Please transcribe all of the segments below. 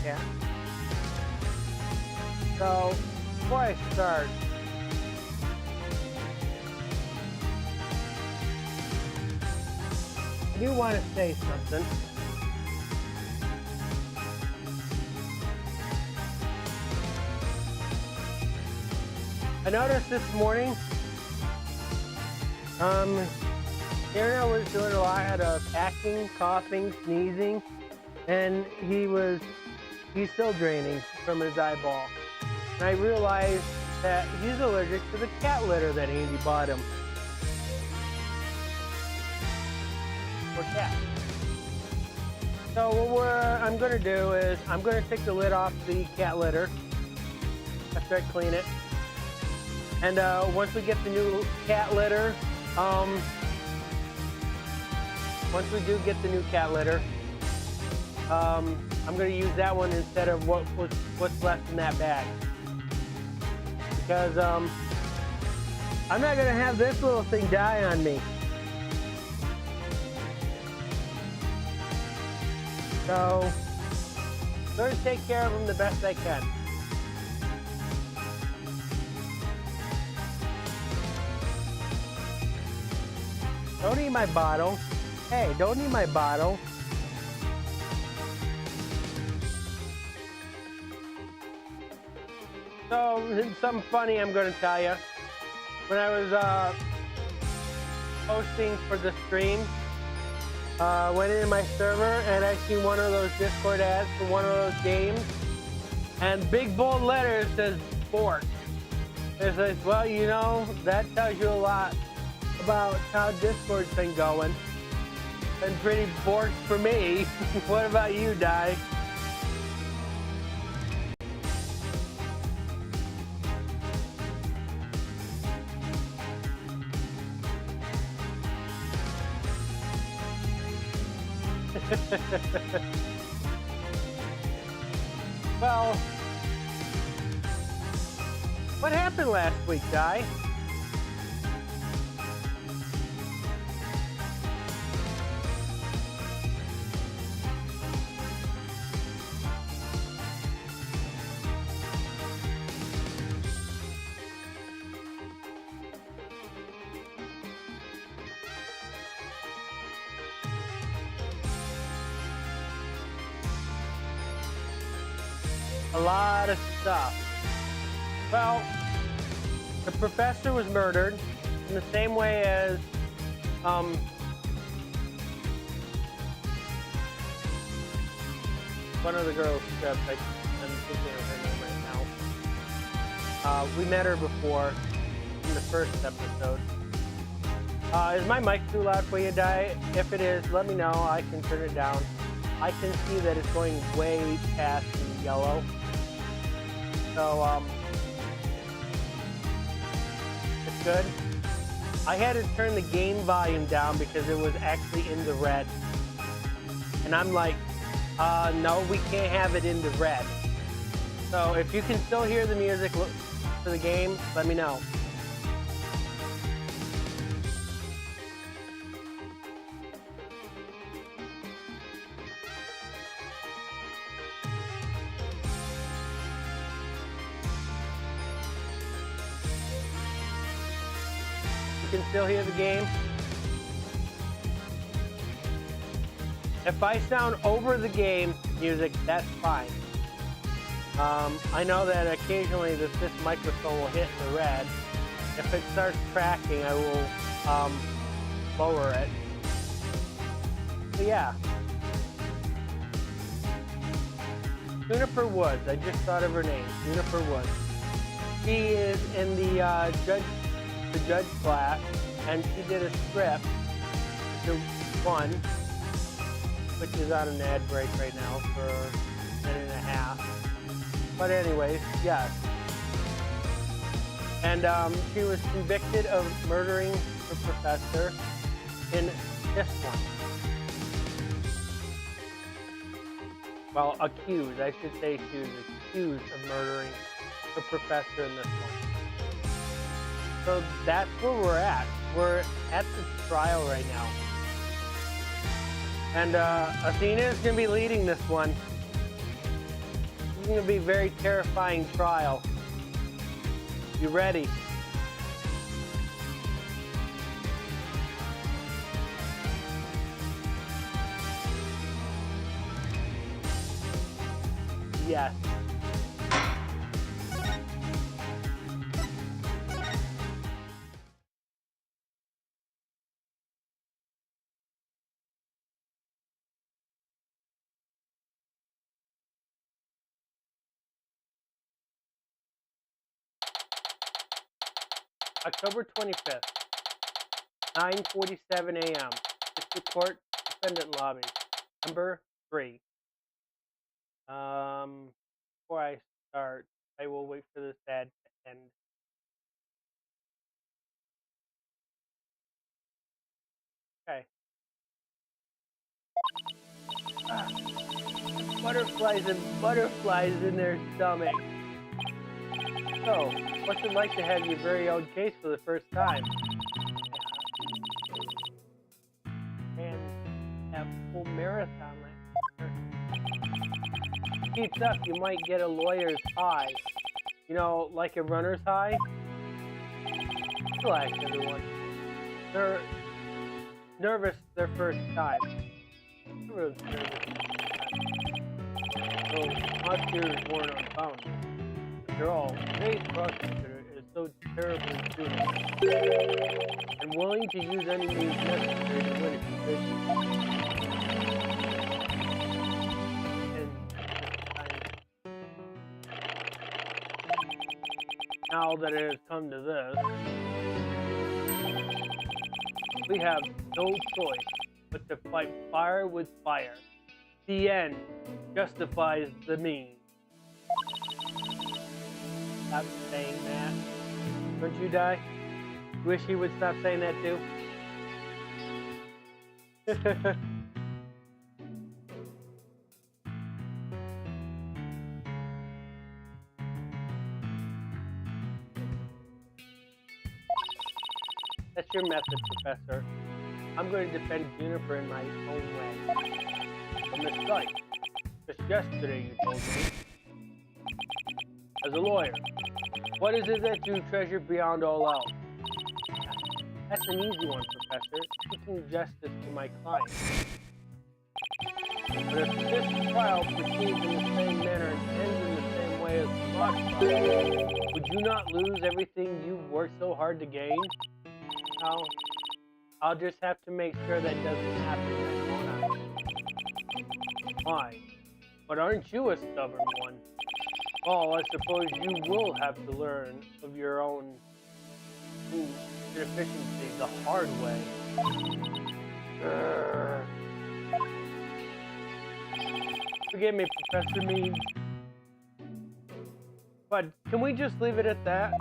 Yeah. So, before I start, I do want to say something. I noticed this morning, Darren was doing a lot of hacking, coughing, sneezing, and he's still draining from his eyeball. And I realized that he's allergic to the cat litter that Andy bought him. For cats. So what I'm going to do is I'm going to take the lid off the cat litter after I clean it. And once we get the new cat litter, once we do get the new cat litter, I'm going to use that one instead of what's left in that bag. Because I'm not going to have this little thing die on me. So, I'm going to take care of them the best I can. Don't eat my bottle. Hey, don't eat my bottle. So, something funny I'm going to tell you. When I was hosting for the stream, went into my server and I seen one of those Discord ads for one of those games, and big bold letters says "bork." It says, well, you know, that tells you a lot about how Discord's been going. Been pretty borked for me. What about you, Di? Well, what happened last week, Di? A lot of stuff. Well, the professor was murdered in the same way as one of the girls' scripts. I'm thinking of her name right now. We met her before in the first episode. Is my mic too loud for you, Di? If it is, let me know. I can turn it down. I can see that it's going way past the yellow. So, it's good. I had to turn the gain volume down because it was actually in the red. And I'm like, no, we can't have it in the red. So if you can still hear the music for the game, let me know. Can still hear the game. If I sound over the game music, that's fine. I know that occasionally this microphone will hit the red. If it starts cracking, I will lower it. So yeah. Juniper Woods, I just thought of her name, Juniper Woods. She is in the judge class, and she did a script to one, which is on an ad break right now for a minute and a half. But anyways, yes. And she was convicted of murdering the professor in this one. Well, accused, I should say she was accused of murdering the professor in this one. So that's where we're at. We're at the trial right now. And Athena is going to be leading this one. going to be a very terrifying trial. You ready? Yes. October 25th, 9:47 a.m. District Court, Defendant Lobby, number 3. Before I start, I will wait for this ad to end. Okay. Butterflies and butterflies in their stomach. So, what's it like to have your very own case for the first time? And have full marathon last year. Keeps up, you might get a lawyer's high. You know, like a runner's high. Relax, everyone. They're nervous their first time. Everyone's nervous their first time. So, muscular weren't unfound. After all, today's prosecutor is so terribly stupid and willing to use any means necessary to win a conviction. And now that it has come to this, we have no choice but to fight fire with fire. The end justifies the means. Stop saying that. Don't you die? Wish he would stop saying that too? That's your method, Professor. I'm going to defend Juniper in my own way. From the start. Just yesterday you told me. As a lawyer, what is it that you treasure beyond all else? That's an easy one, Professor. Seeking justice to my client. But if this trial proceeds in the same manner and ends in the same way as the mock trial, would you not lose everything you've worked so hard to gain? No. I'll just have to make sure that doesn't happen then, won't I? Why? But aren't you a stubborn one? Oh, I suppose you will have to learn of your own inefficiency the hard way. Forgive me, Professor Mead. But can we just leave it at that?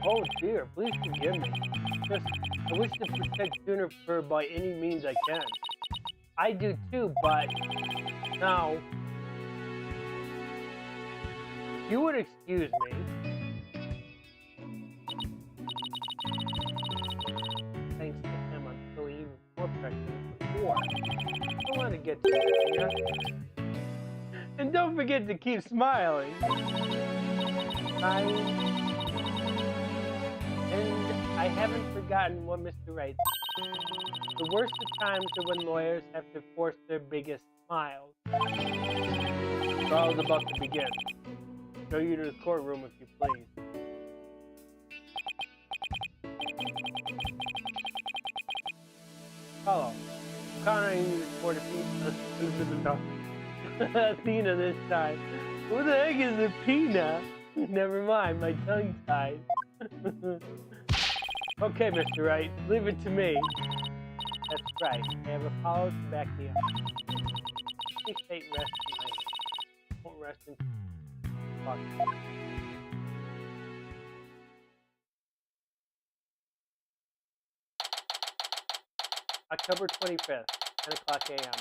Oh dear, please forgive me. Just, I wish to protect Juniper by any means I can. I do too, but now, if you would excuse me. Thanks to him, I'm feeling even more pressure than before. I don't want to get to it, and don't forget to keep smiling. And I haven't forgotten what Mr. Wright said. The worst of times are when lawyers have to force their biggest smiles. Trial's about to begin. Show you to the courtroom if you please. Hello. I'm counting you for Athena this time. Who the heck is Athena? Never mind, my tongue tied. Okay, Mr. Wright, leave it to me. That's right. I have Apollo to back me up. Please state rest tonight. Won't rest until fuck. October 25th, 10 o'clock a.m.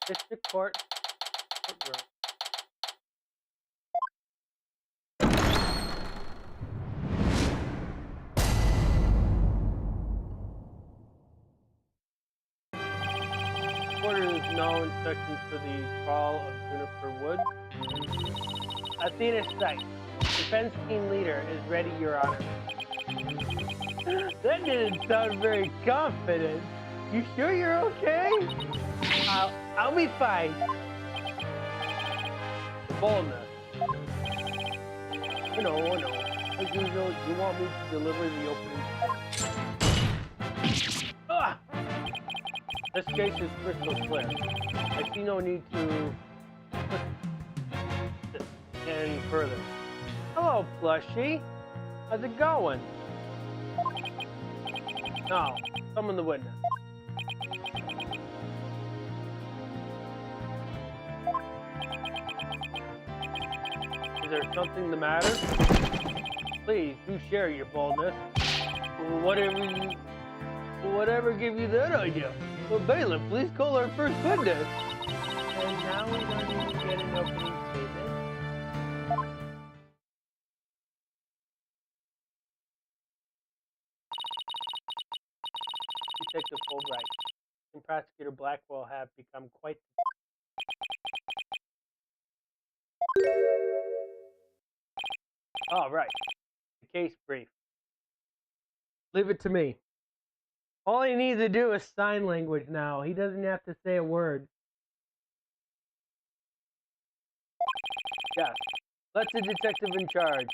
District Court, courtroom. Court is No instructions for the crawl of Juniper Wood. Athena's site. Defense team leader is ready, Your Honor. That didn't sound very confident. You sure you're okay? I'll be fine. Boldness. I know. As usual, you want me to deliver the opening. Ah! This case is crystal clear. I see no need to push this any further. Hello, Plushie. How's it going? Now, summon the witness. Is there something the matter? Please, do share your boldness. Whatever gave you that idea? Well, bailiff, please call our first witness. And now we don't need to get an opening statement. Detective Fulbright and Prosecutor Blackwell have become quite... All right. The case brief. Leave it to me. All he needs to do is sign language now. He doesn't have to say a word. Yes. Let the detective in charge.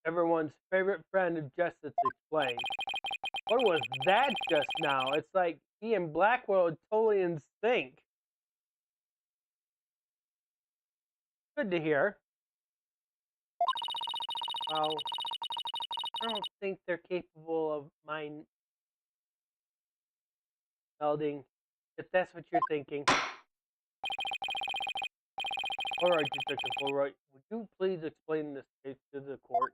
Everyone's favorite friend of justice explain. What was that just now? It's like he and Blackwell are totally in sync. Good to hear. Well, I don't think they're capable of mind melding, if that's what you're thinking. Alright, Detective Fulbright, would you please explain this case to the court?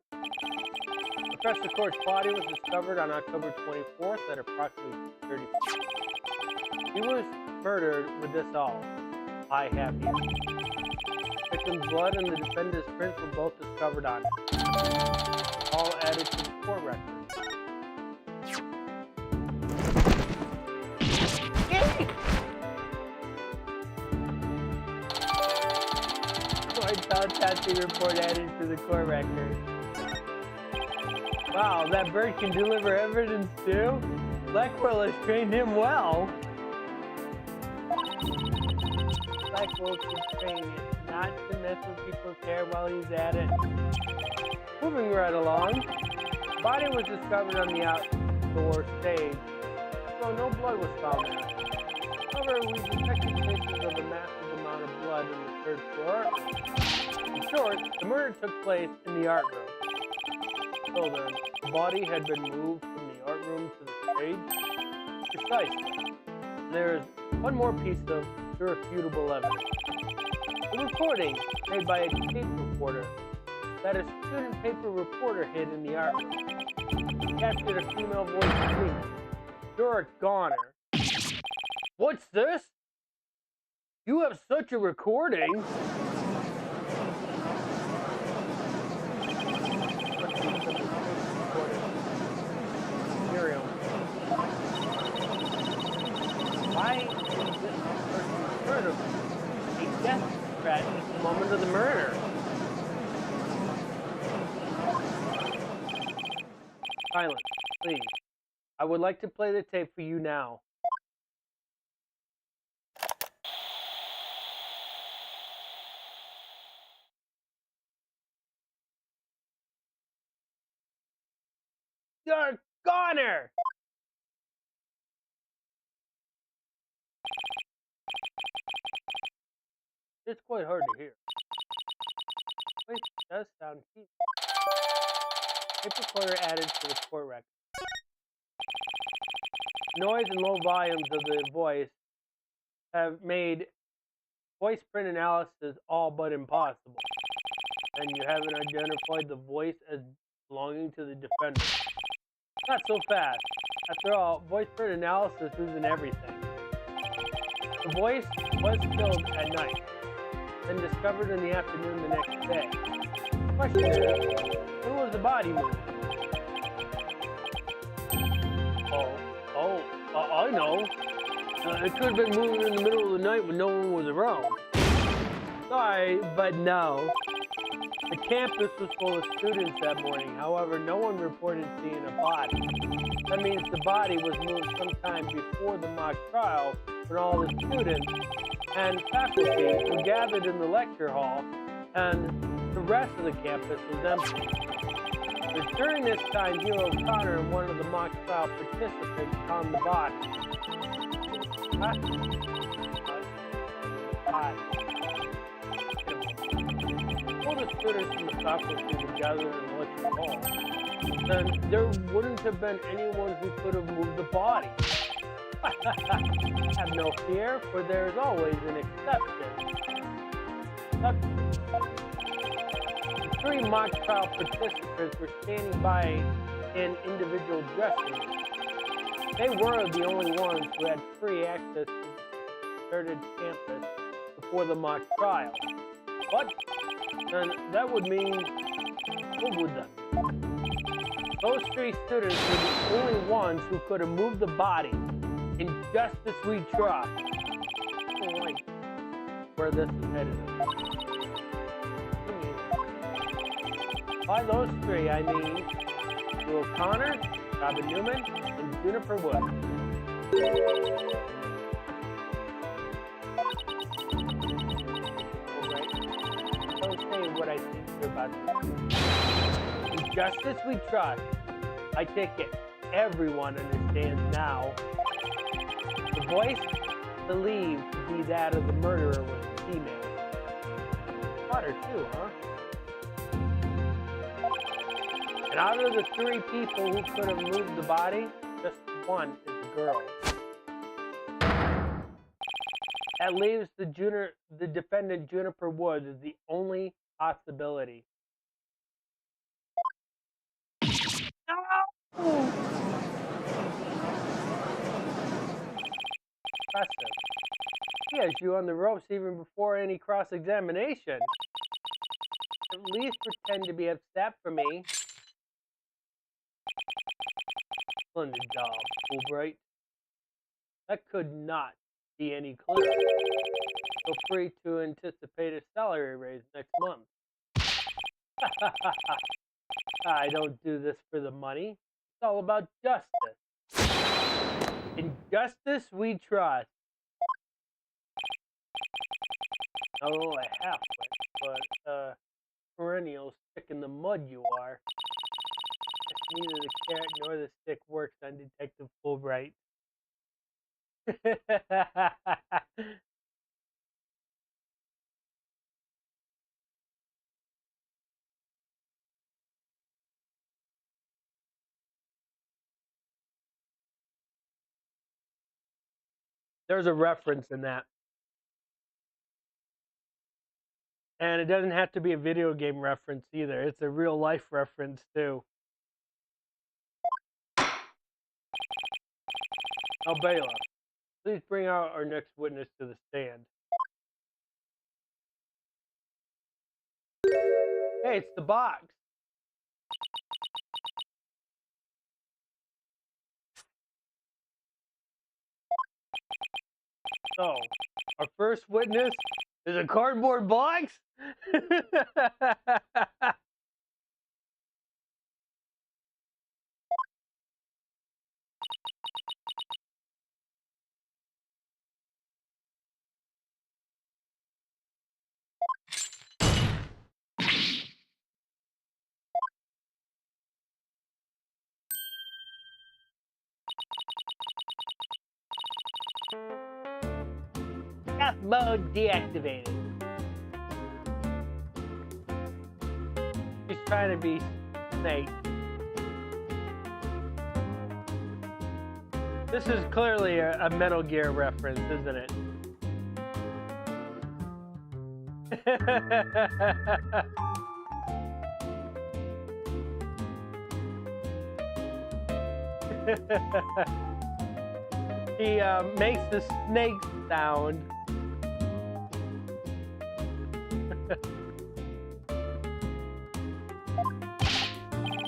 Professor Court's body was discovered on October 24th at approximately 30 p.m. He was murdered with this all. I have here. Victim's blood and the defendant's prints were both discovered on it. All added to the court record. Testing report added to the court record. Wow, that bird can deliver evidence too? Blackwell has trained him well. Blackwell can train it, not to mess with people's hair while he's at it. Moving right along, the body was discovered on the outdoor stage, so no blood was found there. However, we detected traces of a massive amount of blood in the third floor. In short, the murder took place in the art room. So then, the body had been moved from the art room to the stage? Precisely. There is one more piece of irrefutable evidence. A recording made by a tape recorder that a student paper reporter hid in the art room. It captured a female voice screaming, "You're a goner." What's this? You have such a recording? Why is this person heard of a death threat at the moment of the murder? Silence, please. I would like to play the tape for you now. You're a goner! It's quite hard to hear. Wait, it does sound cheap. Tape recorder added to the court record. Noise and low volumes of the voice have made voice print analysis all but impossible. And you haven't identified the voice as belonging to the defendant. Not so fast. After all, voice print analysis isn't everything. The voice was killed at night, then discovered in the afternoon the next day. The question is, when was the body moved? I know. It could have been moving in the middle of the night when no one was around. Sorry, but no. The campus was full of students that morning. However, no one reported seeing a body. That means the body was moved sometime before the mock trial when all the students and faculty were gathered in the lecture hall and the rest of the campus was empty. But during this time, Leo Carson and one of the mock trial participants found the body. All the students and the faculty were gathered in the lecture hall, then there wouldn't have been anyone who could have moved the body. Have no fear, for there is always an exception. The 3 mock trial participants were standing by in individual dressing rooms. They were the only ones who had free access to the deserted campus before the mock trial. What? Then that would mean, what would that mean? Those 3 students were the only ones who could have moved the body. In justice we trust. I don't like where this is headed. By those 3, I mean Leo Carson, Robin Newman, and Juniper Wood. Don't say what I think you're about to do. In justice we trust. I take it everyone understands now. The voice believed to be that of the murderer was female. Hotter too, huh? And out of the 3 people who could have moved the body, just one is a girl. That leaves the defendant Juniper Woods as the only possibility. No! Impressive. He has you on the ropes even before any cross-examination. At least pretend to be upset for me. Splendid job, Fulbright. That could not be any clearer. Feel free to anticipate a salary raise next month. I don't do this for the money. It's all about justice. In justice we trust. Not only halfway, but perennial stick in the mud you are. Neither the carrot nor the stick works on Detective Fulbright. There's a reference in that. And it doesn't have to be a video game reference either. It's a real life reference too. Now, Bela, please bring out our next witness to the stand. Hey, it's the box. So, our first witness is a cardboard box? Death mode deactivated. He's trying to be Snake. This is clearly a Metal Gear reference, isn't it? He makes the snake sound.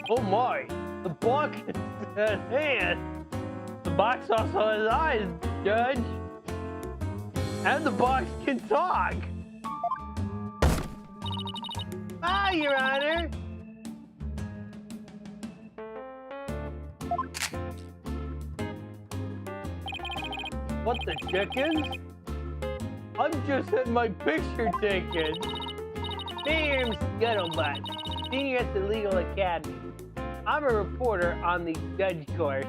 Oh my, the box has hands. The box also has eyes, Judge. And the box can talk! Ah, Your Honor! What the chickens? I just had my picture taken. Name's Scuttlebutt, senior at the Legal Academy. I'm a reporter on the judge course.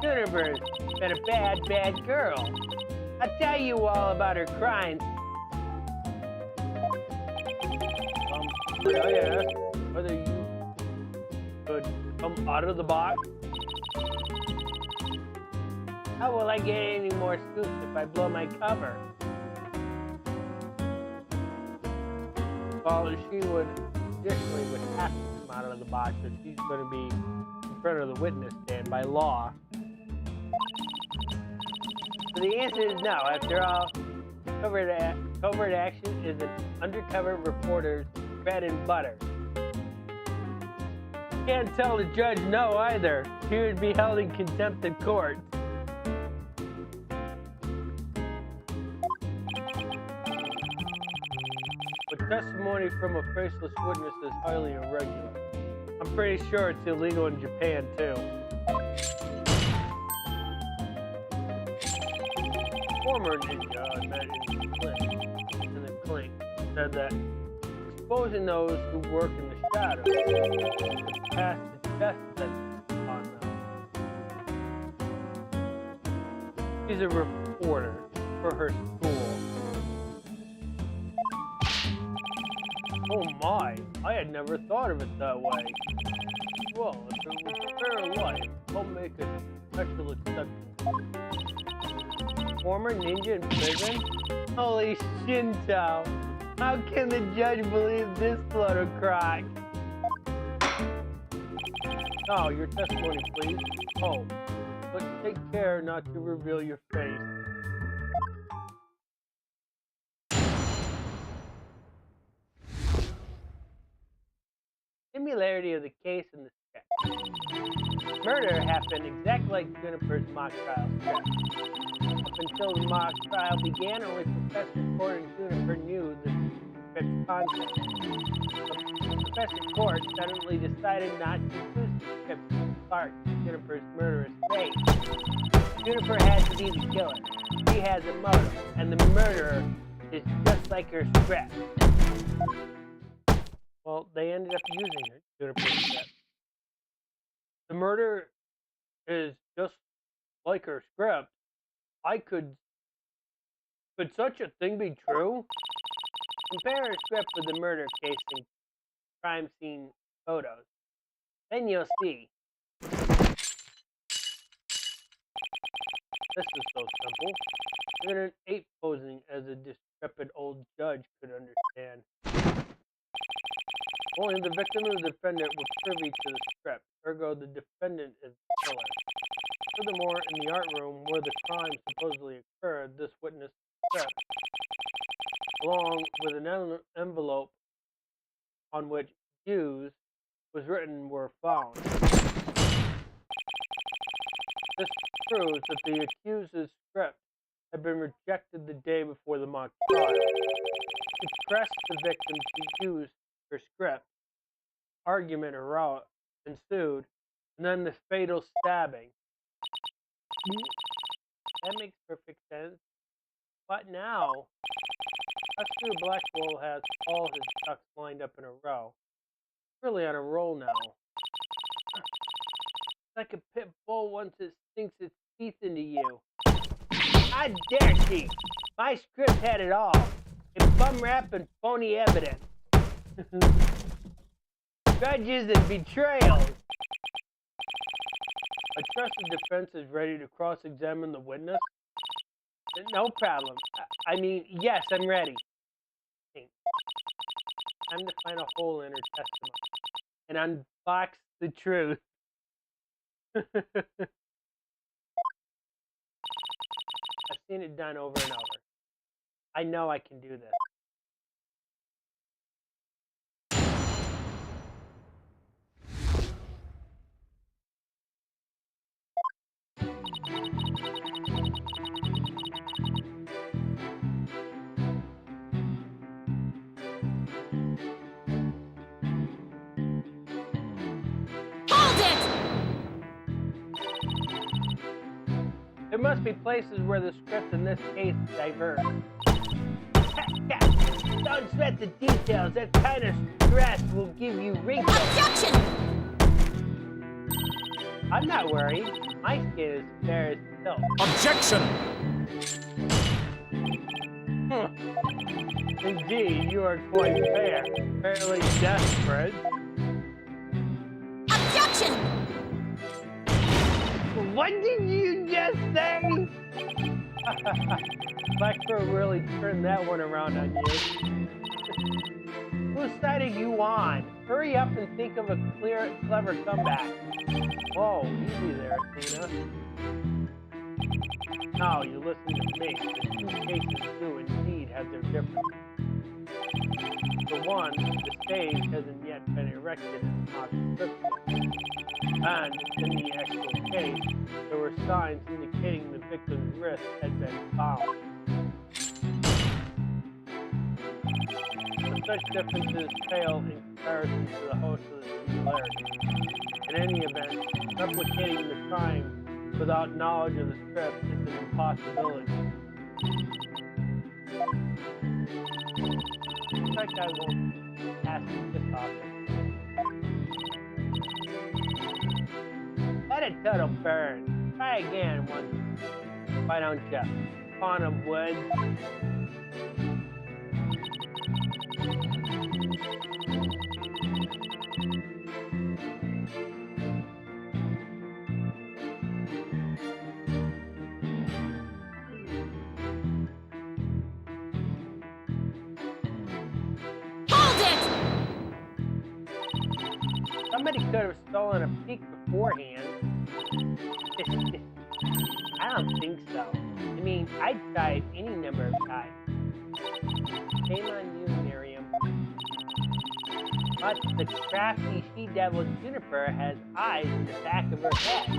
Juniper's been a bad, bad girl. I'll tell you all about her crimes. I asked whether you could come out of the box. How will I get any more scoops if I blow my cover? Well, she would additionally would have to come out of the box if she's going to be in front of the witness stand by law. So the answer is no. After all, covert action is an undercover reporter's bread and butter. Can't tell the judge no either. She would be held in contempt of court. But testimony from a faceless witness is highly irregular. I'm pretty sure it's illegal in Japan too. Former ninja I met in the clink said that exposing those who work in the shadows would pass the test sentence on them. She's a reporter for her school. Oh my, I had never thought of it that way. Well, if it was fair life, I'll make a special exception. Former ninja in prison? Holy Shinto! How can the judge believe this load of crock? Oh, your testimony, please. Oh, but take care not to reveal your face. Similarity of the case and the sketch. Murder happened exactly like Juniper's mock trial sketch. Up until the mock trial began, only Professor Court and Juniper knew the script's content. Professor Court suddenly decided not to use the script to spark Juniper's murderous fate. Juniper had to be the killer. She has a motive, and the murderer is just like her script. Well, they ended up using her Juniper's script. The murder is just like her script. Could such a thing be true? Compare her script with the murder case and crime scene photos. Then you'll see. This is so simple. Even an ape posing as a decrepit old judge could understand. Only the victim and the defendant were privy to the script, ergo the defendant is the killer. Furthermore, in the art room where the crime supposedly occurred, this witness script, along with an envelope on which "use" was written, were found. This proves that the accused's script had been rejected the day before the mock trial. He pressed the victim to use her script. Argument ensued, and then the fatal stabbing. That makes perfect sense. What now? Buster Blackwell has all his ducks lined up in a row. Really on a roll now. It's like a pit bull once it sinks its teeth into you. How dare she! My script had it all. And bum rap and phony evidence. Grudges and betrayals. I trust the defense is ready to cross-examine the witness. No problem. I mean, yes, I'm ready. Time to find a hole in her testimony and unbox the truth. I've seen it done over and over. I know I can do this. must be places where the script in this case diverge. Don't sweat the details. That kind of stress will give you wrinkles. Objection! I'm not worried. My skin is fair as silk. Objection! Indeed, you are quite fair. Fairly desperate. Objection! What did you just say? Micro really turned that one around on you. Whose side are you on? Hurry up and think of a clever comeback. Whoa, easy there, Athena. Now you listen to me. The two cases do indeed have their differences. For one, the stage hasn't yet been erected in the mock script. And in the actual case, there were signs indicating the victim's wrist had been found. But such differences pale in comparison to the host of the similarities. In any event, replicating the crime without knowledge of the script is an impossibility. In fact, I won't ask this topic. Let it total burn. Try again once. Why don't you? Quantum wood. Somebody could have stolen a peek beforehand. I don't think so. I mean, I'd try it any number of times. Shame on you, Miriam. But the crafty she-devil Juniper has eyes in the back of her head.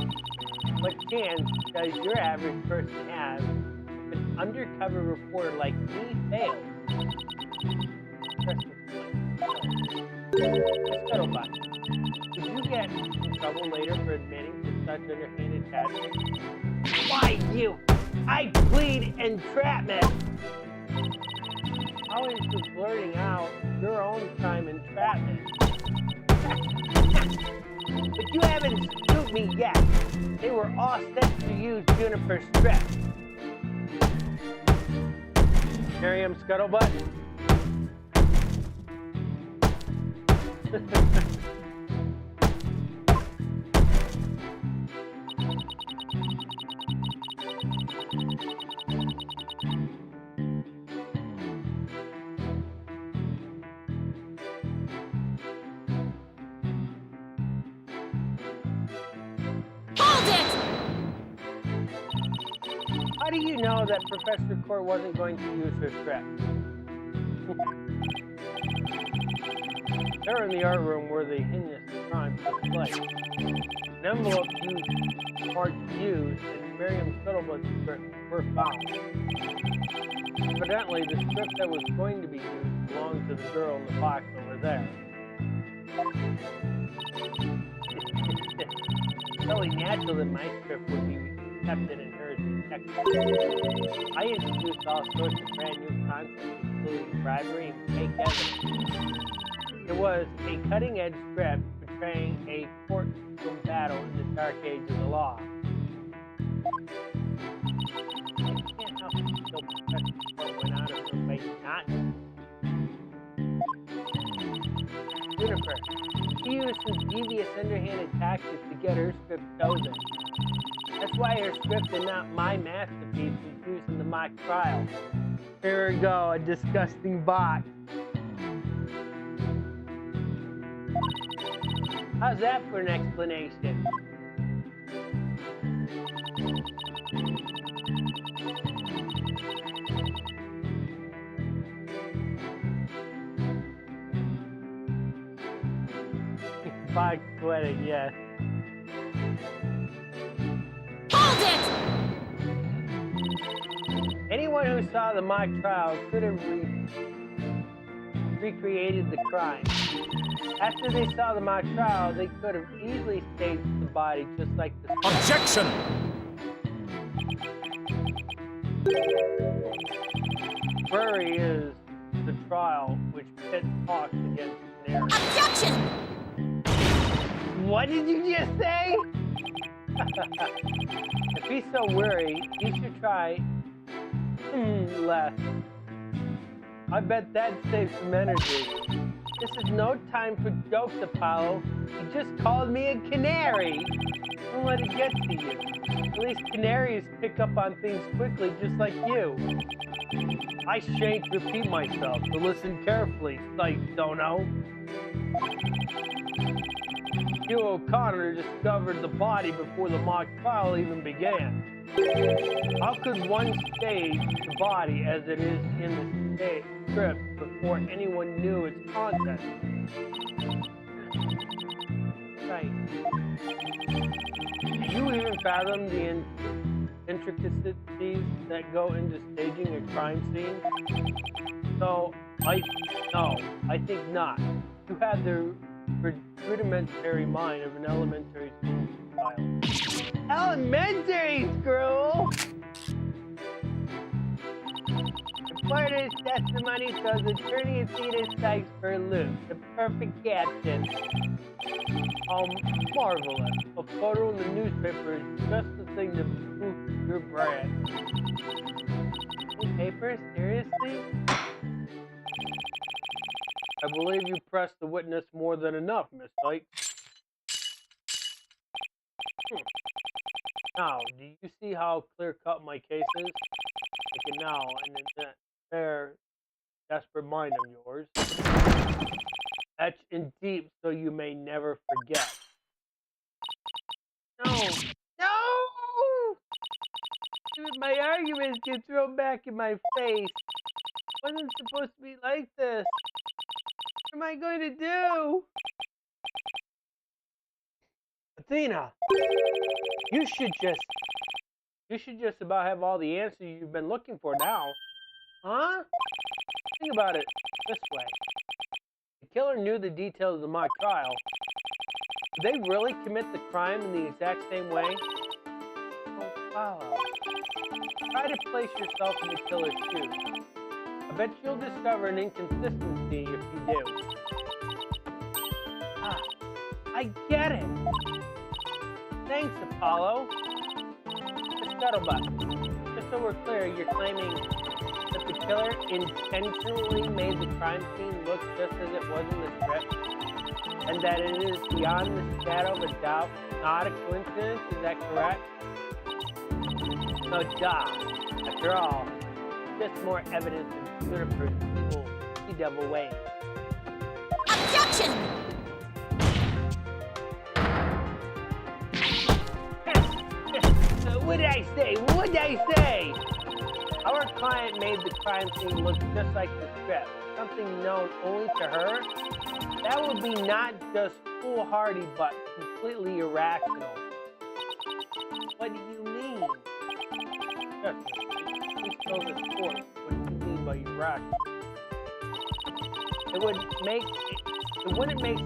What chance does your average person have if an undercover reporter like me fails? Scuttlebutt. Did you get in trouble later for admitting to such underhanded tactics? Why, you! I plead entrapment! How is you blurting out your own crime entrapment? But you haven't scooped me yet. They were all set to use Juniper's script. Miriam Scuttlebutt? How do you know that Professor Court wasn't going to use her script? They're in the art room where the heinous crime took place. An envelope marked used and Miriam Scuttlebutt's script were found. Evidently, the script that was going to be used belonged to the girl in the box over there. It's only natural that my script would be accepted and hers rejected. I introduced all sorts of brand new concepts, including bribery and fake evidence. It was a cutting-edge script portraying a courtroom battle in the dark age of the law. I can't help but feel Professor Court went out of her way not to. Juniper, she used some devious underhanded tactics to get her script chosen. That's why her script and not my masterpiece was used in the mock trial. Here we go, a disgusting box. How's that for an explanation? Box sweating, yes. Hold it! Anyone who saw the mock trial could have recreated the crime. After they saw the mock trial, they could have easily staged the body just like the... Objection! Worry is the trial which pits Hawks against Canary. Objection! What did you just say? If he's so worried, he should try less. I bet that'd save some energy. This is no time for jokes, Apollo. You just called me a canary. Don't let it get to you. At least canaries pick up on things quickly, just like you. I shan't repeat myself, so listen carefully, Dono. Hugh O'Connor discovered the body before the mock trial even began. How could one stage the body as it is in the script before anyone knew its content? Right. Do you even fathom the intricacies that go into staging a crime scene? No, I think not. You have the rudimentary mind of an elementary school child. Elementary school? Part of his testimony shows attorney and Peter Sykes for Luke, the perfect caption. Marvelous. A photo in the newspaper is just the thing to boost your brand. Paper? Seriously? I believe you pressed the witness more than enough, Miss Sykes. Now, do you see how clear-cut my case is? Take it now, and in that fair, desperate mind of yours. Etch in deep so you may never forget. No! No! My arguments get thrown back in my face. It wasn't supposed to be like this. What am I going to do? Athena, you should just about have all the answers you've been looking for now. Huh? Think about it this way. The killer knew the details of the mock trial. Did they really commit the crime in the exact same way? Don't follow. Try to place yourself in the killer's shoes. I bet you'll discover an inconsistency if you do. Ah, I get it. Thanks, Apollo. The scuttlebutt. Just so we're clear, you're claiming that the killer intentionally made the crime scene look just as it was in the script, and that it is beyond the shadow of a doubt not a coincidence. Is that correct? No, duh. After all, just more evidence than Juniper's evil devil ways. Objection! What did I say? What did I say? Our client made the crime scene look just like the script. Something known only to her? That would be not just foolhardy, but completely irrational. What do you mean? Please tell the court what you mean by irrational. It wouldn't make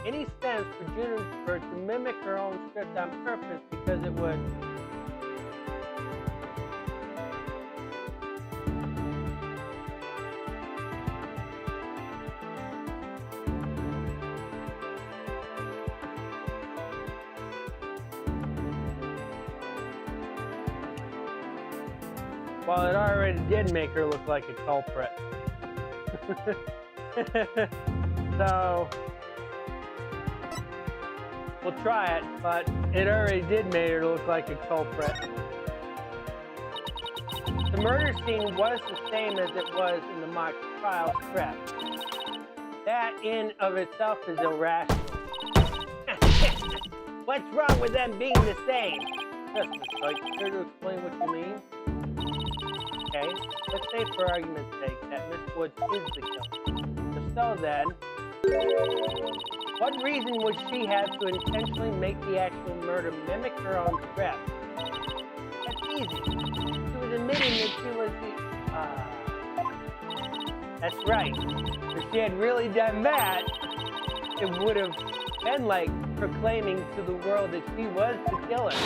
any sense for Juniper to mimic her own script on purpose because it would. Well, it already did make her look like a culprit. So, we'll try it, but it already did make her look like a culprit. The murder scene was the same as it was in the mock trial script. That in of itself is irrational. What's wrong with them being the same? Just like, care to explain what you mean? Okay, let's say for argument's sake that Miss Woods is the killer. So then, what reason would she have to intentionally make the actual murder mimic her own script? That's easy. She was admitting that she was the... That's right. If she had really done that, it would have been like proclaiming to the world that she was the killer.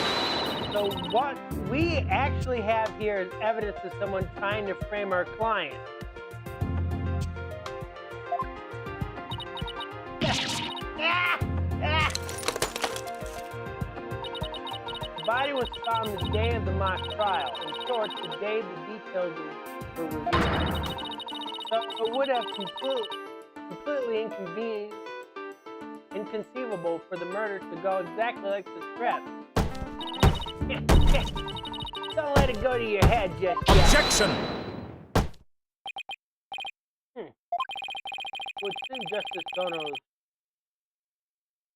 So what we actually have here is evidence of someone trying to frame our client. The body was found the day of the mock trial. In short, the day the details were revealed. So it would have completely inconceivable for the murder to go exactly like the script. Don't let it go to your head just yet. Objection! Would seem Justice Sono's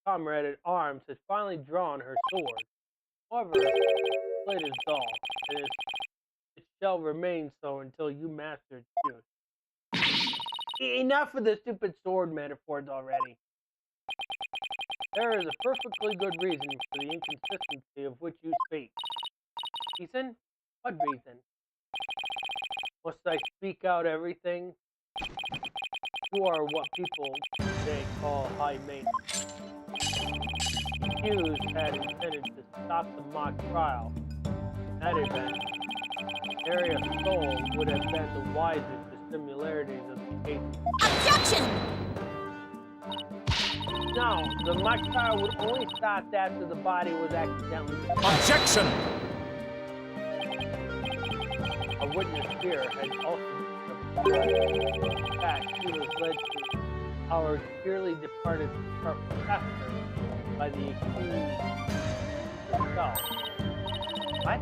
comrade at arms has finally drawn her sword. However, the blade is dull, and it shall remain so until you master its use. Enough of the stupid sword metaphors already. There is a perfectly good reason for the inconsistency of which you speak. Reason? What reason? Must I speak out everything? You are what people today call high maintenance. The accused had intended to stop the mock trial. In that event, area soul would have been the wiser to similarities of the case. Objection! No, the mock trial would only stop after the body was accidentally destroyed. Objection! A witness here had also been. In fact, she was led to our dearly departed professor by the accused herself. What?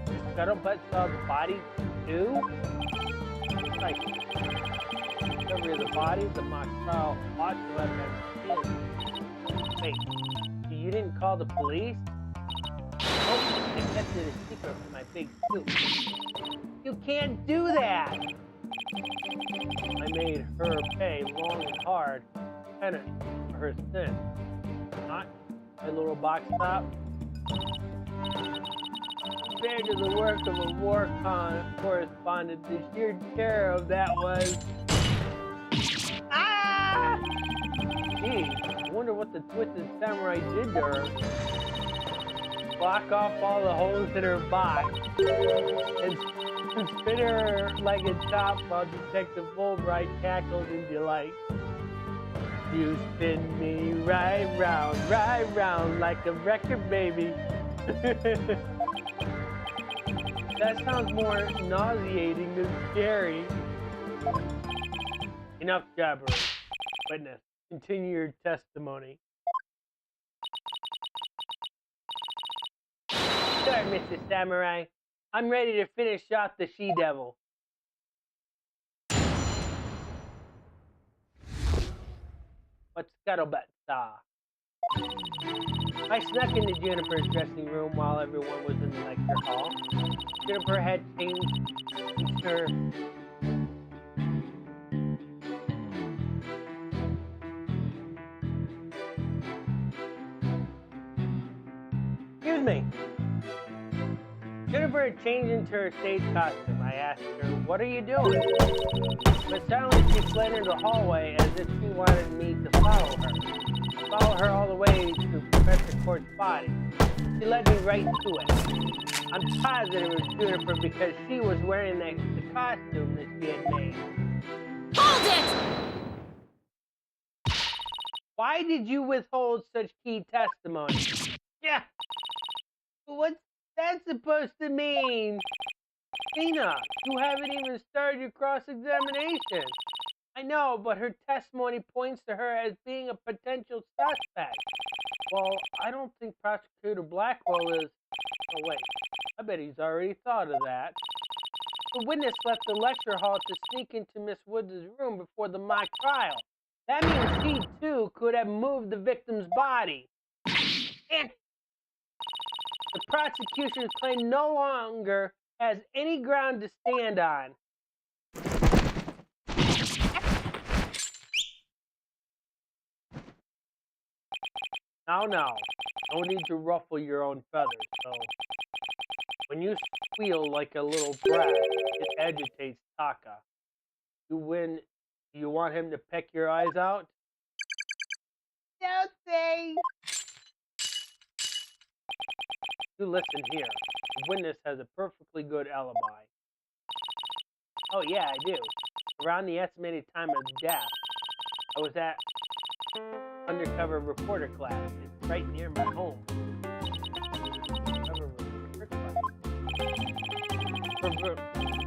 The scuttlebutt saw the body too? Precisely. The discovery of the body, the mock trial ought to have been seen. Wait, so you didn't call the police? Oh, I kept it a secret for my big scoop. You can't do that! I made her pay long and hard penance for her sin. Not my little box top. Compared to the work of a war correspondent, the sheer terror of that was... Ah! Gee, I wonder what the twisted samurai did to her. Block off all the holes in her box and spin her like a top while Detective Fulbright cackled in delight. You spin me right round like a record, baby. That sounds more nauseating than scary. Enough jabbering. Witness, continue your testimony. Sure, Mr. Samurai. I'm ready to finish off the she-devil. What scuttlebutt saw? I snuck into Juniper's dressing room while everyone was in the lecture hall. Juniper had changed her... Excuse me. Juniper had changed into her stage costume. I asked her, "What are you doing?" But suddenly she fled into the hallway as if she wanted me to follow her. Follow her all the way to Professor Court's body. She led me right to it. I'm positive it was Juniper because she was wearing the costume that she had made. Hold it! Why did you withhold such key testimony? Yeah. What's that supposed to mean? Tina, you haven't even started your cross-examination. I know, but her testimony points to her as being a potential suspect. Well, I don't think Prosecutor Blackwell is... Oh, wait. I bet he's already thought of that. The witness left the lecture hall to sneak into Miss Woods' room before the mock trial. That means she, too, could have moved the victim's body. And the prosecution's claim no longer has any ground to stand on. Now, no need to ruffle your own feathers, so when you squeal like a little brat, it agitates Taka. You want him to peck your eyes out? Don't say! You listen here. The witness has a perfectly good alibi. Oh yeah, I do. Around the estimated time of the death, I was at undercover reporter class. It's right near my home. Undercover reporter class.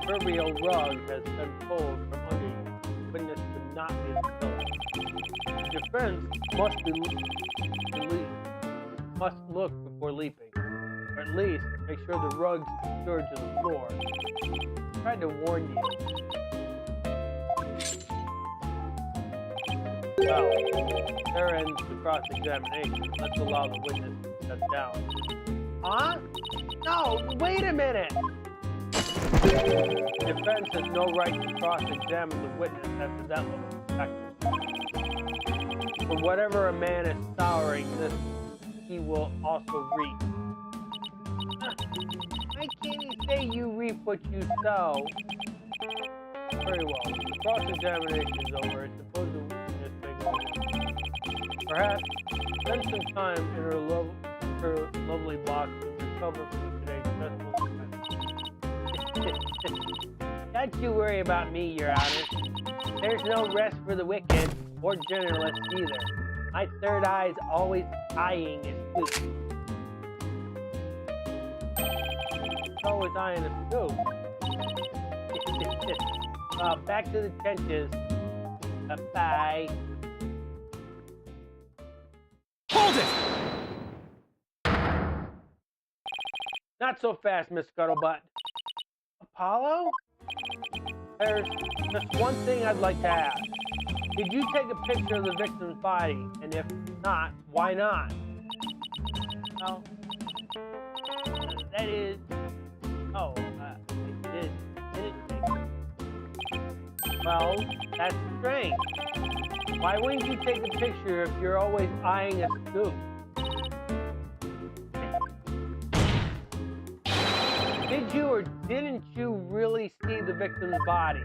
Proverbial rug has been pulled from under you. The witness could not be the killer. The defense must look before leaping, or at least make sure the rug's secured to the floor. I tried to warn you. Well, there ends the cross-examination. Let's allow the witness to step down. Huh? No, wait a minute! The defense has no right to cross-examine the witness after that level of practice. For whatever a man is souring, this he will also reap. Why can't he say you reap what you sow? Very well. Cross-examination is over. I suppose the witness may go on. Perhaps spend some time in her lovely box and recover from today's stressful event. Don't you worry about me, Your Honor. There's no rest for the wicked, or journalists either. My third eye's always eyeing a scoop. Always eyeing a scoop. Back to the trenches. Bye. Hold it! Not so fast, Miss Scuttlebutt. Apollo? There's just one thing I'd like to ask. Did you take a picture of the victim's body? And if not, why not? Well, that is... Oh, I didn't take it. Well, that's strange. Why wouldn't you take a picture if you're always eyeing a scoop? Did you or didn't you really see the victim's body?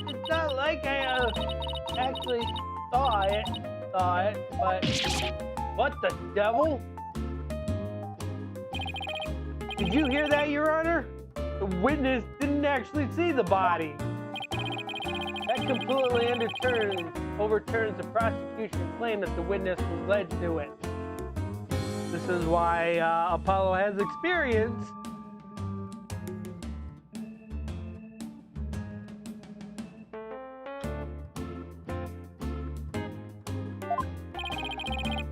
It's not like I actually saw it, but what the devil? Did you hear that, Your Honor? The witness didn't actually see the body. That completely overturns the prosecution's claim that the witness was led to it. This is why Apollo has experience.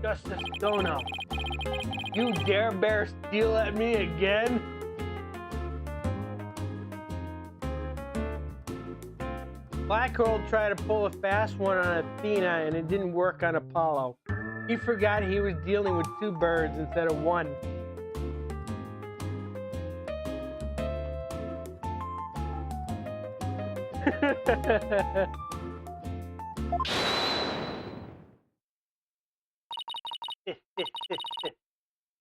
Justice Dono, you dare bear steal at me again? Black Hole tried to pull a fast one on Athena and it didn't work on Apollo. He forgot he was dealing with two birds instead of one.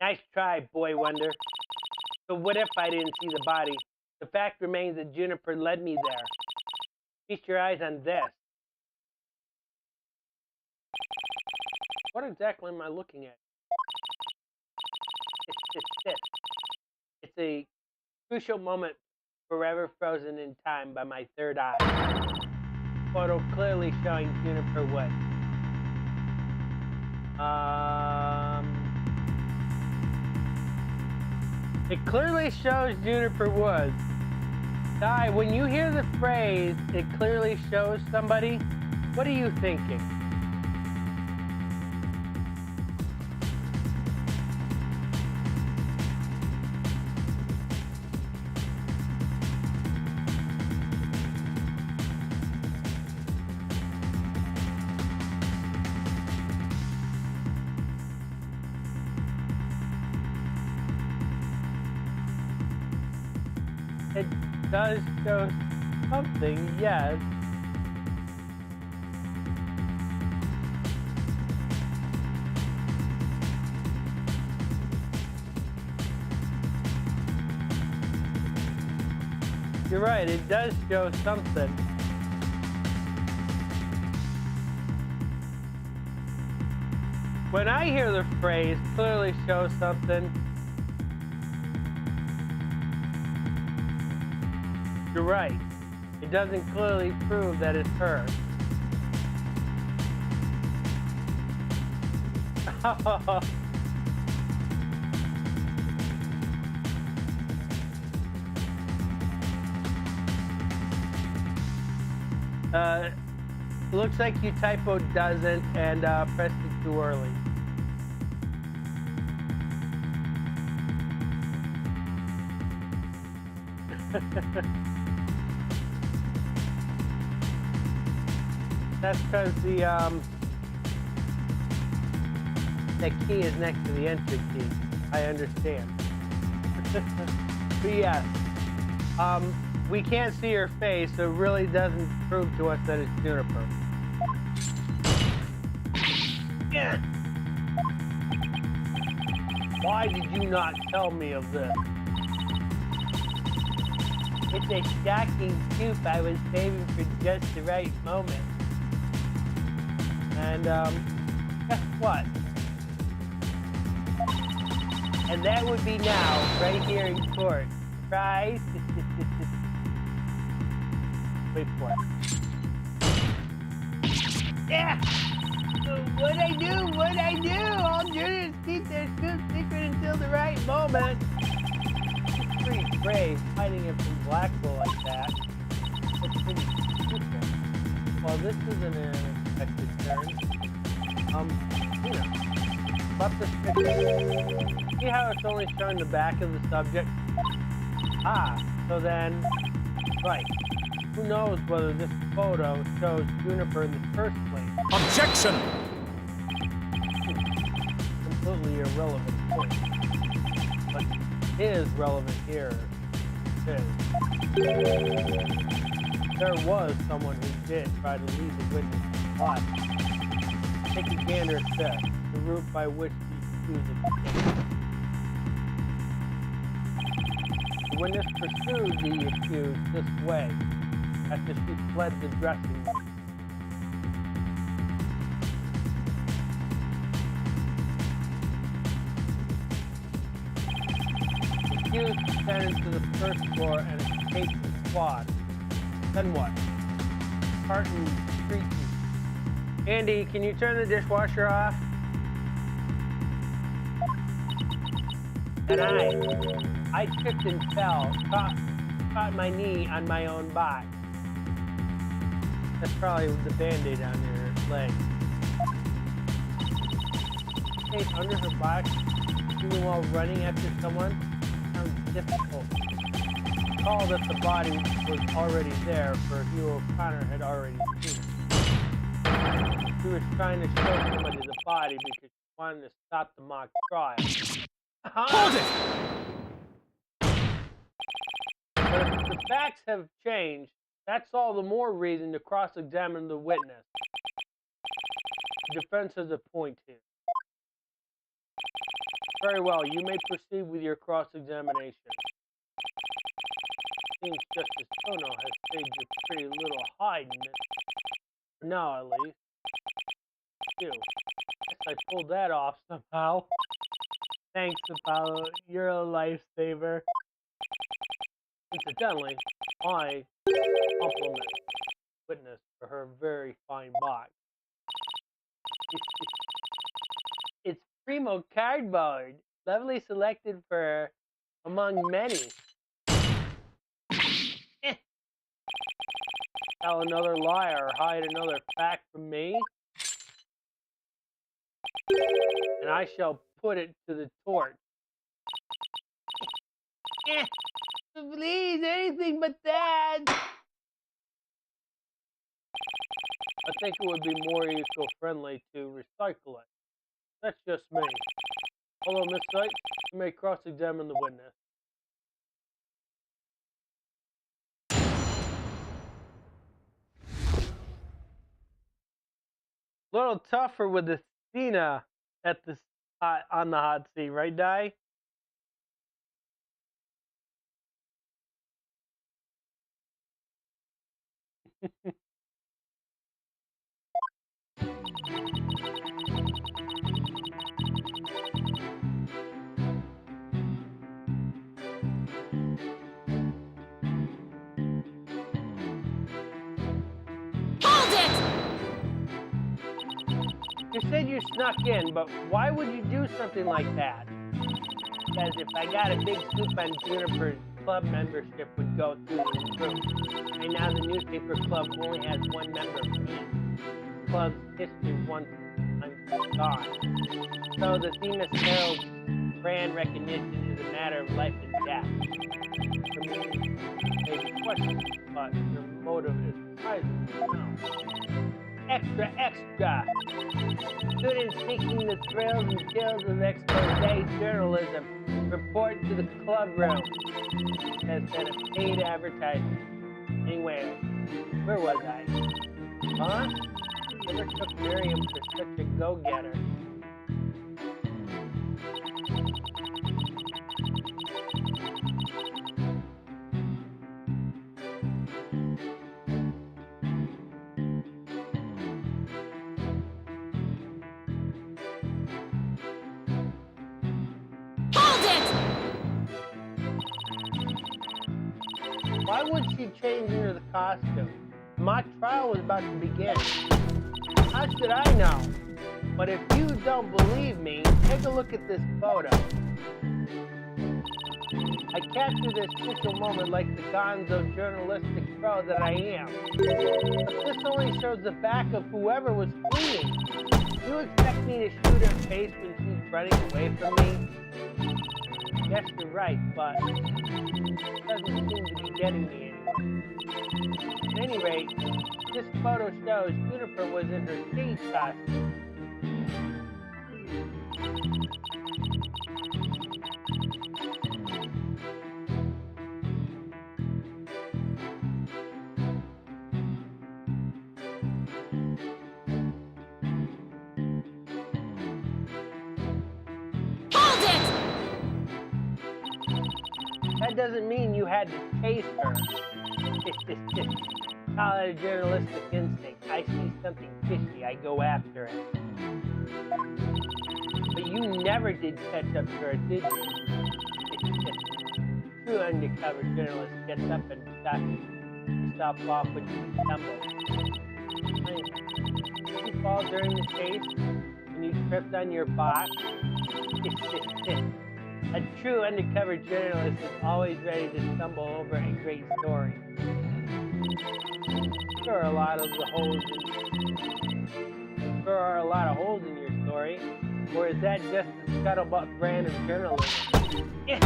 Nice try, Boy Wonder. So what if I didn't see the body? The fact remains that Juniper led me there. Feast your eyes on this. What exactly am I looking at? It's a crucial moment forever frozen in time by my third eye. Photo clearly showing Juniper Wood. It clearly shows Juniper Woods. Di, when you hear the phrase, it clearly shows somebody, what are you thinking? It does show something, yes. You're right, it does show something. When I hear the phrase clearly shows something, you're right. It doesn't clearly prove that it's her. Looks like you typoed doesn't and pressed it too early. That's because the key is next to the entry key. I understand. But yes, we can't see her face, so it really doesn't prove to us that it's Juniper. Yeah. Why did you not tell me of this? It's a shocking scoop I was saving for just the right moment. And guess what? And that would be now, right here in court. Surprise! Wait for it. Yeah! What'd I do? What'd I do? All juniors keep their scoop secret until the right moment. It's pretty brave, hiding it from Blackwell like that. That's pretty stupid. Well, this isn't an unexpected turn. You know, left this picture. See how it's only showing the back of the subject? Ah, so then, right. Who knows whether this photo shows Juniper in the first place? Objection! Completely irrelevant point. But is relevant here is there was someone who did try to lead the witness alive. Take a gander at this, the route by which the accused escaped. The witness pursued the accused this way after she fled the dressing room. The accused descended to the first floor and escaped the squad. Then what? Carton creaky. Andy, can you turn the dishwasher off? And I tripped and fell, caught my knee on my own box. That's probably the Band-Aid on your leg. Hey, under her box, even while running after someone, sounds difficult. Recall that the body was already there, for Hugh O'Connor had already seen it. She was trying to show somebody the body because she wanted to stop the mock trial. Hold it! But if the facts have changed, that's all the more reason to cross-examine the witness. The defense has a point here. Very well, you may proceed with your cross-examination. Seems Justice Tono has paid you pretty little hiding it. For now, at least. You. Guess I pulled that off somehow. Thanks, Apollo. You're a lifesaver. Incidentally, I compliment the witness for her very fine box. It's primo cardboard, lovely selected for among many. Tell another lie or hide another fact from me, and I shall put it to the torch. Please, anything but that. I think it would be more eco-friendly to recycle it. That's just me. Hello, Miss Knight. You may cross-examine the witness. A little tougher with the Cena at the on the hot seat, right, Di? You said you snuck in, but why would you do something like that? Because if I got a big scoop on Juniper's club membership would go through the roof. Right now the newspaper club only has one member, me. The club's history once I'm gone. So the Themis Herald's brand recognition is a matter of life and death. For me, maybe questions, but your motive is surprising. No. Extra, extra! Students seeking the thrills and chills of expose journalism report to the club room. Has been a paid advertisement. Anyway, where was I? Huh? Never took Miriam for such a go-getter. Why would she change into the costume? The mock trial was about to begin. How should I know? But if you don't believe me, take a look at this photo. I captured this crucial moment like the gonzo journalistic pro that I am. But this only shows the back of whoever was fleeing. You expect me to shoot her face when she's running away from me? Yes, you're right, but it doesn't seem to be getting me anywhere. At any rate, this photo shows Juniper was in her stage costume. That doesn't mean you had to chase her. Call it a journalistic instinct. I see something fishy, I go after it. But you never did catch up to her, did you? True undercover journalist gets up and stops off when you stumble. Did you fall during the chase and you tripped on your bot? A true undercover journalist is always ready to stumble over a great story. There are a lot of holes in your story, or is that just the scuttlebutt brand of journalism? Yes.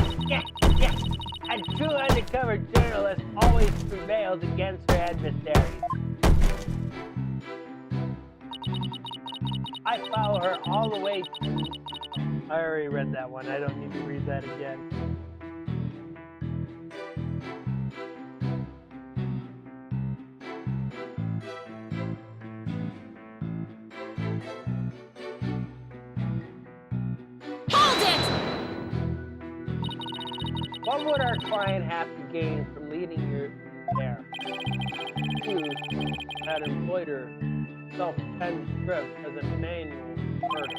A true undercover journalist always prevails against her adversaries. I follow her all the way to... I already read that one. I don't need to read that again. Hold it! What would our client have to gain from leading you there? You had employed her self-penned script as a manual murder.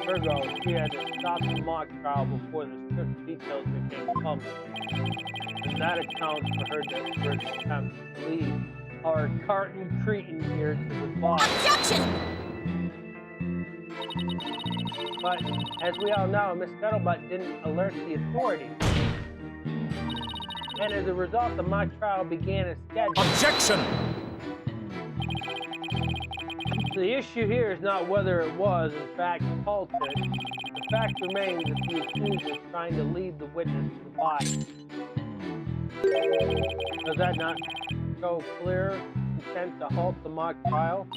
Ergo, she had to stop the mock trial before the script details became public. And that accounts for her desperate attempt to lead our carton cretin here to the boss. Objection! But, as we all know, Miss Scuttlebutt didn't alert the authorities. And as a result, the mock trial began as scheduled. Objection! The issue here is not whether it was, in fact, halted. The fact remains that the accused is trying to lead the witness to the body. Does that not show clear intent to halt the mock trial?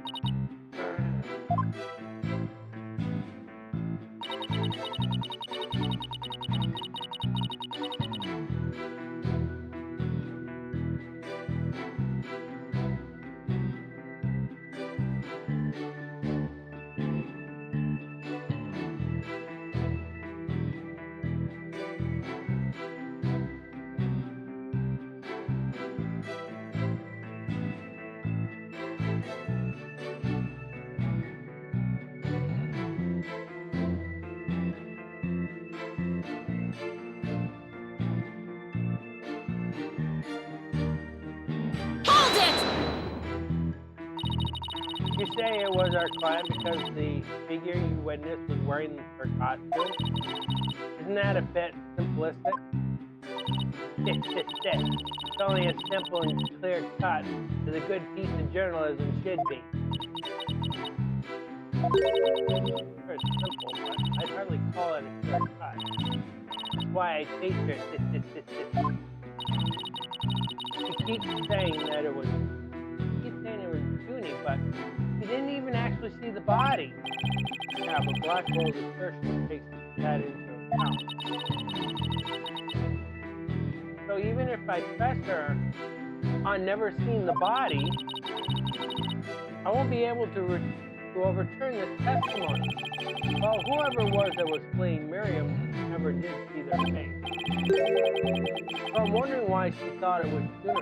You say it was our client because the figure you witnessed was wearing her costume? Isn't that a bit simplistic? It's only as simple and clear cut as a good piece of journalism should be. Sure, it's simple, but I'd hardly call it a clear cut. That's why I taste her. She keeps saying that it was Junie, but he didn't even actually see the body. Yeah, but Blackwell's assertion takes that into account. So even if I press her on never seeing the body, I won't be able to overturn this testimony. Well, whoever it was that was fleeing Miriam never did see their face. So I'm wondering why she thought it was Juniper.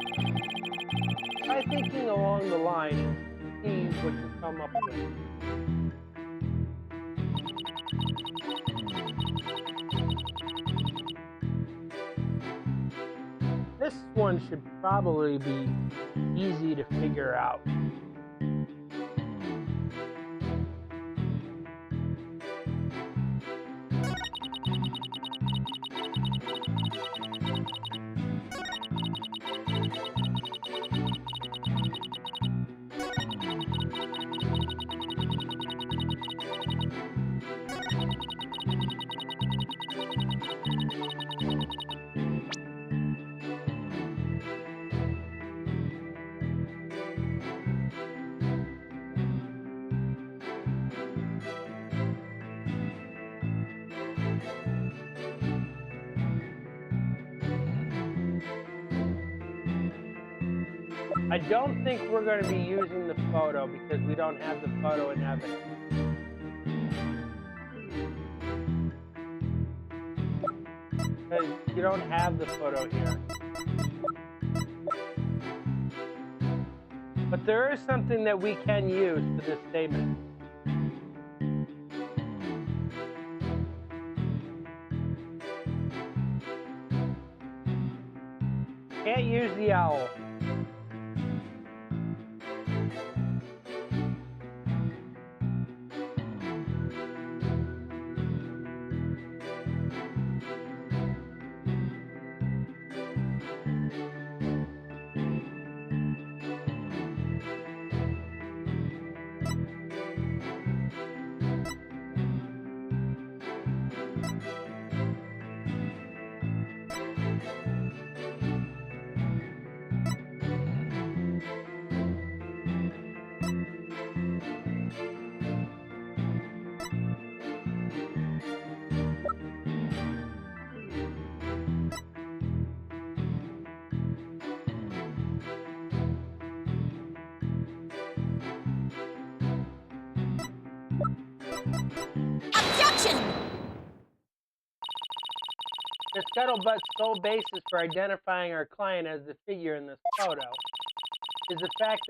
Try thinking along the line and see what you come up with. This one should probably be easy to figure out. I don't think we're going to be using the photo because we don't have the photo in evidence. Because you don't have the photo here. But there is something that we can use for this statement. Can't use the owl. The scuttlebutt's sole basis for identifying our client as the figure in this photo is the fact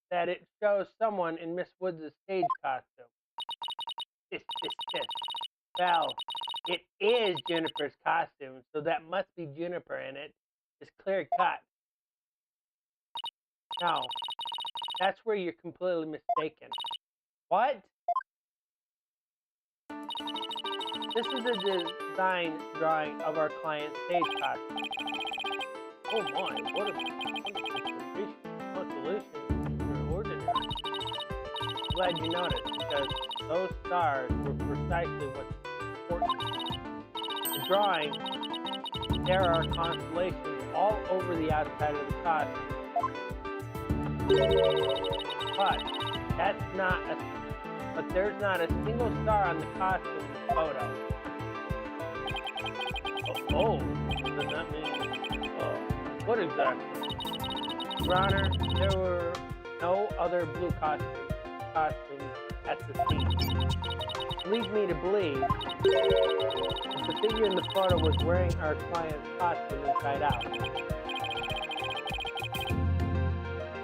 that it shows someone in Miss Woods' stage costume. Well, it is Juniper's costume, so that must be Juniper in it. It's clear cut. No, that's where you're completely mistaken. What? This is a design drawing of our client's stage costume. Oh my, what a solution extraordinary. I'm glad you noticed, because those stars were precisely what's important. The drawing, there are constellations all over the outside of the costume. But there's not a single star on the costume photo. Oh, does that mean, what exactly? Your Honor, there were no other blue costumes at the scene. Leads me to believe that the figure in the photo was wearing our client's costume inside out.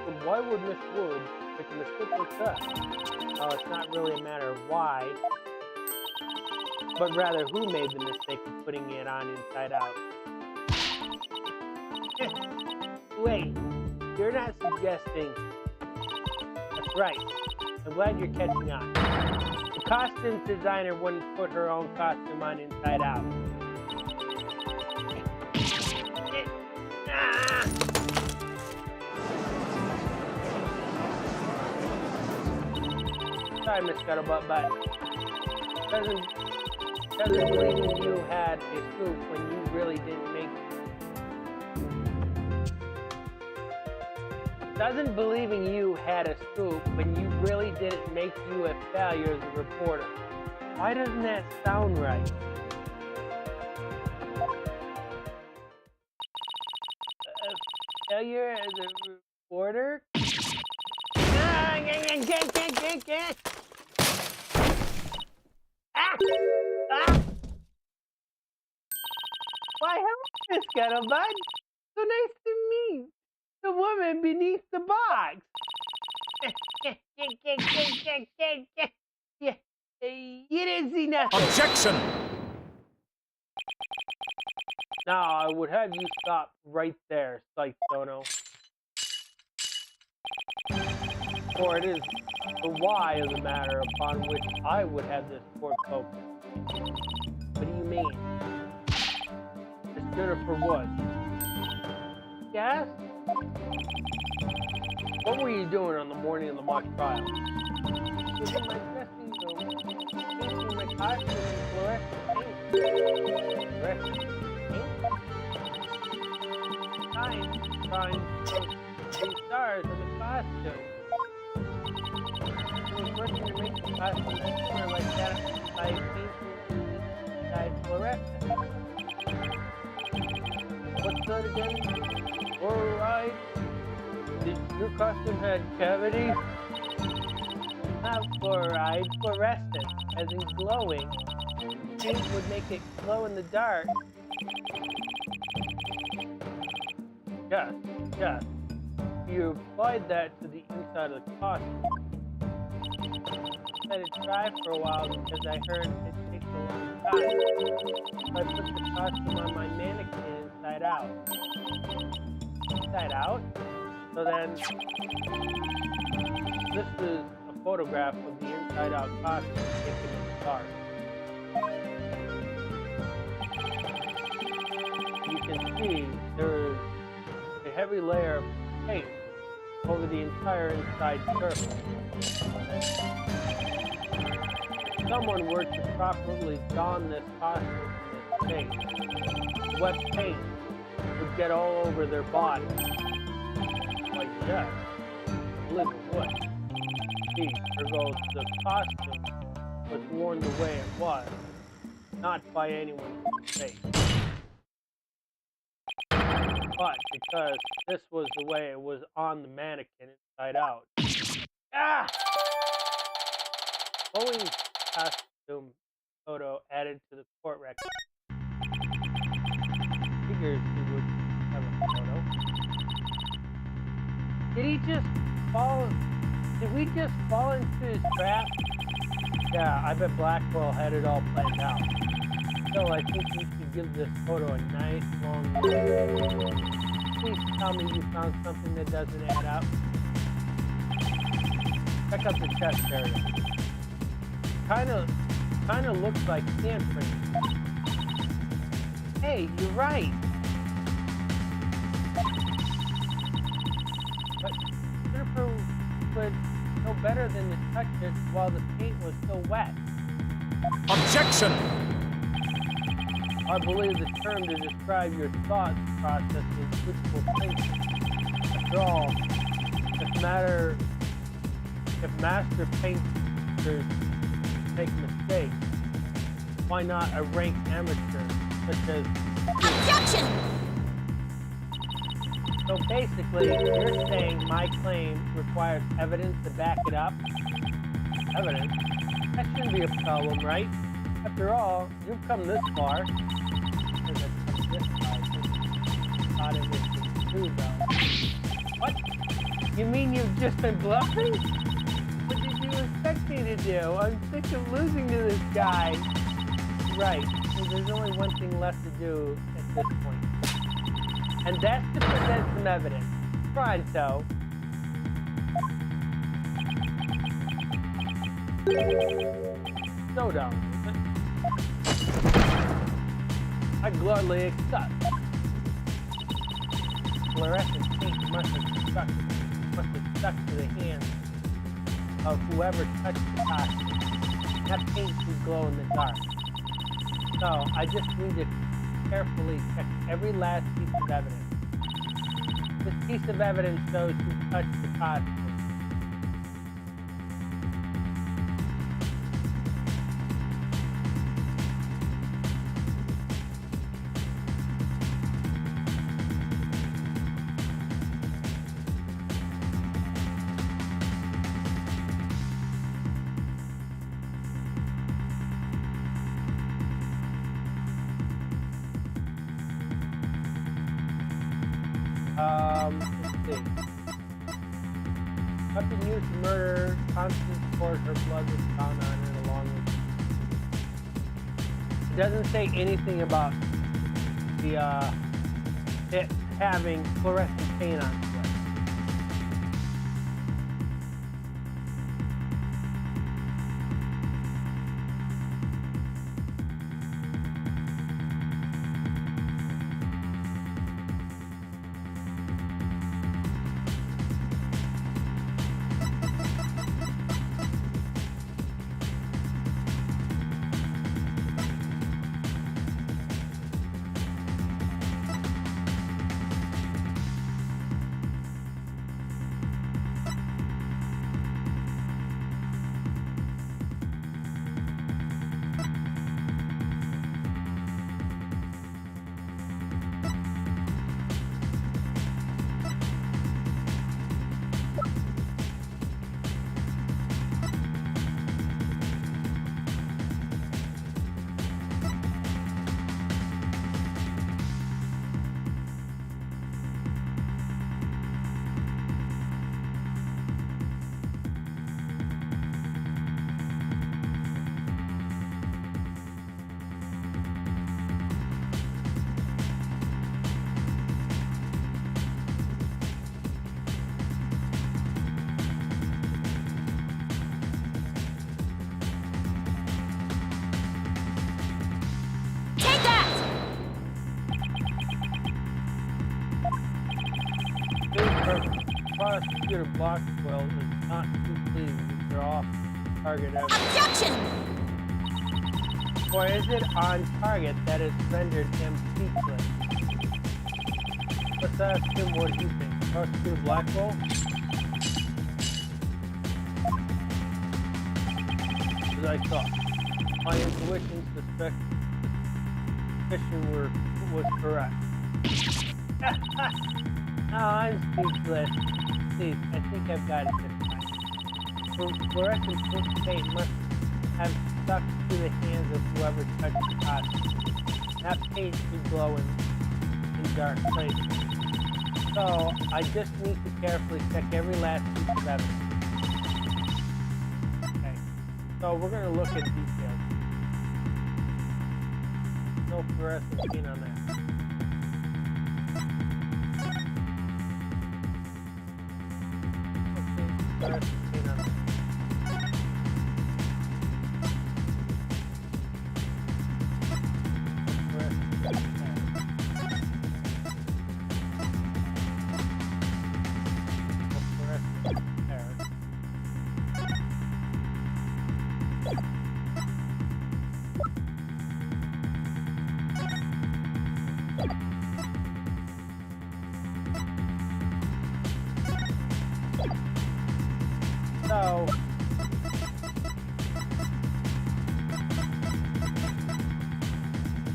But why would Miss Wood make a mistake like that? Well, it's not really a matter of why, but rather who made the mistake of putting it on inside out. Wait, you're not suggesting a Right. I'm glad you're catching on. The costume designer wouldn't put her own costume on inside out. Sorry, Miss Scuttlebutt, but doesn't believe you had a scoop when you really didn't make. Doesn't believing you had a scoop when you really didn't make you a failure as a reporter. Why doesn't that sound right? A failure as a reporter? Why, hello, Miss Scuttlebutt. So nice to meet the woman beneath the box. You didn't see nothing. Objection! Now, I would have you stop right there, Sono. For it is the why of the matter upon which I would have this court focus. What do you mean? The Jennifer Woods. Yes? What were you doing on the morning of the mock trial? I was in my dressing room, painting my costume in fluorescent paint. Fluorescent paint? Trying to see stars on the costume. I was working to make the costume similar like that by painting inside fluorescent. What's that again? Alright. Did your costume have cavities? Not fluoride, fluorescent, as in glowing. Paint would make it glow in the dark. Yes. You applied that to the inside of the costume. I had to try for a while because I heard it takes a long time. So I put the costume on my mannequin inside out. Inside out? So then, this is a photograph of the inside out costume taken in the dark. You can see there is a heavy layer of paint over the entire inside surface. If someone were to properly don this costume in this paint, wet paint would get all over their body. Like yes, I believe it would. See, there goes the costume was worn the way it was, not by anyone's mistake. But because this was the way it was on the mannequin inside out. Ah! Owing costume photo added to the court record. Figures he would have a photo. Did we just fall into his trap? Yeah, I bet Blackwell had it all planned out. So I think you should give this photo a nice long look. Please tell me you found something that doesn't add up. Check out the chest area. Kinda looks like handprint. Hey, you're right. But Jennifer would know better than to touch it while the paint was still wet. Objection! I believe the term to describe your thought process is wishful thinking. After all, if master painters make mistakes, why not a ranked amateur such as... Objection! So basically, you're saying my claim requires evidence to back it up? Evidence? That shouldn't be a problem, right? After all, you've come this far. Thought it was true, though. What? You mean you've just been bluffing? What did you expect me to do? I'm sick of losing to this guy. Right. So there's only one thing left to do at this point. And that's to present some evidence. Pronto. Showdown, is it? I gladly accept. Fluorescent paint must have stuck to the hands of whoever touched the costume. That paint should glow in the dark. So I just need to carefully check every last piece of evidence. This piece of evidence shows who touched the costume. Let's see. Weapon used to murder, constant sport, her blood was found on it along with. It doesn't say anything about the it having fluorescent paint on it. Prosecutor Blackwell is not too pleased with your off-target evidence. Objection! Or is it on target that has rendered him speechless? Let's ask him what he thinks. Prosecutor Blackwell? As I thought, my intuition suspicion was correct. No, I'm speechless. Please, I think I've got it this time. Fluorescent paint must have stuck to the hands of whoever touched the costume. That paint should glow in dark places. So, I just need to carefully check every last piece of evidence. Okay, so we're going to look at details. No fluorescent paint on that. So,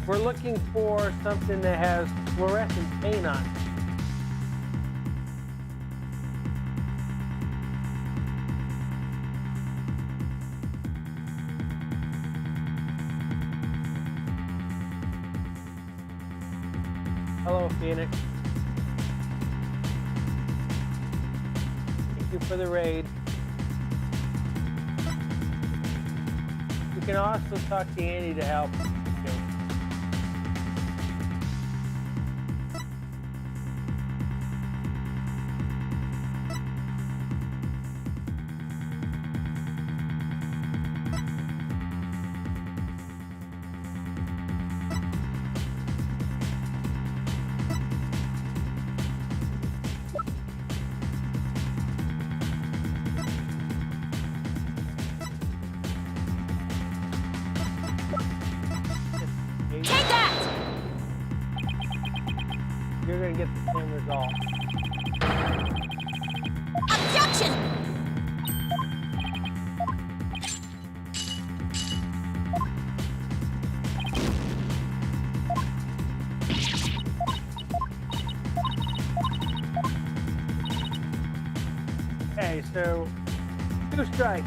we're looking for something that has fluorescent paint on it. Hello, Phoenix. Thank you for the raid. You can also talk to Andy to help. going to get the same result. Objection! Okay, so 2 strikes.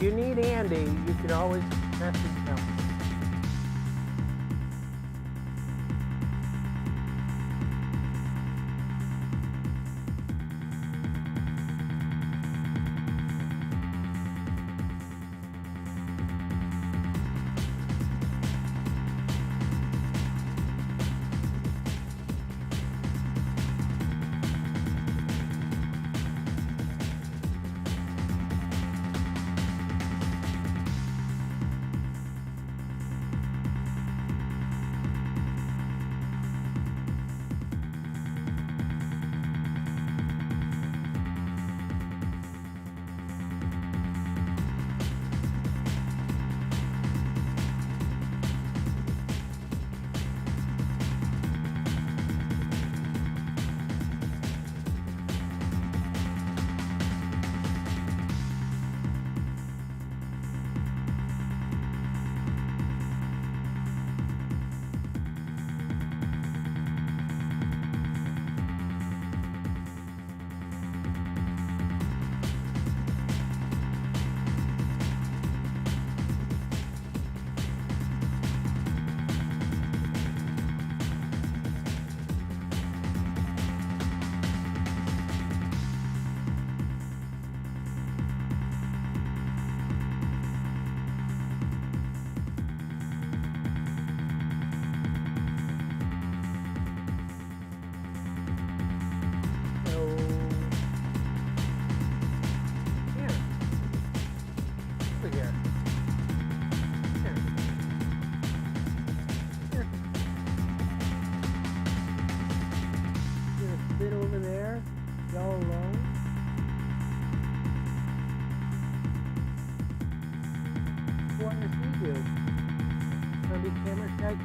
If you need Andy, you can always message him.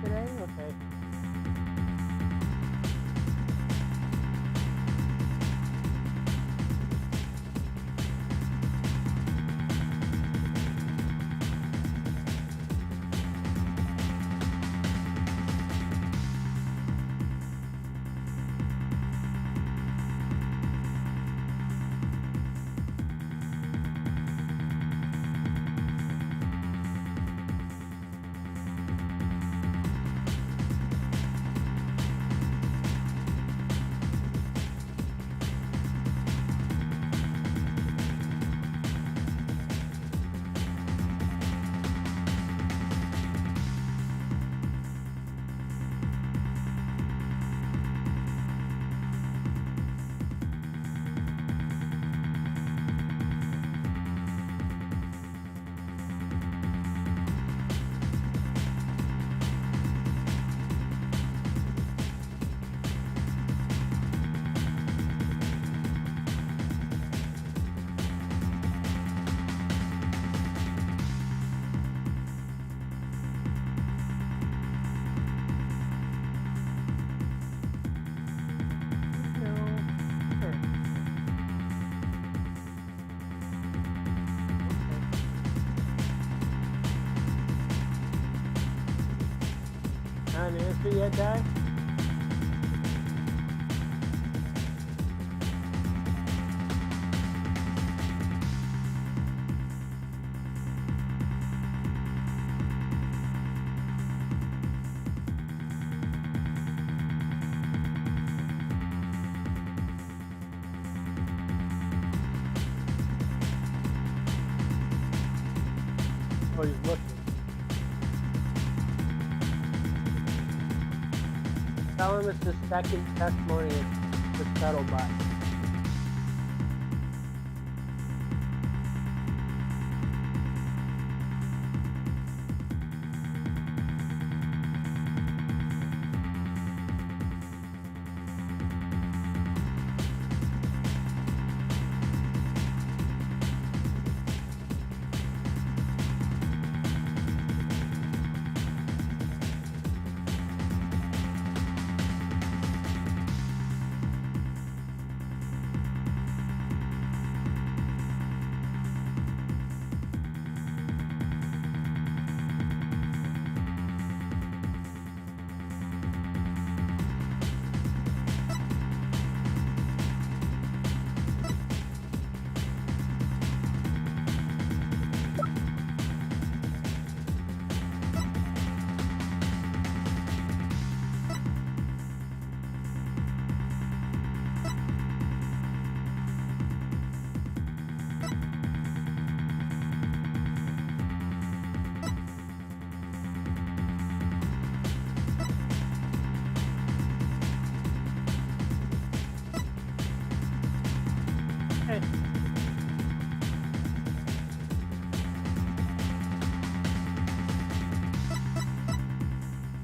Today? Okay. Not an answer yet, Di? Oh, he's looking. Tell him it's the second testimony it's settled by.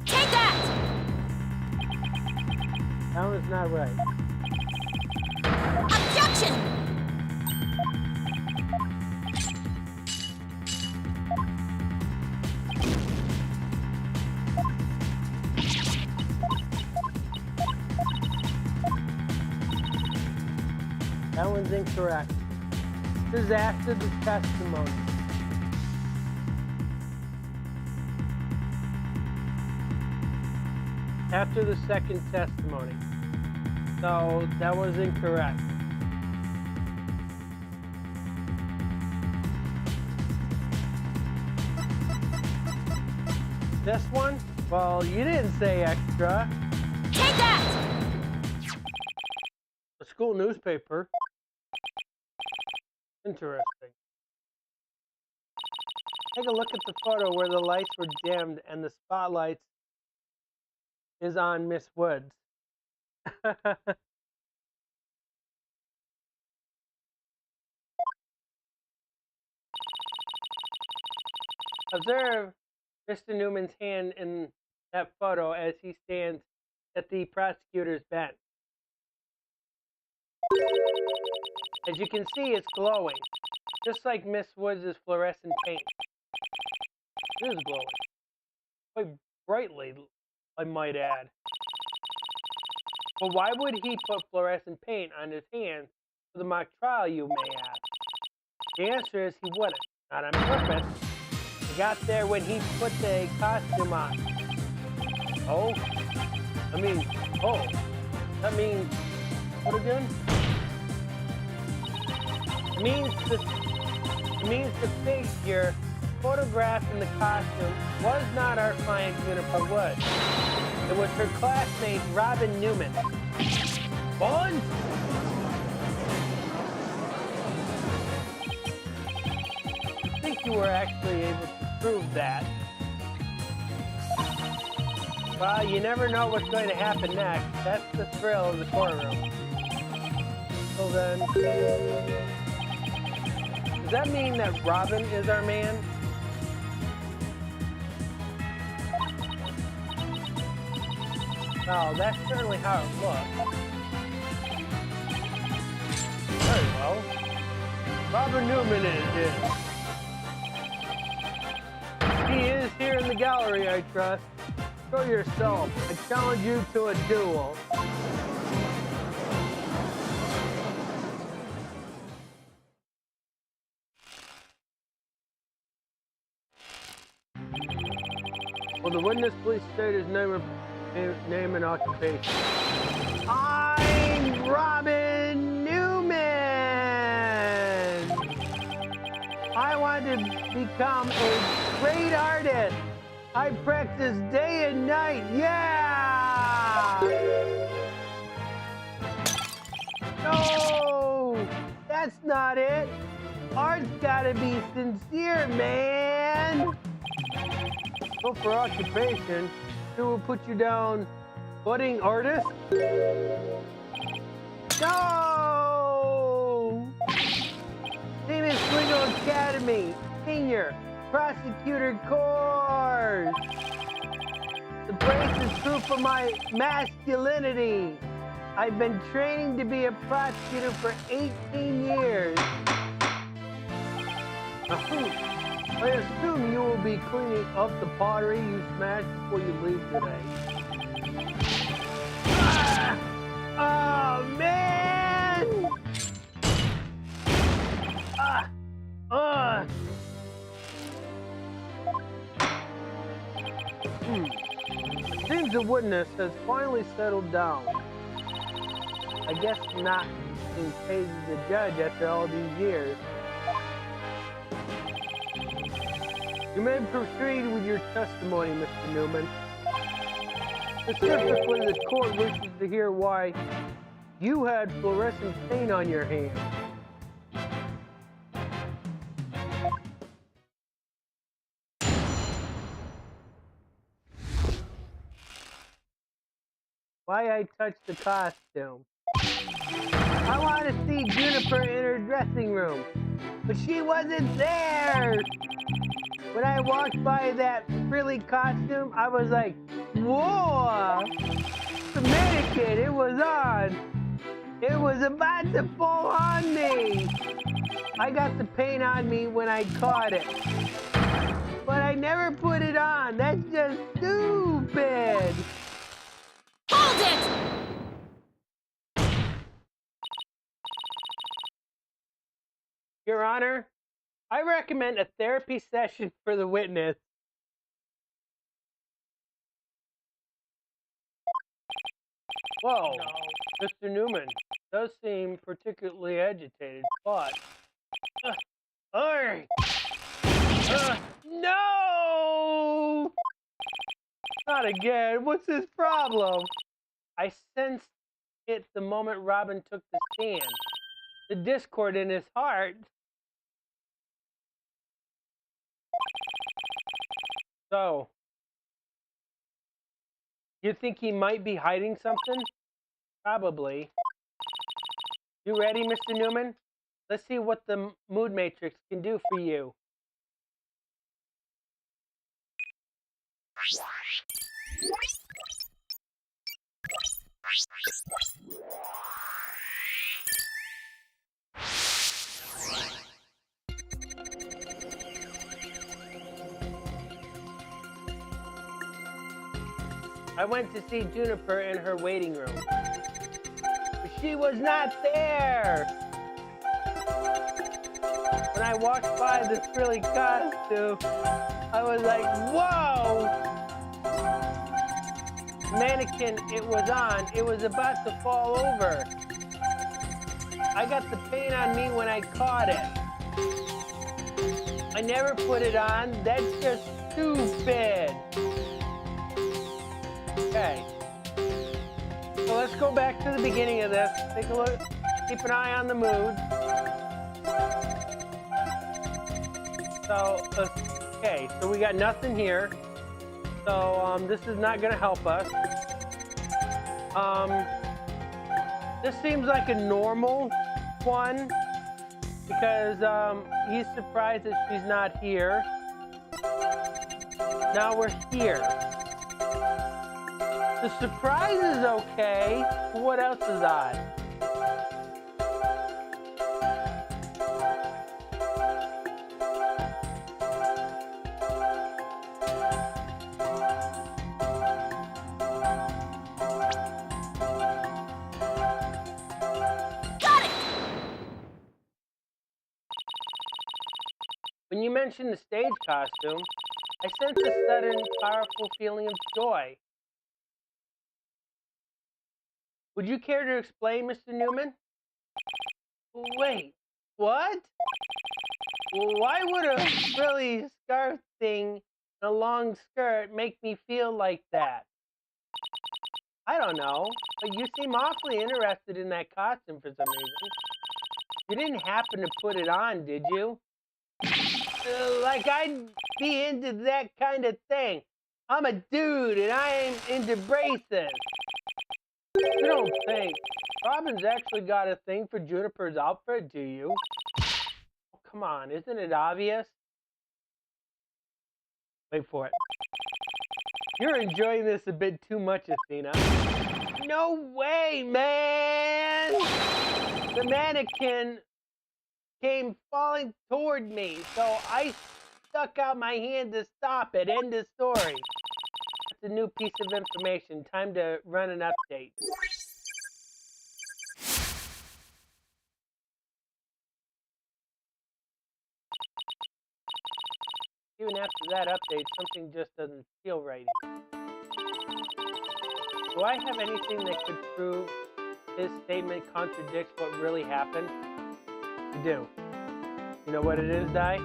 Take that! That one's not right. Objection! That one's incorrect. This is after the testimony. After the second testimony. So that was incorrect. This one? Well, you didn't say extra. Take that! The school newspaper. Interesting. Take a look at the photo where the lights were dimmed and the spotlights is on Miss Woods. Observe Mr. Newman's hand in that photo as he stands at the prosecutor's bench. As you can see, it's glowing, just like Miss Woods' fluorescent paint. It is glowing. Quite brightly, I might add. But why would he put fluorescent paint on his hands for the mock trial, you may ask? The answer is he wouldn't. Not on purpose. He got there when he put the costume on. Oh? That means what again? It means the figure photographed in the costume was not our client Jennifer Wood. It was her classmate Robin Newman. Bond? I think you were actually able to prove that. Well, you never know what's going to happen next. That's the thrill of the courtroom. So then, does that mean that Robin is our man? Oh, that's certainly how it looks. Very well. Robin Newman is. He is here in the gallery, I trust. Show yourself. I challenge you to a duel. Will the witness please state his name and occupation? I'm Robin Newman! I want to become a great artist. I practice day and night. Yeah! No! That's not it. Art's gotta be sincere, man. Go for occupation. Who will put you down? Budding artist? No! Name is Legal Academy. Senior. Prosecutor course. The brace is proof of my masculinity. I've been training to be a prosecutor for 18 years. I assume you will be cleaning up the pottery you smashed before you leave today. Oh, man! Seems the witness has finally settled down. I guess not in case of the judge after all these years. You may proceed with your testimony, Mr. Newman. Specifically, the court wishes to hear why you had fluorescent paint on your hands. Why I touched the costume. I want to see Juniper in her dressing room, but she wasn't there. When I walked by that frilly costume, I was like, whoa! The mannequin, it was on. It was about to fall on me. I got the paint on me when I caught it. But I never put it on. That's just stupid. Hold it! Your Honor, I recommend a therapy session for the witness. Whoa, Mr. Newman does seem particularly agitated, but... no! Not again. What's his problem? I sensed it the moment Robin took the stand. The discord in his heart. So, you think he might be hiding something? Probably. You ready, Mr. Newman? Let's see what the mood matrix can do for you. I went to see Juniper in her waiting room, but she was not there. When I walked by this frilly costume, I was like, whoa! Mannequin it was on, it was about to fall over. I got the paint on me when I caught it. I never put it on, that's just stupid. Okay, so let's go back to the beginning of this. Take a look, keep an eye on the mood. So, okay, so we got nothing here. So, this is not gonna help us. This seems like a normal one because, he's surprised that she's not here. Now we're here. The surprise is okay. What else is odd? Got it! When you mentioned the stage costume, I sense a sudden, powerful feeling of joy. Would you care to explain, Mr. Newman? Wait, what? Why would a frilly scarf thing and a long skirt make me feel like that? I don't know, but you seem awfully interested in that costume for some reason. You didn't happen to put it on, did you? Like I'd be into that kind of thing. I'm a dude and I ain't into braces. You don't think Robin's actually got a thing for Juniper's outfit, do you? Oh, come on, isn't it obvious? Wait for it. You're enjoying this a bit too much, Athena. No way, man! The mannequin came falling toward me, so I stuck out my hand to stop it. End of story. That's a new piece of information. Time to run an update. Even after that update, something just doesn't feel right here. Do I have anything that could prove his statement contradicts what really happened? You do. You know what it is, Di?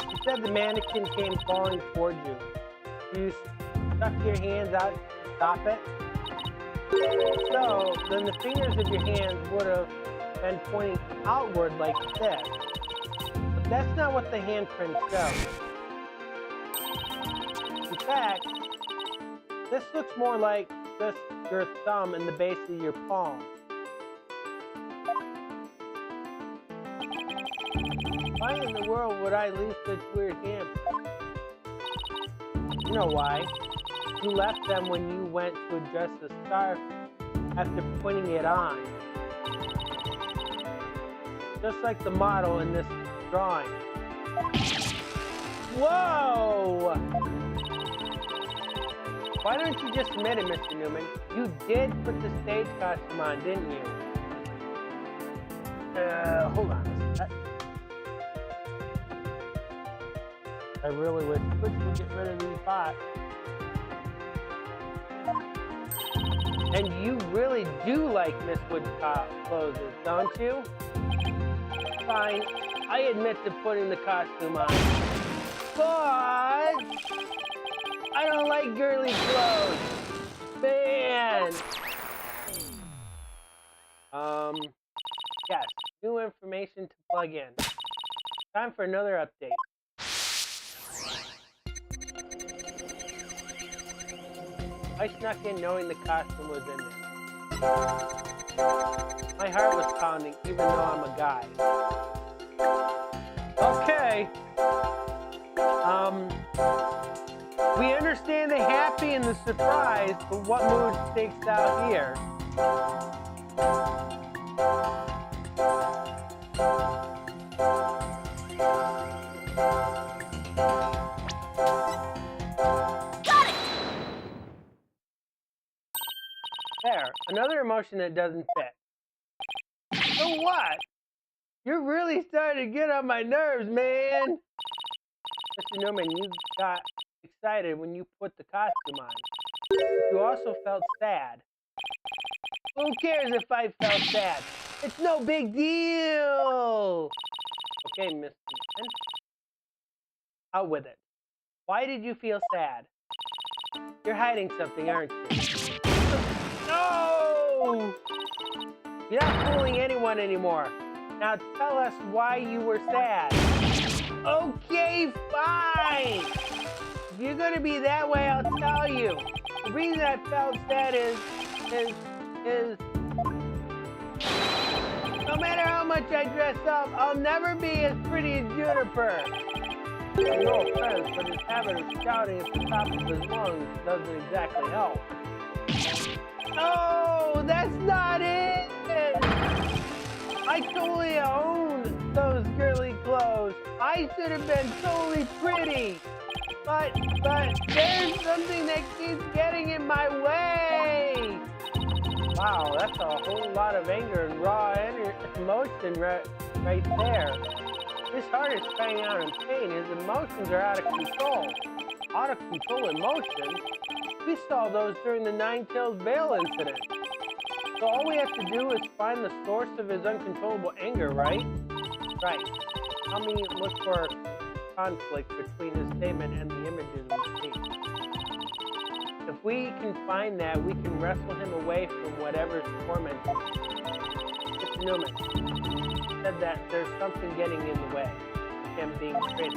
You said the mannequin came falling toward you. You stuck your hands out to stop it. So, then the fingers of your hands would have been pointing outward like this. But that's not what the handprint shows. In fact, this looks more like just your thumb and the base of your palm. Why in the world would I leave such weird handprints? You know why. You left them when you went to adjust the scarf after putting it on. Just like the model in this drawing. Whoa! Why don't you just admit it, Mr. Newman? You did put the stage costume on, didn't you? Hold on a second. I really wish Twitch would get rid of these bots. And you really do like Miss Woodcock clothes, don't you? Fine, I admit to putting the costume on. But I don't like girly clothes. Man. Yes, new information to plug in. Time for another update. I snuck in knowing the costume was in there. My heart was pounding, even though I'm a guy. Okay. We understand the happy and the surprise, but what mood stakes out here? Another emotion that doesn't fit. So what? You're really starting to get on my nerves, man. Mr. Newman, you got excited when you put the costume on. You also felt sad. Who cares if I felt sad? It's no big deal. Okay, Mr. Newman. Out with it. Why did you feel sad? You're hiding something, aren't you? No! You're not fooling anyone anymore. Now tell us why you were sad. Okay, fine. If you're gonna be that way, I'll tell you. The reason I felt sad is no matter how much I dress up, I'll never be as pretty as Juniper. No offense, but his habit of shouting at the top of his lungs doesn't exactly help. No, that's not it! I totally own those girly clothes. I should have been totally pretty. But there's something that keeps getting in my way. Wow, that's a whole lot of anger and raw emotion right there. His heart is crying out in pain. His emotions are out of control. Out of control emotions? We saw those during the Nine-Tailed Veil incident. So all we have to do is find the source of his uncontrollable anger, right? Right. Help me look for conflict between his statement and the images we see. If we can find that, we can wrestle him away from whatever's tormenting him. Mr. Newman said that there's something getting in the way of him being pretty.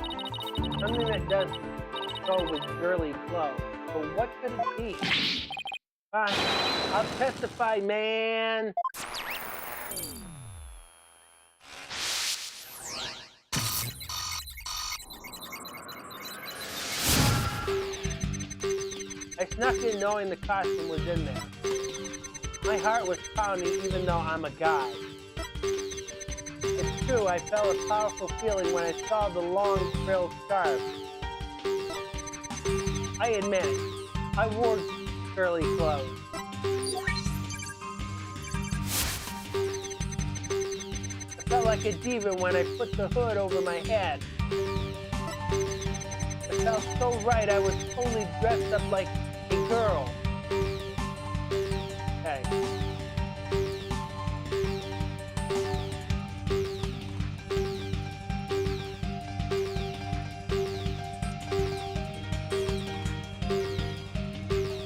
Something that doesn't go with girly clothes. But what could it be? Fine, I'll testify, man. I snuck in knowing the costume was in there. My heart was pounding even though I'm a guy. It's true, I felt a powerful feeling when I saw the long frill scarf. I admit it, I wore girly clothes. I felt like a diva when I put the hood over my head. It felt so right, I was totally dressed up like a girl. Okay.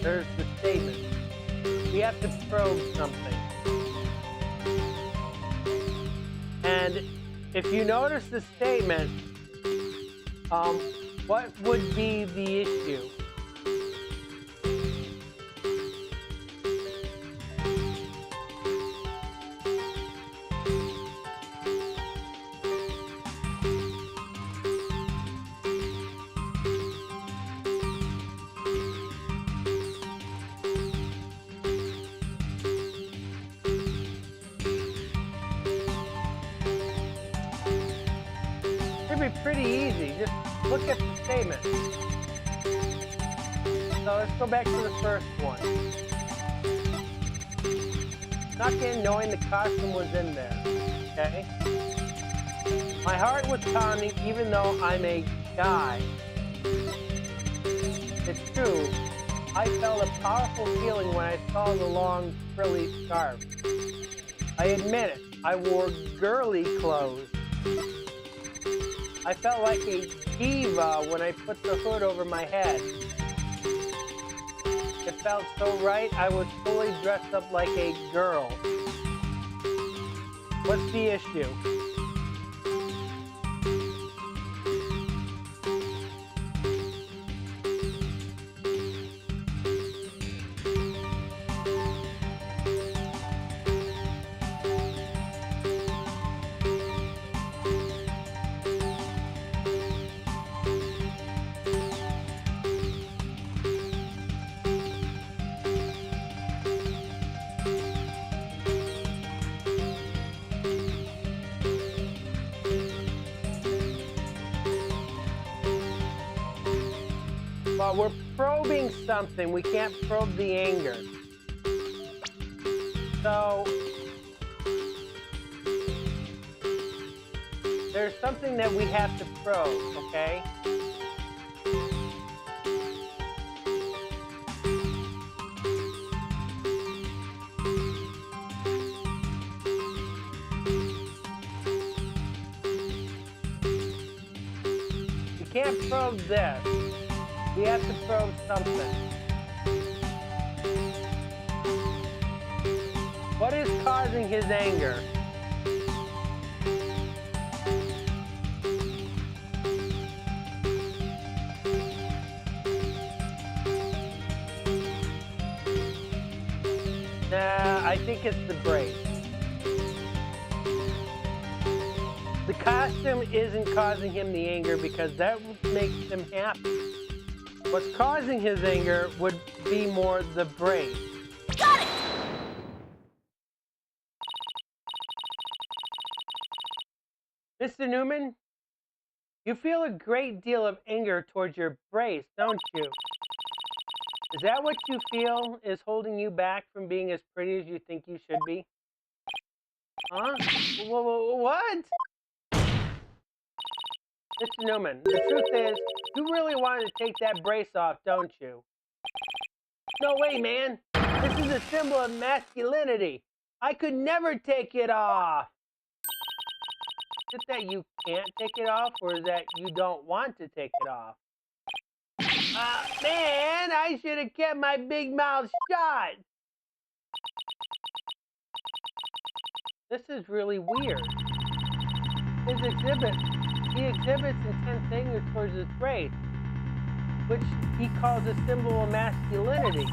There's the statement. We have to probe something. And if you notice the statement, what would be the issue? Be pretty easy. Just look at the statement. So let's go back to the first one. Snuck in knowing the costume was in there. Okay? My heart was pounding even though I'm a guy. It's true. I felt a powerful feeling when I saw the long frilly scarf. I admit it. I wore girly clothes. I felt like a diva when I put the hood over my head. It felt so right, I was fully dressed up like a girl. What's the issue? Well, we're probing something. We can't probe the anger. So there's something that we have to probe, okay? We can't probe this. We have to probe something. What is causing his anger? Nah, I think it's the brace. The costume isn't causing him the anger because that makes him happy. What's causing his anger would be more the brace. Got it! Mr. Newman, you feel a great deal of anger towards your brace, don't you? Is that what you feel is holding you back from being as pretty as you think you should be? Huh? What? Mr. Newman, the truth is, you really wanted to take that brace off, don't you? No way, man. This is a symbol of masculinity. I could never take it off. Is it that you can't take it off, or is that you don't want to take it off? Man, I should have kept my big mouth shut. This is really weird. He exhibits intense anger towards his brace, which he calls a symbol of masculinity.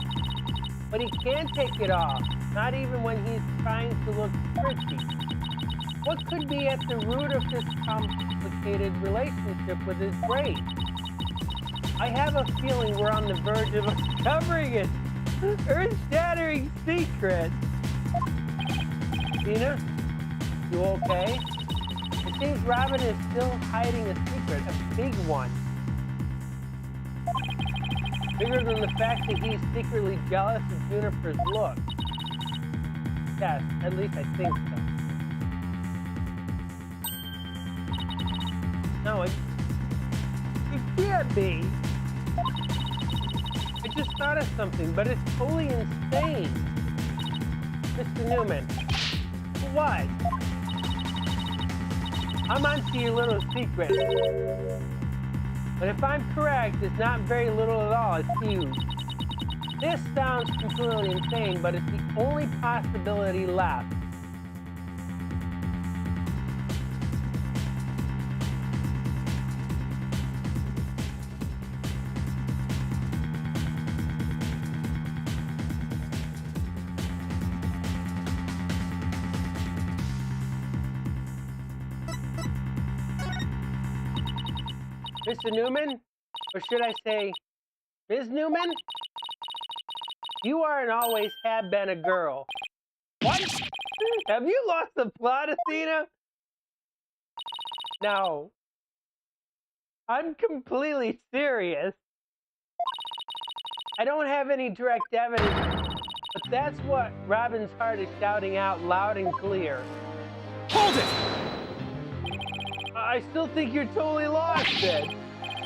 But he can't take it off, not even when he's trying to look pretty. What could be at the root of this complicated relationship with his brace? I have a feeling we're on the verge of uncovering it. Earth-shattering secret. Tina, you okay? It seems Robin is still hiding a secret, a big one. Bigger than the fact that he's secretly jealous of Juniper's look. Yes, at least I think so. No, it can't be. I just thought of something, but it's totally insane. Mr. Newman, what? I'm onto your little secret. But if I'm correct, it's not very little at all, it's huge. This sounds completely insane, but it's the only possibility left. Mr. Newman? Or should I say, Ms. Newman? You are and always have been a girl. What? Have you lost the plot, Athena? No. I'm completely serious. I don't have any direct evidence, but that's what Robin's heart is shouting out loud and clear. Hold it! I still think you're totally lost, Sid.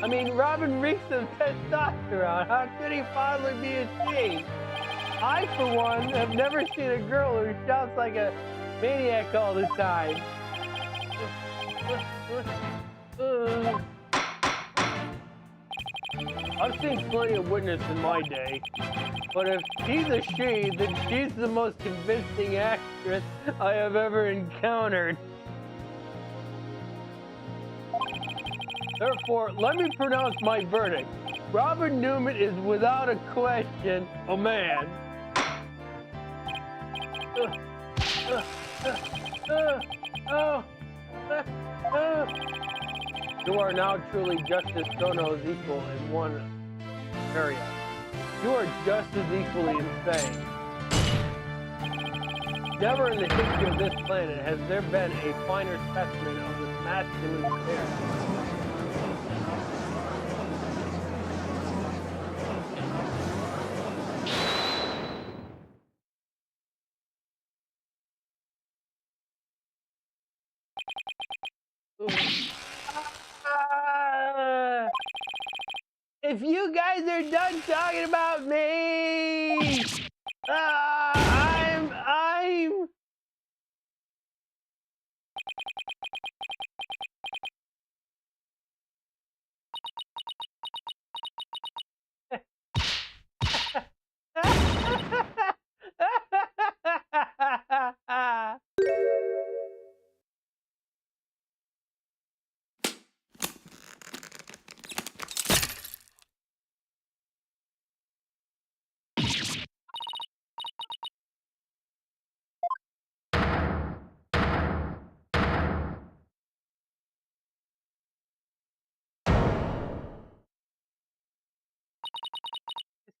I mean, Robin reeks of testosterone. How could he possibly be a she? I, for one, have never seen a girl who shouts like a maniac all the time. I've seen plenty of witness in my day, but if she's a she, then she's the most convincing actress I have ever encountered. Therefore, let me pronounce my verdict. Robin Newman is without a question a man. You are now truly Justice Sono's equal in one area. You are just as equally insane. Never in the history of this planet has there been a finer specimen of this masculine pair. Ah! If you guys are done talking about me, I'm.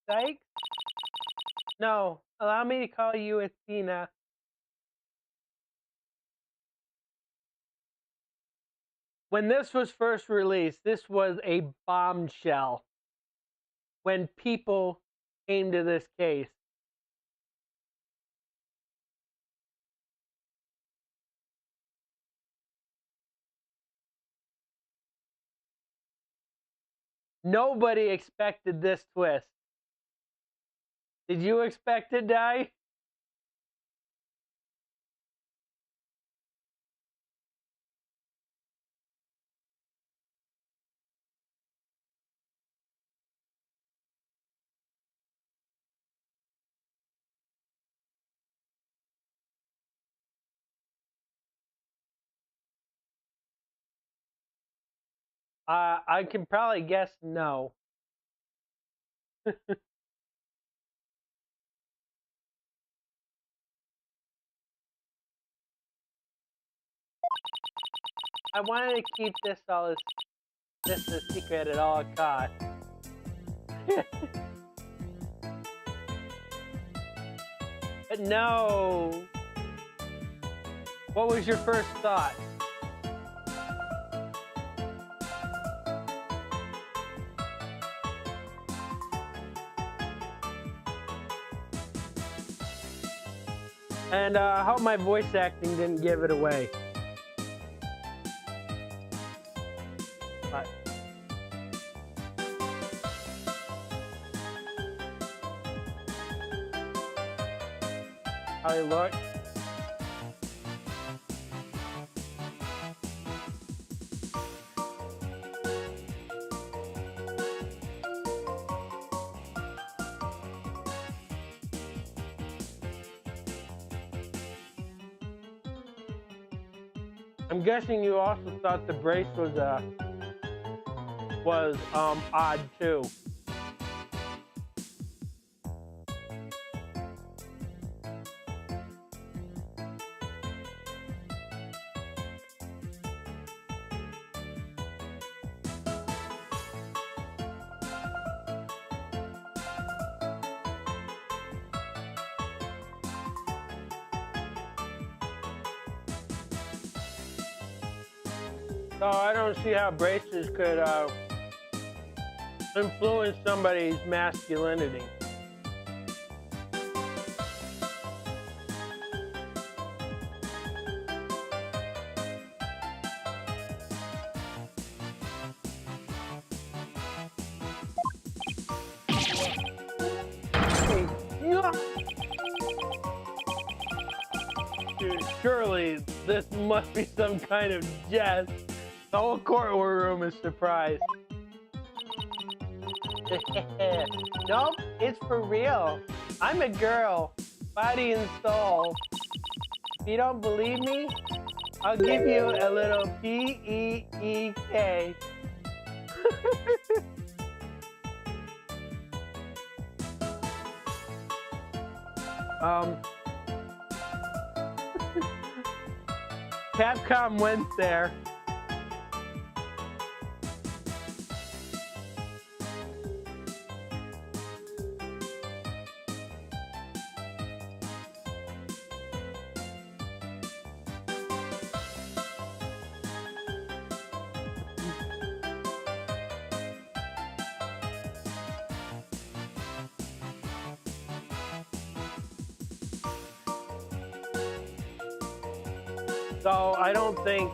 Sykes? No, allow me to call you Athena. When this was first released, this was a bombshell when people came to this case. Nobody expected this twist. Did you expect to die? I can probably guess no. I wanted to keep this a secret at all costs. But no. What was your first thought? And I hope my voice acting didn't give it away. But how he looked. I'm guessing you also thought the brace was odd too. So I don't see how braces could influence somebody's masculinity. Dude, surely this must be some kind of jest. The whole courtroom is surprised. Nope, it's for real. I'm a girl, body and soul. If you don't believe me, I'll give you a little P-E-E-K. Capcom went there. So I don't think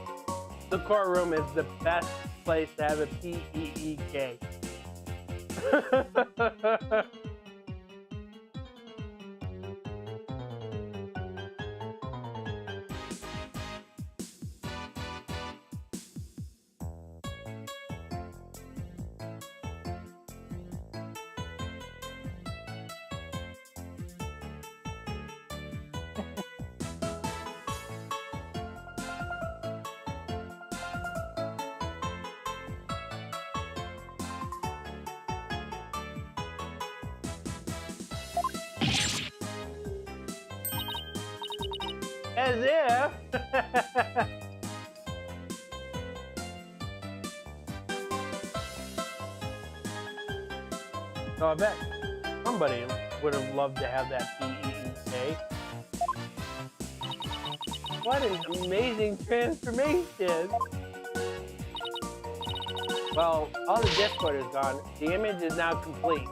The courtroom is the best place to have a PEEK. As if. So I bet somebody would have loved to have that PEEK. What an amazing transformation! Well, all the Discord is gone. The image is now complete.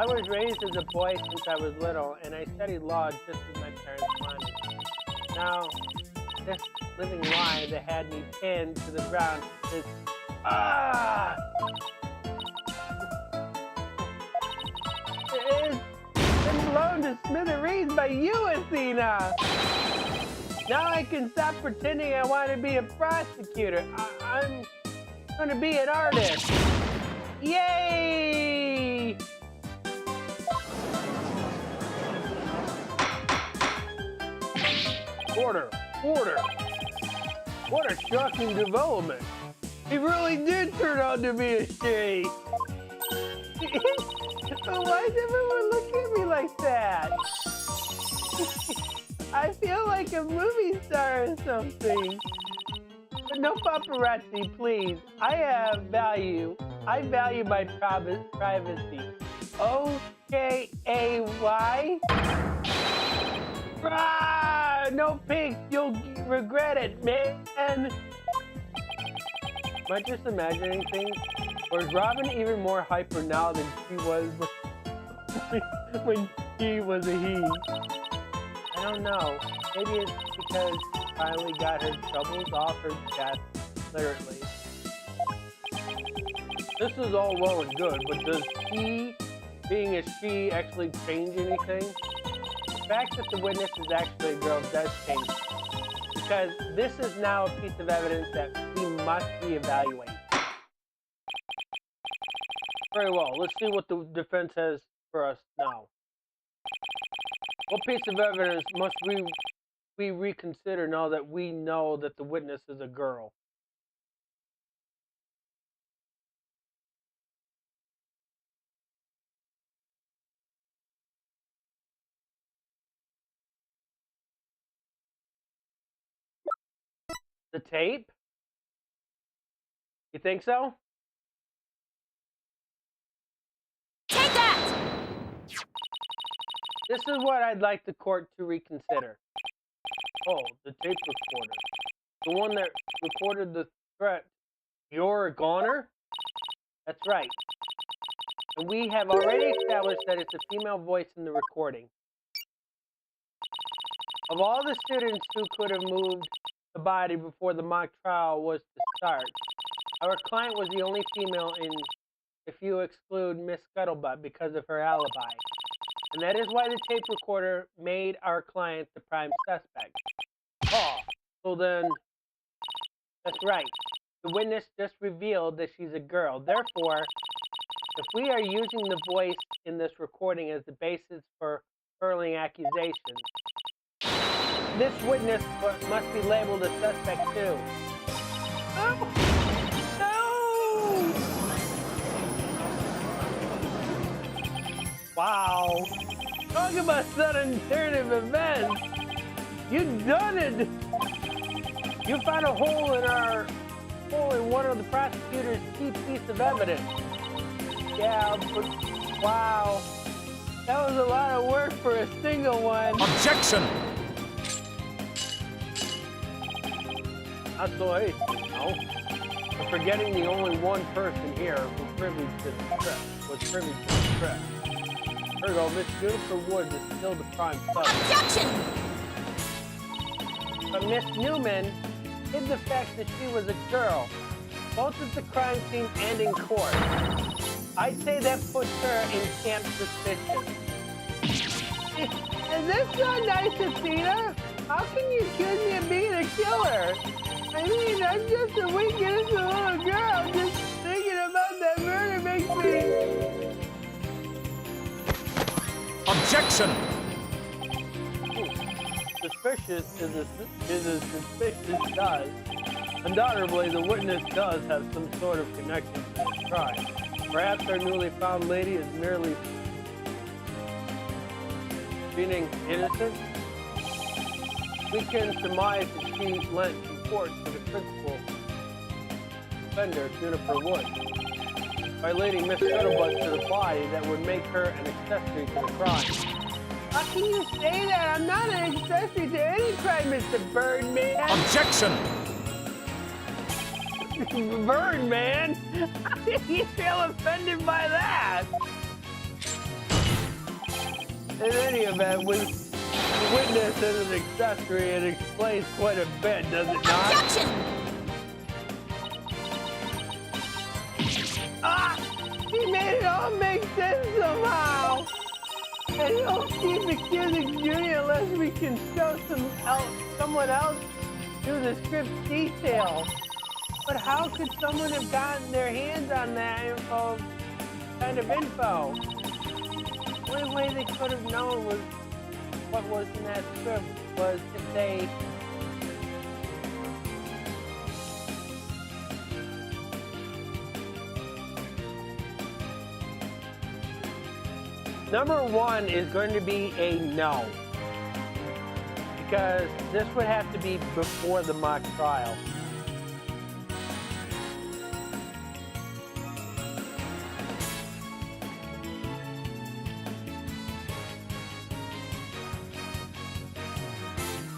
I was raised as a boy since I was little, and I studied law just as my parents wanted. Now, this living lie that had me pinned to the ground is it's been blown to smithereens by you, Athena! Now I can stop pretending I want to be a prosecutor. I'm gonna be an artist. Yay! Order! Order! What a shocking development! He really did turn out to be a she! Why is everyone looking at me like that? I feel like a movie star or something. But no paparazzi, please. I have value. I value my privacy. O-K-A-Y? No pics, you'll regret it, man. Am I just imagining things? Or is Robin even more hyper now than she was when she was a he? I don't know. Maybe it's because she finally got her troubles off her chest, literally. This is all well and good, but does he, being a she, actually change anything? The fact that the witness is actually a girl does change, because this is now a piece of evidence that we must reevaluate. Very well, let's see what the defense has for us now. What piece of evidence must we reconsider now that we know that the witness is a girl? The tape? You think so? Take that! This is what I'd like the court to reconsider. Oh, the tape recorder. The one that recorded the threat. You're a goner? That's right. And we have already established that it's a female voice in the recording. Of all the students who could have moved the body before the mock trial was to start, our client was the only female if you exclude Miss Scuttlebutt because of her alibi. And that is why the tape recorder made our client the prime suspect. Oh, so then, that's right. The witness just revealed that she's a girl. Therefore, if we are using the voice in this recording as the basis for hurling accusations, this witness must be labeled a suspect too. Oh, no! Wow. Talk about sudden turn of events. You done it. You found a hole in one of the prosecutor's key piece of evidence. Yeah, but wow. That was a lot of work for a single one. Objection! Not so hasty, no. We're forgetting the only one person here who was privy to the script. Ergo, Miss Juniper Woods is still the prime subject. Objection! But Miss Newman hid the fact that she was a girl, both at the crime scene and in court. I'd say that puts her in camp suspicion. Is this not nice, Athena? How can you accuse me of being a killer? I mean, I'm just a weak, innocent little girl. Just thinking about that murder makes me... Objection! Suspicious is as suspicious does. Undoubtedly, the witness does have some sort of connection to this crime. Perhaps our newly found lady is merely feeling innocent. We can surmise that she lent support to the principal offender, Juniper Woods, by leading Miss Scuttlebutt to the body that would make her an accessory to the crime. How can you say that? I'm not an accessory to any crime, Mr. Birdman. Objection! Birdman? How did you feel offended by that? In any event, with the witness as an accessory, it explains quite a bit, does it not? Objection! Ah! He made it all make sense somehow! And he'll keep accusing Junior unless we can show someone else do the script detail. But how could someone have gotten their hands on that kind of info? The only way they could have known was what was in that script was if they... Number one is going to be a no. Because this would have to be before the mock trial.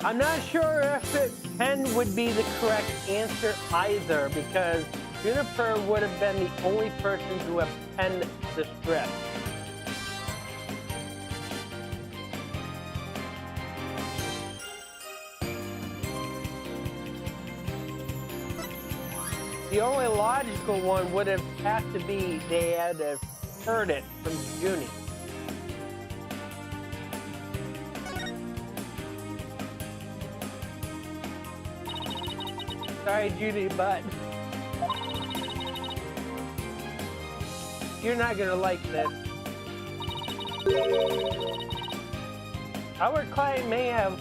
I'm not sure if 10 would be the correct answer either, because Juniper would have been the only person to have penned the script. The only logical one would have had to be they had to have heard it from Junie. Sorry, Judy, but you're not gonna like this. Our client may have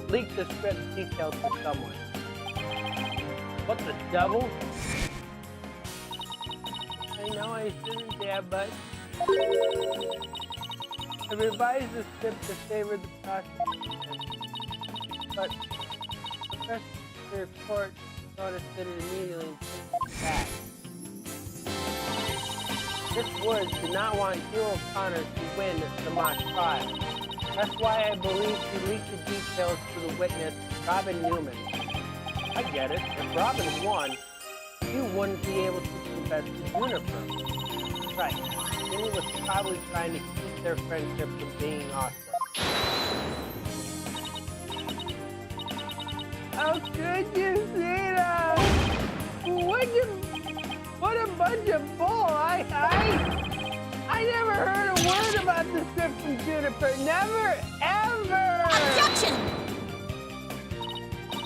leaked the script details to someone. What the devil? I know I shouldn't have, but I revised the script to favor the prosecution. But the court noticed it immediately and took it back. Miss Woods did not want Hugh O'Connor to win the mock trial. That's why I believe she leaked the details to the witness, Robin Newman. I get it. If Robin won, you wouldn't be able to confess to Juniper. Right. Jimmy was probably trying to keep their friendship from being awkward. How could you say that? What a bunch of bull! I never heard a word about the script from Juniper. Never, ever! Objection!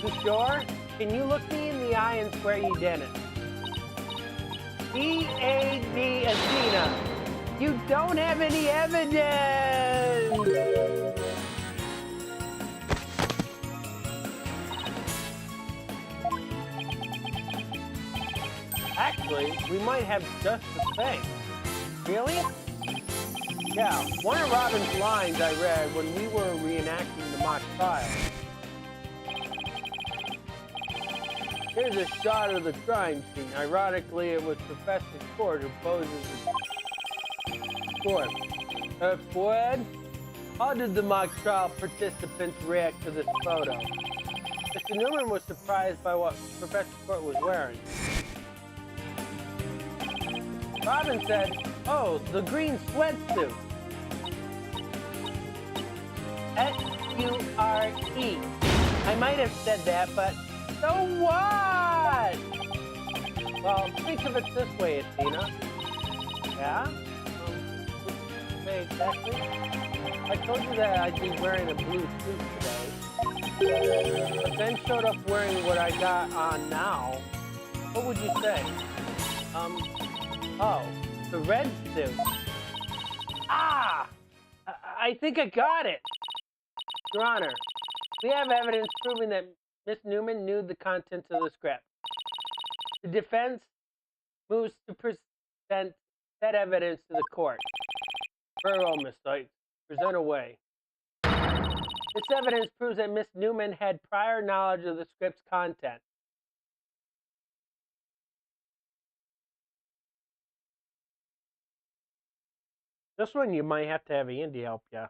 You sure? Can you look me in the eye and swear you didn't? B.A.D. Athena, you don't have any evidence! Actually, we might have just the thing. Really? Yeah, one of Robin's lines I read when we were reenacting the mock trial. Here's a shot of the crime scene. Ironically, it was Professor Ford who poses as Ford. Ford, how did the mock trial participants react to this photo? Mr. Newman was surprised by what Professor Court was wearing. Robin said, "Oh, the green sweatsuit." S-U-R-E. I might have said that, but so what? Well, think of it this way, Athena. Yeah? Say exactly? I told you that I'd be wearing a blue suit today. But then showed up wearing what I got on now. What would you say? Oh, the red suit. Ah! I think I got it. Your Honor, we have evidence proving that Miss Newman knew the contents of the script. The defense moves to present that evidence to the court. Very well, Miss Sykes. Present away. This evidence proves that Miss Newman had prior knowledge of the script's content. This one you might have to have Andy help you.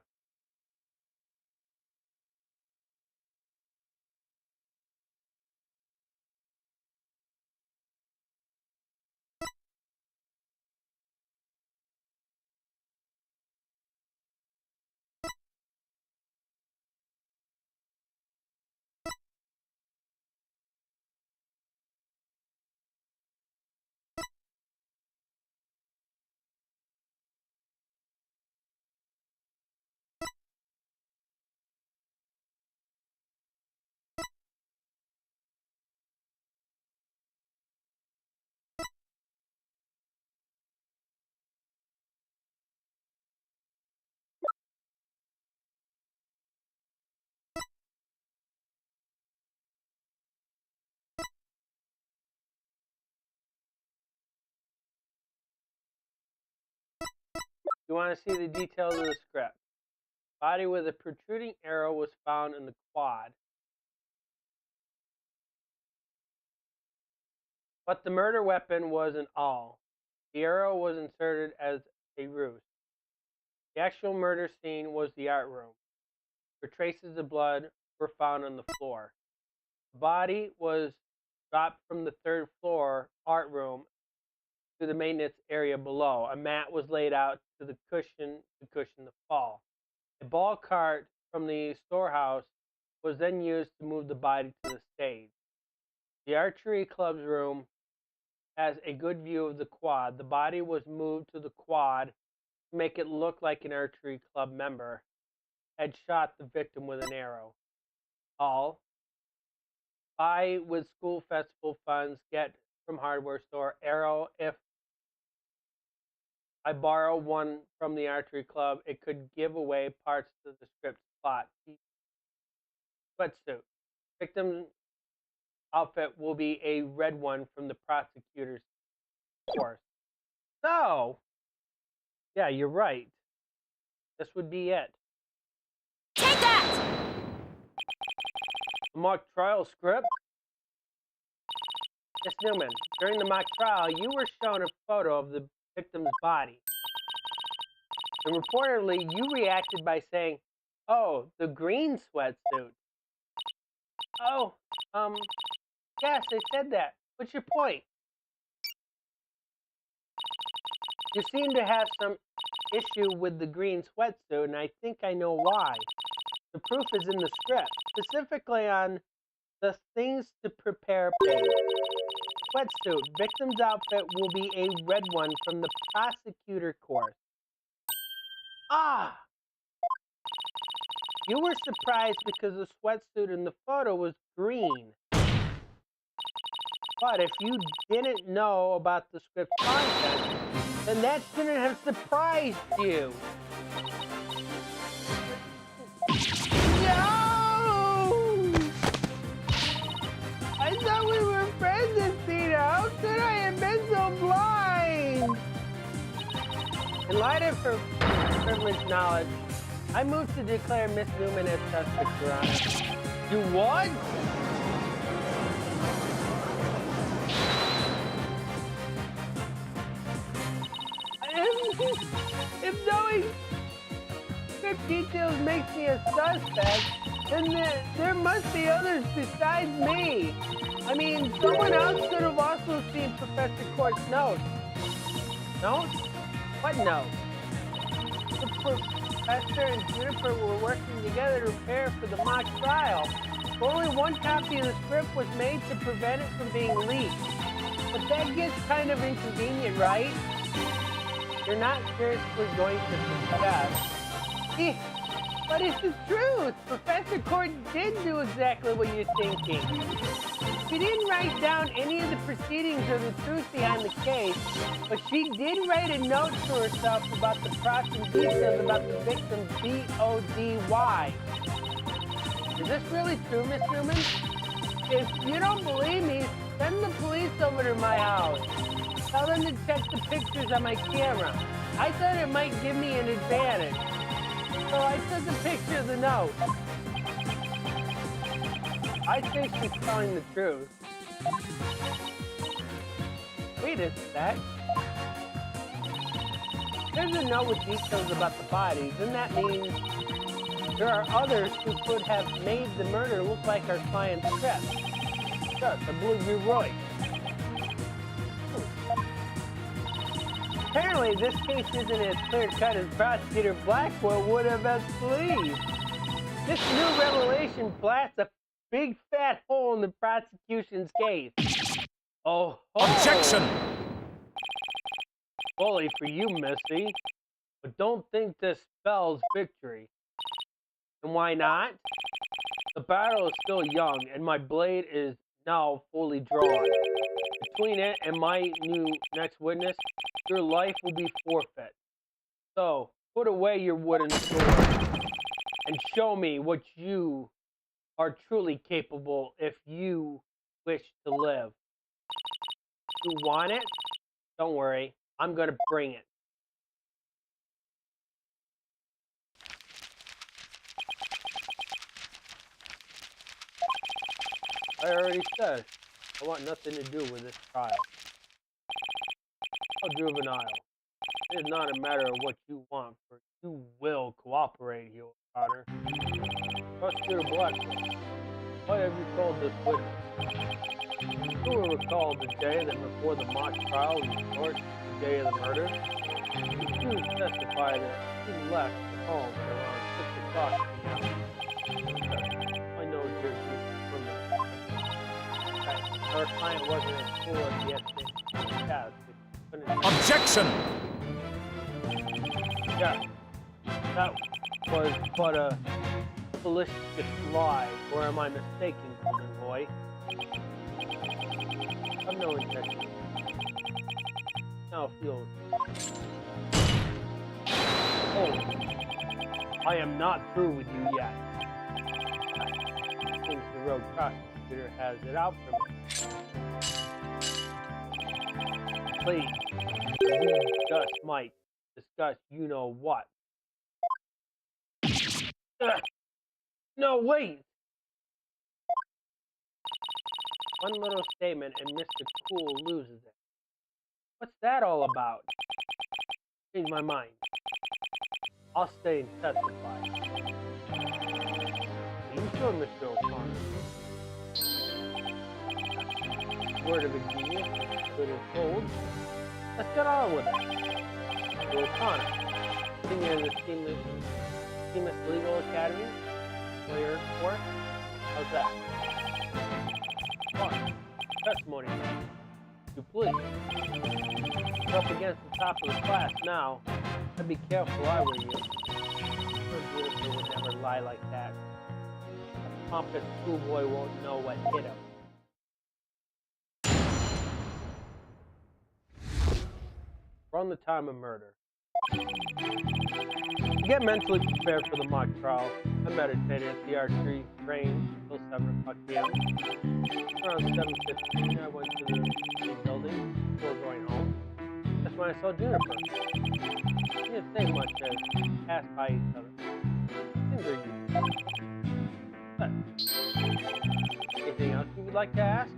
You want to see the details of the script. Body with a protruding arrow was found in the quad. But the murder weapon was an awl. The arrow was inserted as a ruse. The actual murder scene was the art room, where traces of blood were found on the floor. The body was dropped from the third floor art room to the maintenance area below. A mat was laid out to cushion the fall. A ball cart from the storehouse was then used to move the body to the stage. The archery club's room has a good view of the quad. The body was moved to the quad to make it look like an archery club member had shot the victim with an arrow. All buy with school festival funds, get from hardware store. Arrow, if I borrow one from the archery club, it could give away parts of the script plot. Sweatsuit. Victim's outfit will be a red one from the prosecutor's course. So, yeah, you're right. This would be it. Take that! Mock trial script. Miss Newman, during the mock trial, you were shown a photo of the victim's body. And reportedly, you reacted by saying, "Oh, the green sweatsuit." Oh, yes, I said that. What's your point? You seem to have some issue with the green sweatsuit, and I think I know why. The proof is in the script, specifically on the things to prepare page. Sweatsuit. Victim's outfit will be a red one from the prosecutor course. Ah! You were surprised because the sweatsuit in the photo was green. But if you didn't know about the script content, then that shouldn't have surprised you. No! I thought we were friends, Athena. How could I have been so blind? In light of her privileged knowledge, I move to declare Miss Newman as suspect, Your Honor. You what? If knowing script details makes me a suspect, Then there must be others besides me. I mean, someone else could have also seen Professor Court's notes. Notes? What notes? The professor and Juniper were working together to prepare for the mock trial. Only one copy of the script was made to prevent it from being leaked. But that gets kind of inconvenient, right? You're not seriously going to confess. But it's the truth. Professor Court did do exactly what you're thinking. She didn't write down any of the proceedings or the truth behind the case, but she did write a note to herself about the props and details about the victim B.O.D.Y. Is this really true, Miss Newman? If you don't believe me, send the police over to my house. Tell them to check the pictures on my camera. I thought it might give me an advantage. So I took a picture of the note. I think she's telling the truth. Wait a sec. There's a note with details about the bodies, and that means there are others who could have made the murder look like our client's script. Sure, I believe you're right. Apparently, this case isn't as clear-cut as Prosecutor Blackwell would have us believe. This new revelation blasts a big fat hole in the prosecution's case. Oh, Objection! Bully for you, Missy. But don't think this spells victory. And why not? The battle is still young, and my blade is now fully drawn. Between it and my new next witness, your life will be forfeit. So, put away your wooden sword and show me what you are truly capable if you wish to live. You want it? Don't worry, I'm gonna bring it. I already said, I want nothing to do with this trial. Oh, juvenile. It is not a matter of what you want, for you will cooperate, Your Honor. Prosecutor Blackwell, why have you called this witness? You will recall the day that before the mock trial was short, the day of the murder. You testified that he left the home at around 6 o'clock. I know you're from that. Our client wasn't at school at the Acme test. Objection! Yeah, that was but a ballistic lie, or am I mistaken, Golden Boy? I've no intention. Now feel. Oh, I am not through with you yet. Seems the rogue prosecutor has it out for me. Please, we just might discuss you know what. No, wait! One little statement and Mr. Cool loses it. What's that all about? Change my mind. I'll stay and testify. Are you sure, Mr. O'Connor? Word of a genius, good as gold. Let's get on with it. Mr. O'Connor, senior in the Seamus Legal Academy, lawyer course. How's that? 1. Testimony. You please. You're up against the top of the class now. I'd be careful I were you. Beautiful would never lie like that. A pompous schoolboy won't know what hit him. Around the time of murder. To get mentally prepared for the mock trial, I meditated at the archery range until 7 o'clock p.m. Around 7:15, I went to the main building before going home. That's when I saw Juniper. We didn't say much as pass by each other. Things are usual. But, anything else you would like to ask?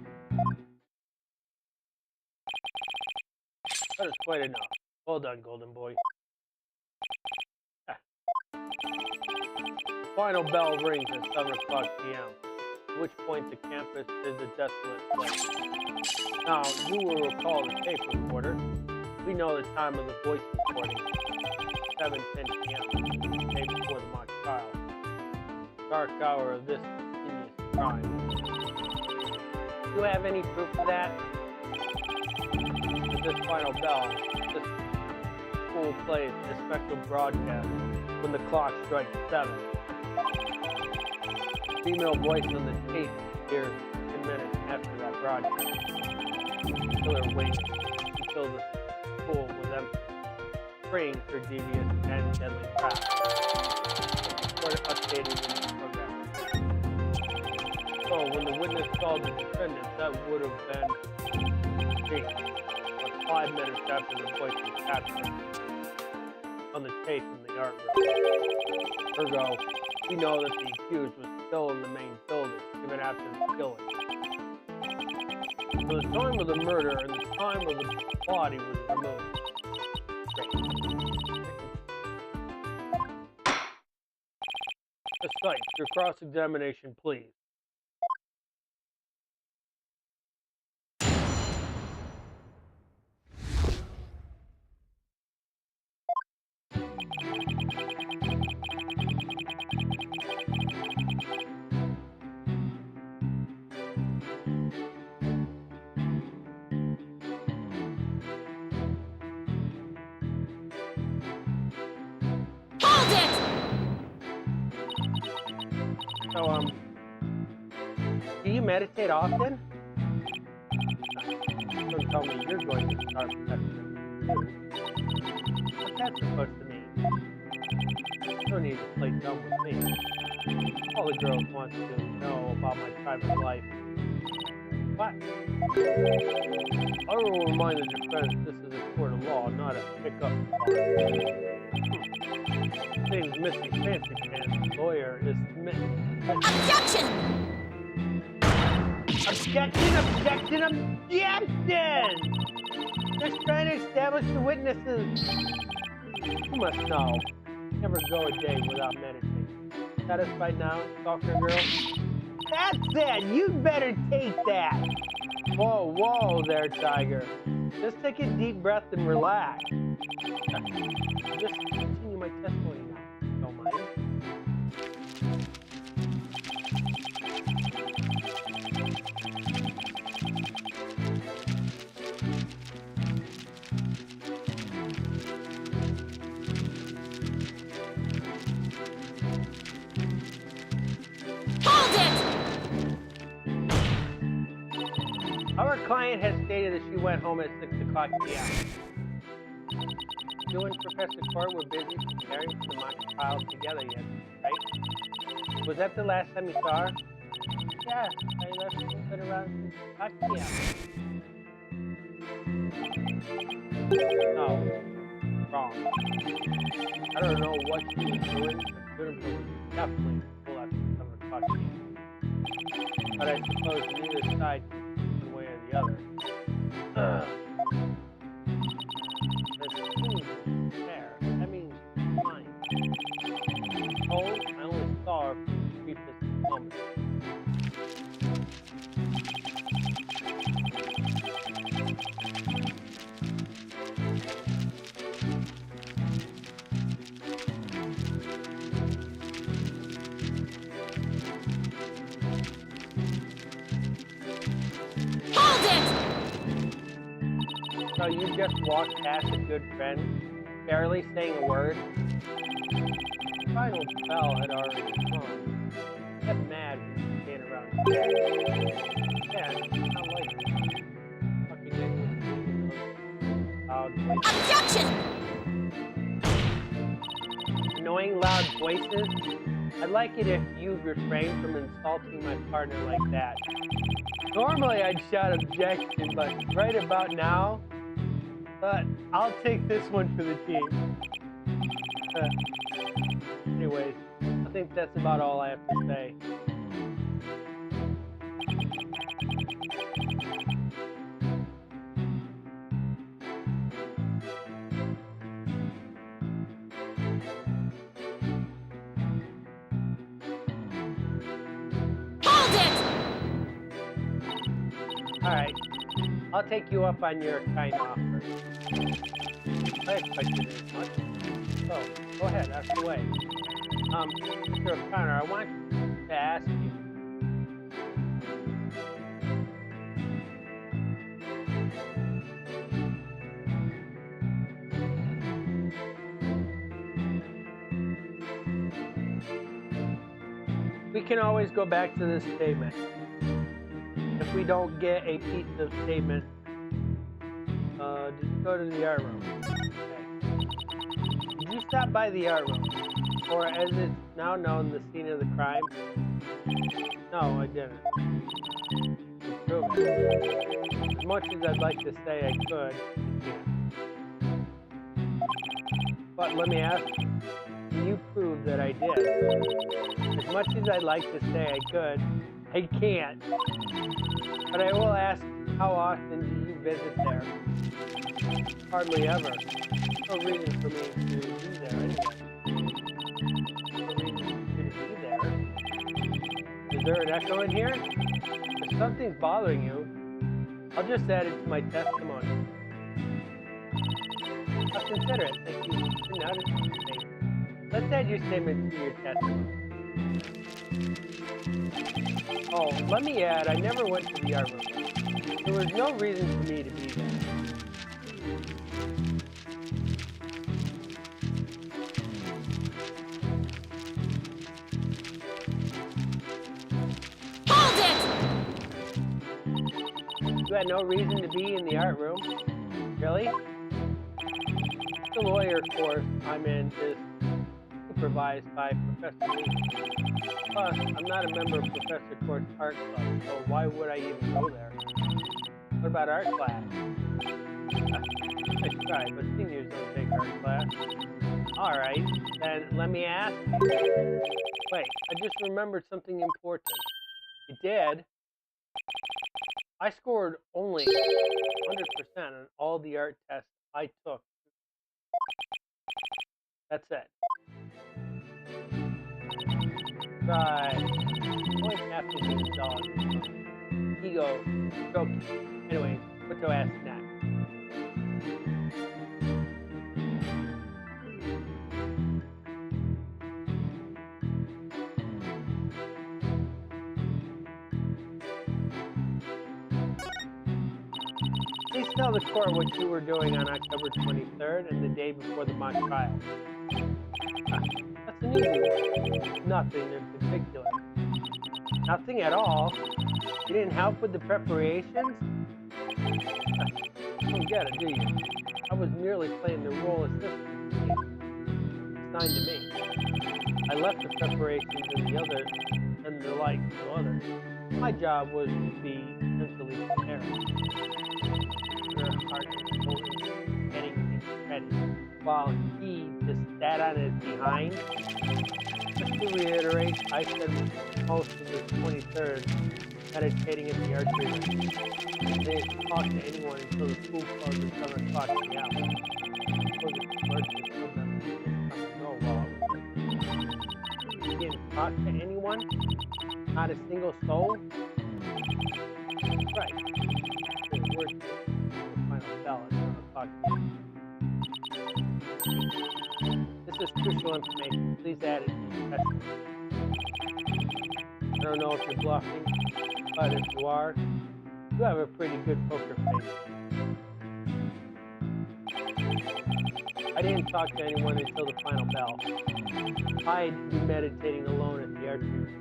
That is quite enough. Well done, Golden Boy. final bell rings at 7 o'clock p.m., at which point the campus is a desolate place. Now, you will recall the tape recorder. We know the time of the voice recording, 7:10 p.m., the day before the mock trial. Dark hour of this heinous crime. Do you have any proof of that? With this final bell, this school plays a special broadcast when the clock strikes 7. Female voice on the tape appears 10 minutes after that broadcast. Killer waits until the school was empty, praying for devious and deadly traps. Report updated in the program. So when the witness called the defendant, that would have been Jake. But 5 minutes after the voice was captured on the tape in the art room. Ergo, we know that the accused was still in the main building, even after the killing. So the time of the murder and the time of the body was removed. The site, your cross-examination, please. So, do you meditate often? Don't tell me you're going to start protecting. What's that supposed to mean? You don't need to play dumb with me. All the girls want to know about my private life. What? I will remind the defense this is a court of law, not a pickup line. Things Missy Fancy Pants lawyer is submitting. Objection! Objection! Objection! Objection! Just trying to establish the witnesses. You must know. Never go a day without meditating. Satisfied now, stalker girl? That's it! You'd better take that! Whoa, whoa there, Tiger. Just take a deep breath and relax. Just continue my testimony now. Don't mind. Our client has stated that she went home at 6 o'clock p.m. You and Professor Court were busy preparing for the mock trial together yet, right? Was that the last time you saw her? Yes, I left at around 6 o'clock p.m. No, wrong. I don't know what she was doing, but good was definitely full after 7 o'clock p.m. But I suppose neither side one way or the other. There. That means fine. Oh, I only saw her for the briefest moment. So you just walked past a good friend, barely saying a word? The final bell had already rung. Get mad when you stand around the bed. Yeah, it's not like it. Fucking loud voices. Objection! Annoying loud voices? I'd like it if you refrained from insulting my partner like that. Normally I'd shout objection, but right about now, I'll take this one for the team. Anyways, I think that's about all I have to say. Alright. I'll take you up on your kind offer. I expected as much. So, go ahead, ask away. Mr. O'Connor, I want to ask you. We can always go back to this statement. If we don't get a piece of statement, did you go to the art room? Okay. Did you stop by the art room? Or as it's now known, the scene of the crime? No, I didn't. Prove it. As much as I'd like to say I could, I can't. But let me ask you, can you prove that I did? As much as I'd like to say I could, I can't. But I will ask, how often do you visit there? Hardly ever. No reason for me to be there anyway. No reason for you to be there. Is there an echo in here? If something's bothering you, I'll just add it to my testimony. I'll consider it. Thank you for noticing. Let's add your statement to your testimony. Oh, let me add, I never went to the art room. There was no reason for me to be there. Hold it! You had no reason to be in the art room? Really? The lawyer course I'm in is supervised by Professor Lee. Plus, I'm not a member of Professor Court's art club, so why would I even go there? What about art class? I tried, but seniors don't take art class. Alright, then let me ask you. Wait, I just remembered something important. You did? I scored only 100% on all the art tests I took. That's it. Right. Always have to do dog. Ego. Joking. Anyway, what do I ask next? Please tell the court what you were doing on October 23rd and the day before the mock trial. That's an easy one. Nothing in particular. Nothing at all? You didn't help with the preparations? You don't get it, do you? I was merely playing the role assistant. Assigned to me. I left the preparations and the others and the like to others. My job was to be mentally prepared. Getting things ready, while he just sat on his behind. Just to reiterate, I spent most of the 23rd meditating in the archery room. I didn't talk to anyone until the school closed at 7 o'clock p.m. So the merchants told them to come and go while I was there. You didn't talk to anyone? Not a single soul? Right. The words final bell at 7 o'clock p.m. This is crucial information. Please add it to your testimony. I don't know if you're bluffing, but if you are, you have a pretty good poker face. I didn't talk to anyone until the final bell. I'd be meditating alone at the archery room.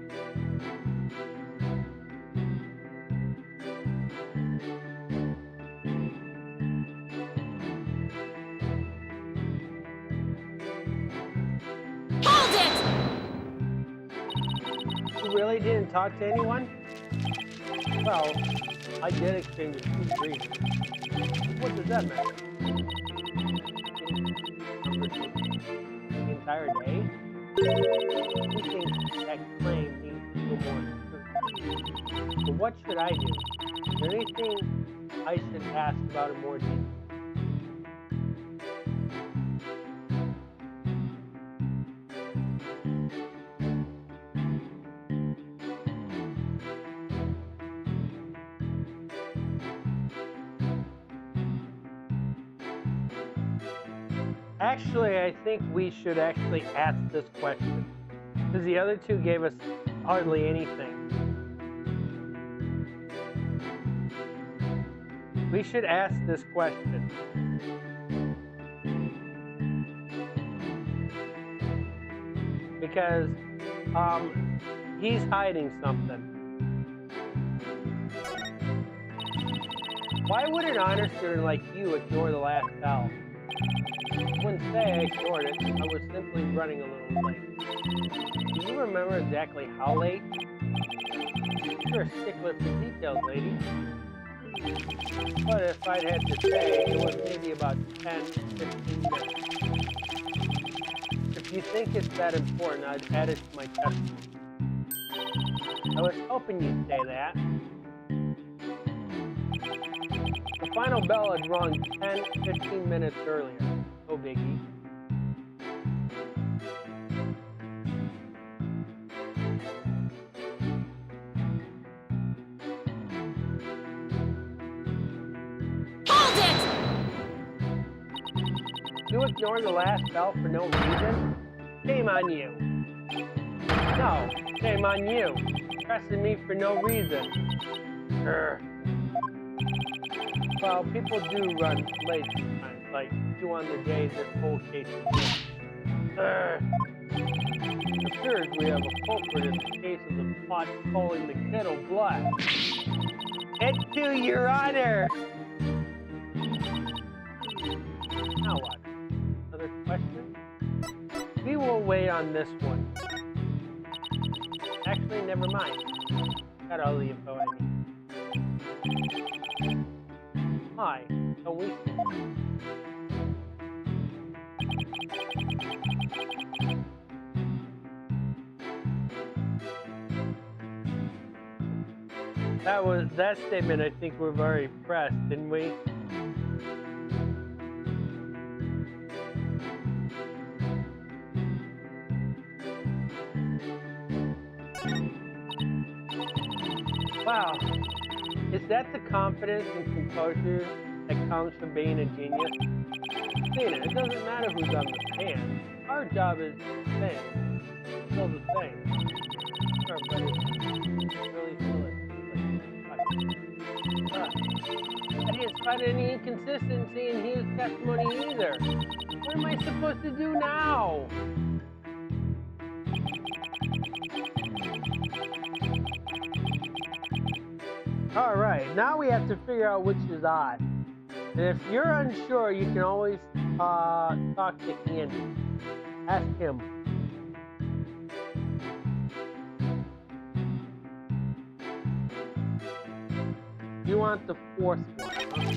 Really didn't talk to anyone? Well, I did exchange a few greetings. What does that matter? The entire day? You think that claim needs to go more true. So what should I do? Is there anything I should ask about in more detail? Actually, I think we should actually ask this question. Because the other two gave us hardly anything. We should ask this question. Because he's hiding something. Why would an honor student like you ignore the last bell? I wouldn't say I ignored it. I was simply running a little late. Do you remember exactly how late? You're a stickler for details, lady. But if I'd had to say, it was maybe about 10, 15 minutes. If you think it's that important, I'd add it to my testimony. I was hoping you'd say that. The final bell had rung 10, 15 minutes earlier. No biggie. Hold it! You ignored the last bell for no reason? Shame on you. No, shame on you. Pressing me for no reason. Urgh. Well, people do run late sometimes, like you on the day this whole case is. It appears we have a culprit in the case of the pot calling the kettle black. It to your honor! Now what? Another question? We will wait on this one. Actually, never mind. Got all the info I need. Hi, don't we see? That statement I think we've already pressed, didn't we? Wow. Is that the confidence and composure that comes from being a genius? Tina, it doesn't matter who's on the stand. Our job is the same. Still the same. Sure, but it's really silly. I didn't spot any inconsistency in his testimony either. What am I supposed to do now? Alright, now we have to figure out which is odd. And if you're unsure, you can always talk to Andy. Ask him. You want the fourth one, huh?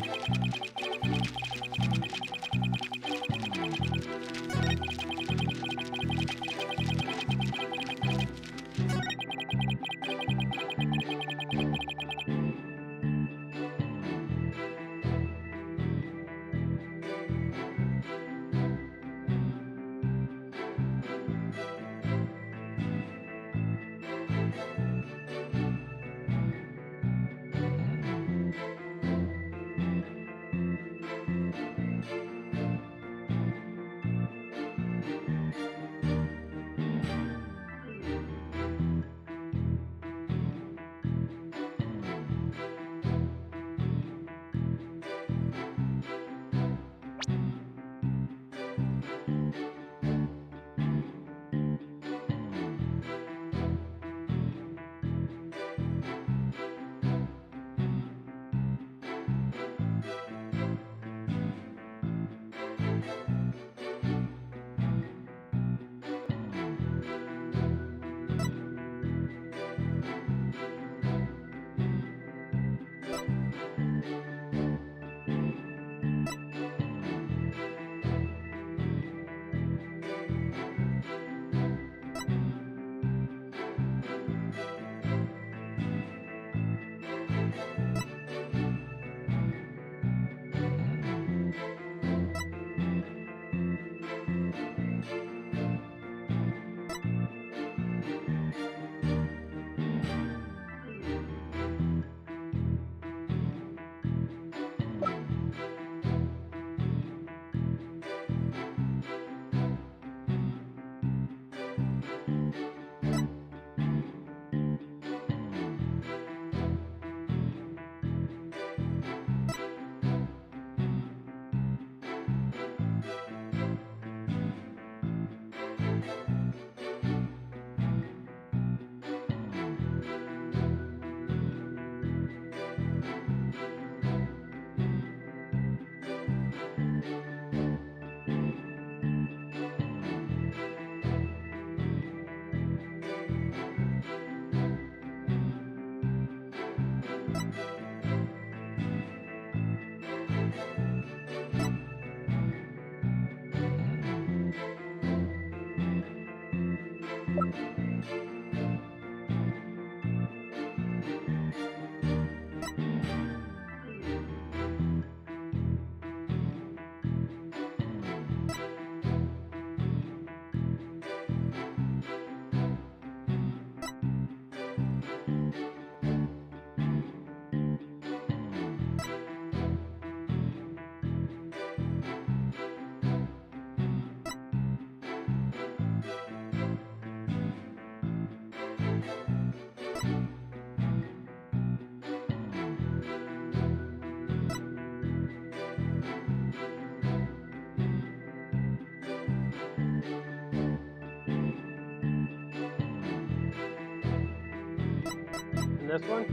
pressing this one.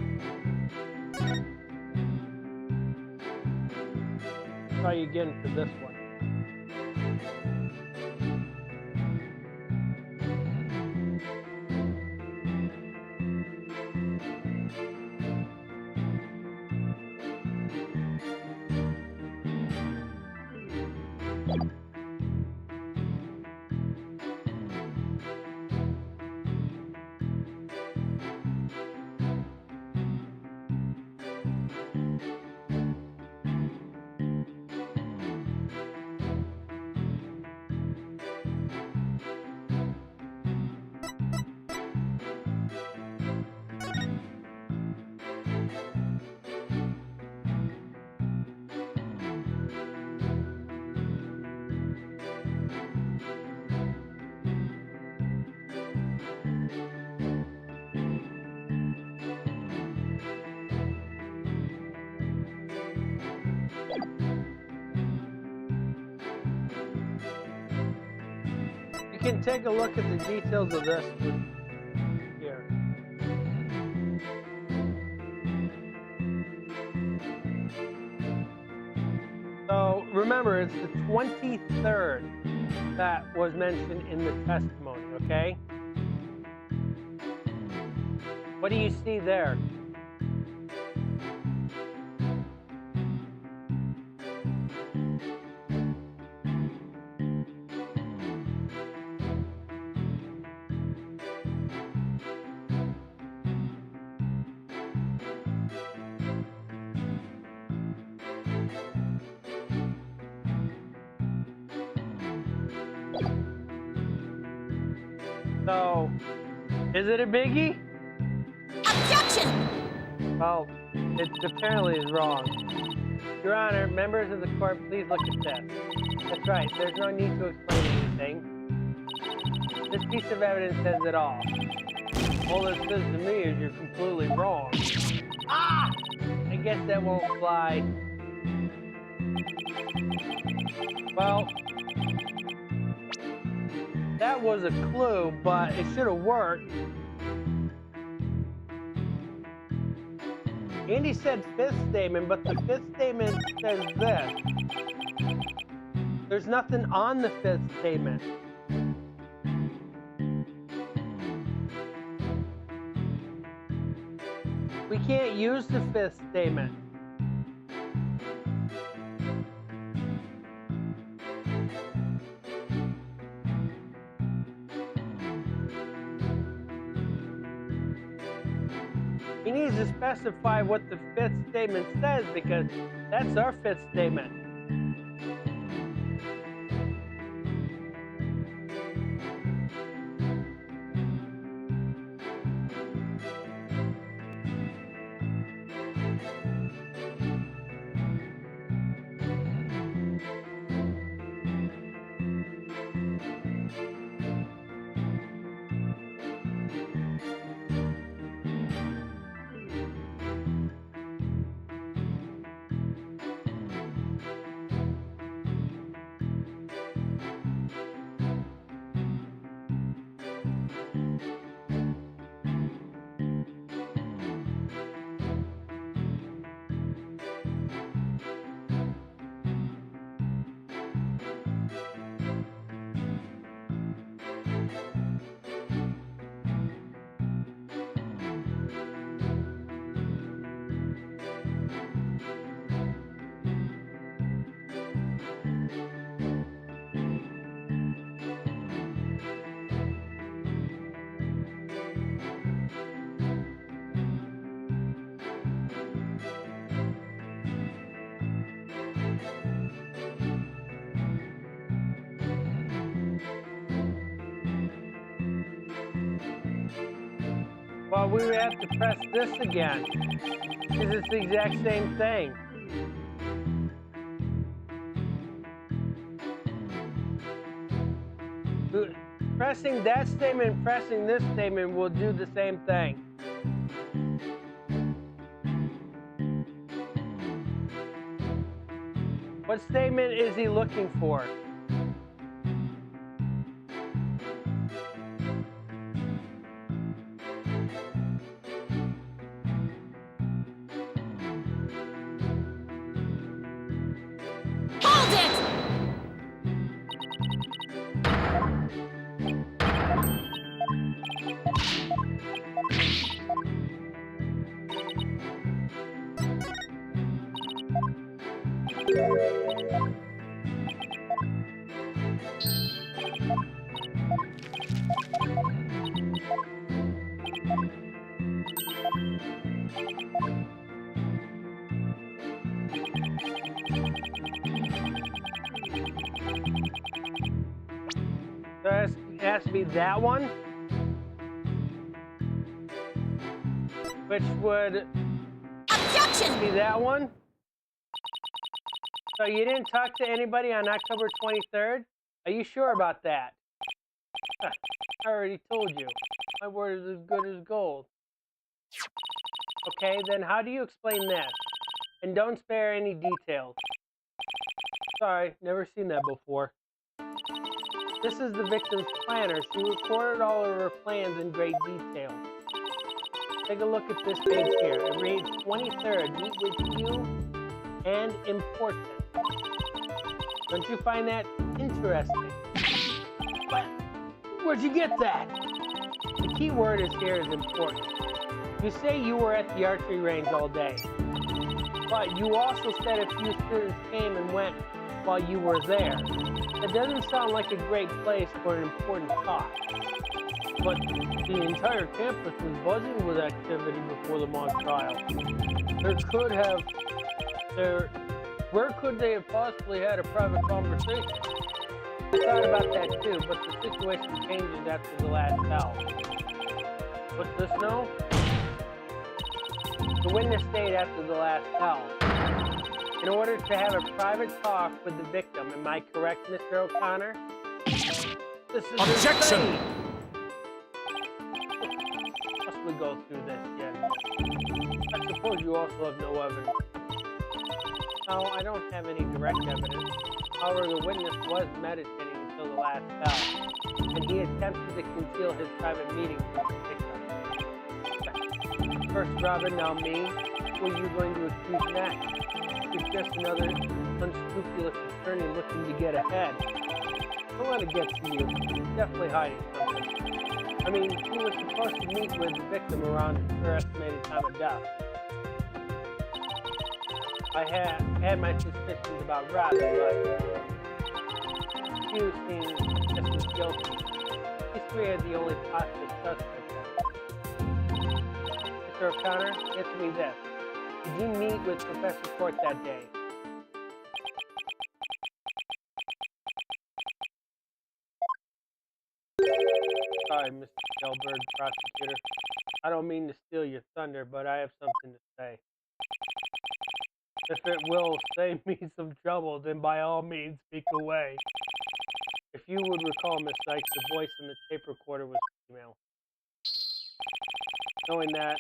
Try again for this one. You can take a look at the details of this here. So remember, it's the 23rd that was mentioned in the testimony, okay? What do you see there? So, is it a biggie? Objection! Well, it apparently is wrong. Your Honor, members of the court, please look at this. That's right, there's no need to explain anything. This piece of evidence says it all. All it says to me is you're completely wrong. Ah! I guess that won't fly. Well, that was a clue, but it should have worked. Andy said fifth statement, but the fifth statement says this. There's nothing on the fifth statement. We can't use the fifth statement. He needs to specify what the fifth statement says, because that's our fifth statement. Well, we would have to press this again, because it's the exact same thing. Pressing that statement and pressing this statement will do the same thing. What statement is he looking for? So it has to be that one, which would Objection! be that one. So you didn't talk to anybody on October 23rd? Are you sure about that? I already told you. My word is as good as gold. Okay, then how do you explain this? And don't spare any details. Sorry, never seen that before. This is the victim's planner. She recorded all of her plans in great detail. Take a look at this page here. It reads 23rd, meet with you and important. Don't you find that interesting? But where'd you get that? The key word here is important. You say you were at the archery range all day, but you also said a few students came and went while you were there. That doesn't sound like a great place for an important talk. But the entire campus was buzzing with activity before the mock trial. Where could they have possibly had a private conversation? I thought about that too, but the situation changes after the last bell. What's this now? The witness stayed after the last bell. In order to have a private talk with the victim, am I correct, Mr. O'Connor? This is Objection! insane. Must we go through this again? I suppose you also have no evidence. No, I don't have any direct evidence. However, the witness was meditating until the last bell, and he attempted to conceal his private meeting from the victim. First Robin, now me. Who are you going to accuse next? It's just another unscrupulous attorney looking to get ahead. Don't let it get to you. He's definitely hiding something. I mean, he was supposed to meet with the victim around her estimated time of death. I had my suspicions about Robin, but Hugh seemed just as guilty. These three are the only possible suspects. Mr. O'Connor, answer me this. Did you meet with Professor Court that day? Sorry, Mr. Gelberg, prosecutor. I don't mean to steal your thunder, but I have something to say. If it will save me some trouble, then by all means speak away. If you would recall, Miss Sykes, the voice in the tape recorder was female. Knowing that,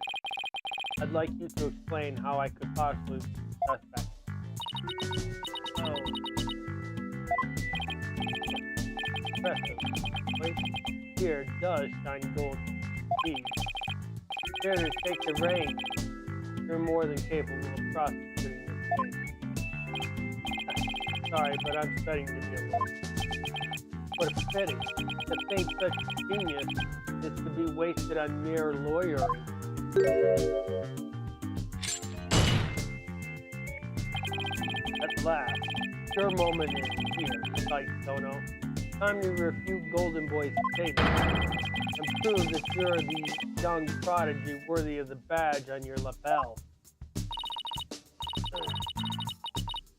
I'd like you to explain how I could possibly be suspect. Oh. Professor, right here does shine gold beads. Here to take the reins. You're more than capable of prosecuting this case. Sorry, but I'm studying to be alone. What a pity. To think such genius is to be wasted on mere lawyering. At last, your moment is here, Sykes Dono. Time to refute Golden Boy's statement and prove that you're the young prodigy worthy of the badge on your lapel.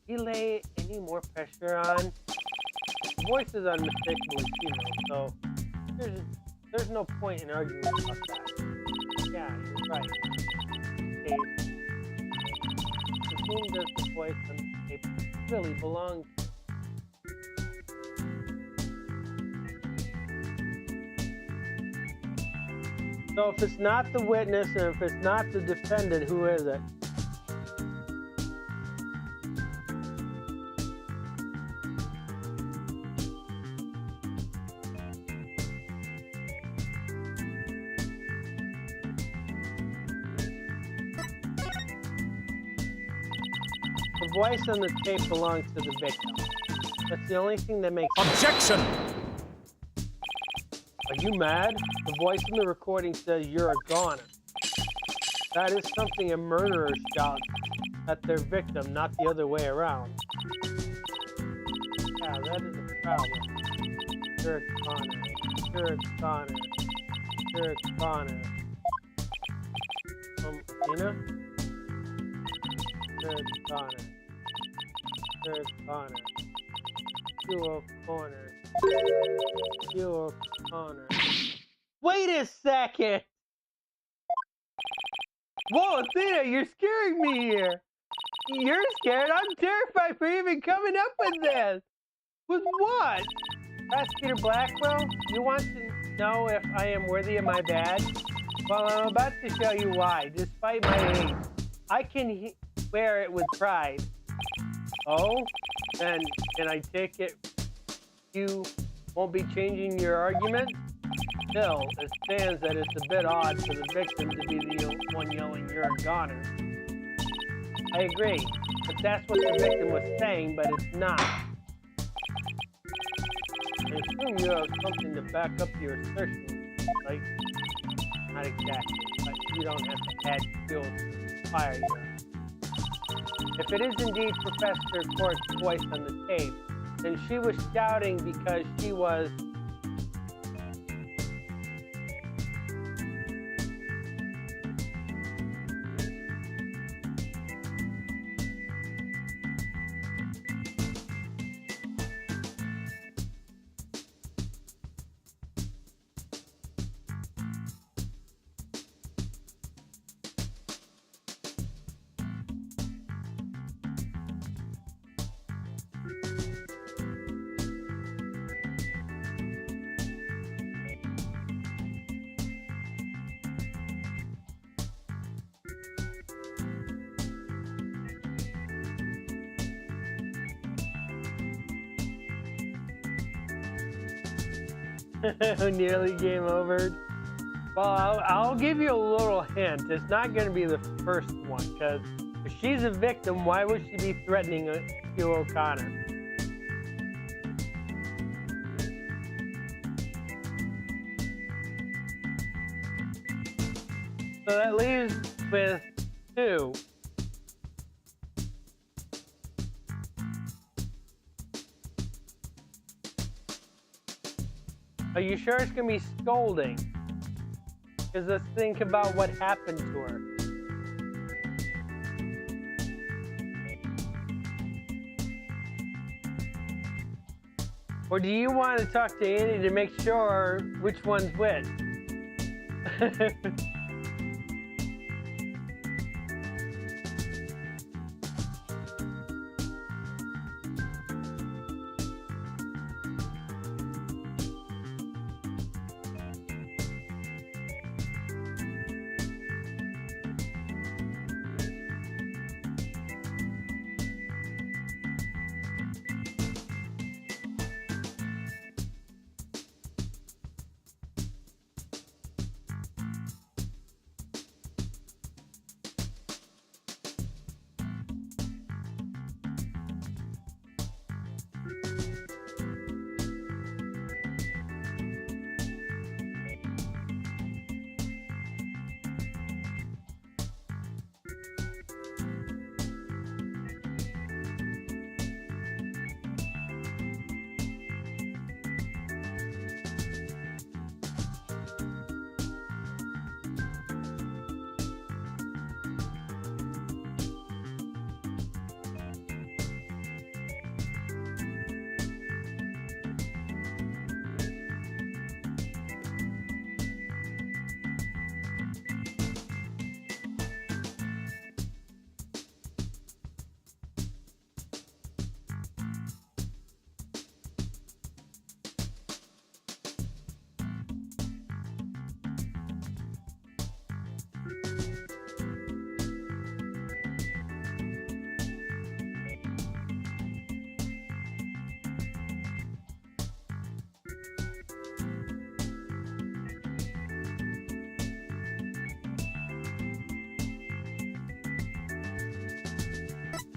He lay any more pressure on? The voice is unmistakably female, so there's no point in arguing about that. Yeah, you're right. Dave, to whom does the voice on the tape really belong to? So if it's not the witness and if it's not the defendant, who is it? The voice on the tape belongs to the victim. That's the only thing that makes sense. Objection! Are you mad? The voice in the recording says you're a goner. That is something a murderer shouts at their victim, not the other way around. Yeah, that is a problem. Sure, Connor. Sure, Connor. Sure, Connor. Athena? Sure, Connor. Sure, Connor. Dual corner. Dual corner. Wait a second! Whoa, Athena, you're scaring me here. You're scared? I'm terrified for even coming up with this. With what? Prosecutor Blackwell, you want to know if I am worthy of my badge? Well, I'm about to show you why. Despite my age, I can wear it with pride. Oh? Then can I take it you won't be changing your argument? Still, it stands that it's a bit odd for the victim to be the one yelling, "You're a goner." I agree, but that's what the victim was saying, but it's not. I assume you have something to back up your assertion, like, not exactly, but you don't have to add fuel to the fire here. If it is indeed Professor Court's voice on the tape, then she was shouting because she was nearly game over. Well, I'll give you a little hint. It's not going to be the first one, because if she's a victim, why would she be threatening Hugh O'Connor? So that leaves with 2. Are you sure it's going to be scolding? Because let's think about what happened to her. Or do you want to talk to Annie to make sure which one's which?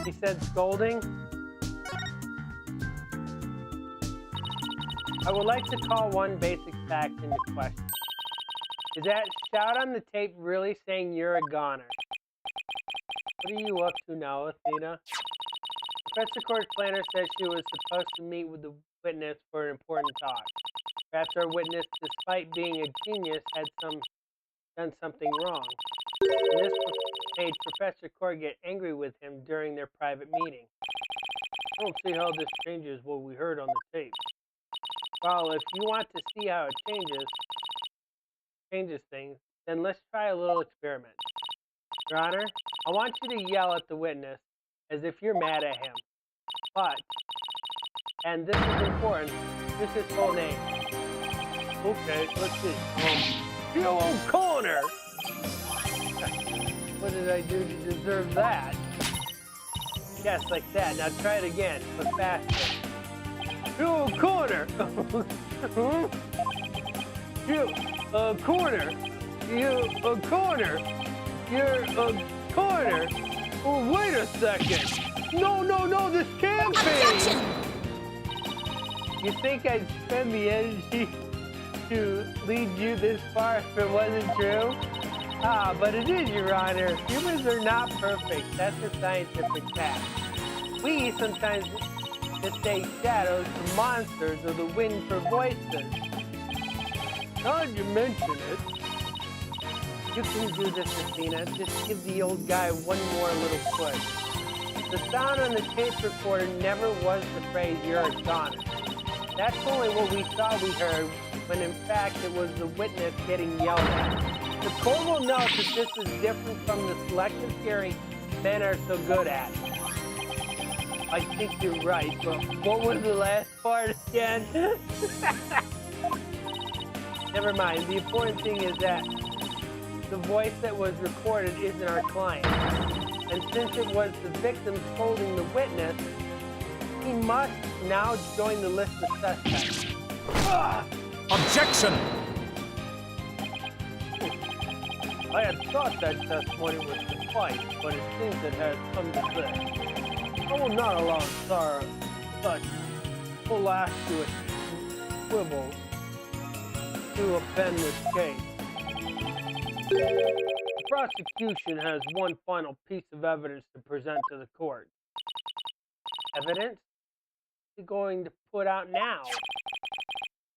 He said scolding. I would like to call one basic fact into question. Is that shout on the tape really saying you're a goner? What are you up to now, Athena? Professor Court's planner said she was supposed to meet with the witness for an important talk. Perhaps our witness, despite being a genius, had done something wrong. And this made Professor Court get angry with him during their private meeting. I don't see how this changes what we heard on the tape. Well, if you want to see how it changes things, then let's try a little experiment. Your Honor, I want you to yell at the witness as if you're mad at him. But, and this is important, use his full name. Okay, let's see. Leo Carson! What did I do to deserve that? Yes, like that. Now try it again, but faster. Leo Carson! You, corner! You, corner! You're a corner! Oh, wait a second! No, this can't be! Objection! You think I'd spend the energy to lead you this far if it wasn't true? Ah, but it is, Your Honor. Humans are not perfect. That's a scientific fact. We sometimes mistake shadows for monsters or the wind for voices. Now that you mention it, you can do this, Athena. Just give the old guy one more little push. The sound on the tape recorder never was the phrase, "You're a goner." That's only what we thought we heard, when in fact it was the witness getting yelled at. The court will note that this is different from the selective hearing men are so good at. I think you're right, but what was the last part again? Never mind. The important thing is that the voice that was recorded isn't our client. And since it was the victim scolding the witness, he must now join the list of suspects. Objection! I had thought that testimony would suffice, but it seems it has come to this. I will not allow such full-accurate quibble to append this case. The prosecution has one final piece of evidence to present to the court. Evidence? You're going to put out now.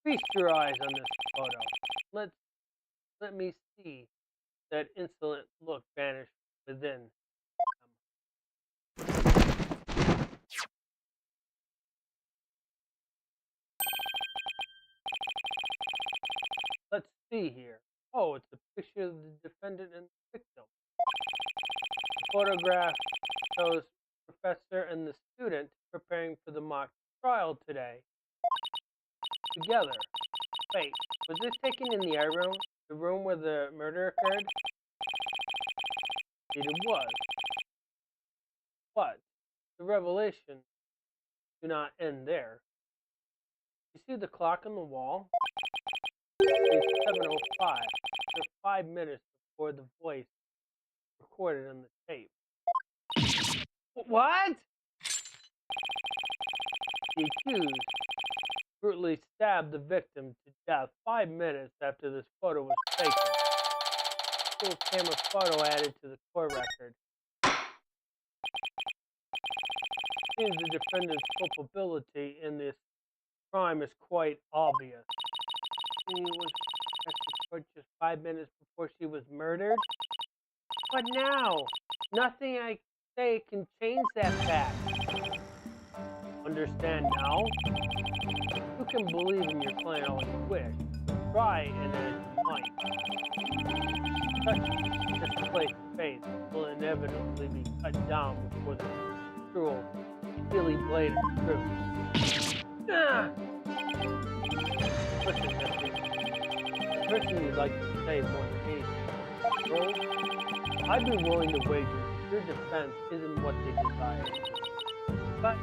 Feast your eyes on this photo. Let me see that insolent look vanish within. Let's see here. Oh, it's a picture of the defendant and the victim. The photograph shows the professor and the student preparing for the mock trial today. Together. Wait, was this taken in the art room? The room where the murder occurred? It was. But the revelation do not end there. You see the clock on the wall? It's 7:05. Just 5 minutes before the voice recorded on the tape. What? The accused brutally stabbed the victim to death 5 minutes after this photo was taken. Full camera photo added to the court record. Seems the defendant's culpability in this crime is quite obvious. She was executed just 5 minutes before she was murdered. But now, nothing I say can change that fact. Understand now? You can believe in your client all you wish. Try and as you might. Such display of faith will inevitably be cut down before the cruel, steely blade of truth. Listen, the person you'd like to save more than anything. Rose, I'd be willing to wager your defense isn't what they desire. But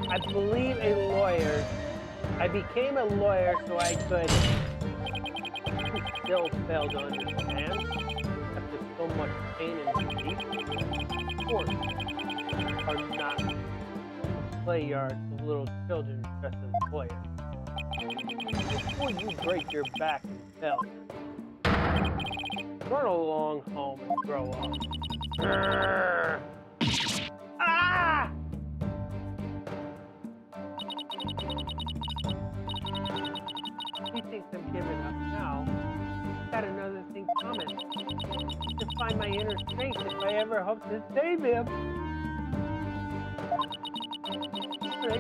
I believe a lawyer. I became a lawyer so I could. You still fail to understand after so much pain and defeat. Courts are not play yards of little children dressed as lawyers. Before you break your back and failure, run along home and grow up. Ah! He thinks I'm giving up now. He's got another thing coming. To find my inner strength if I ever hope to save him. Any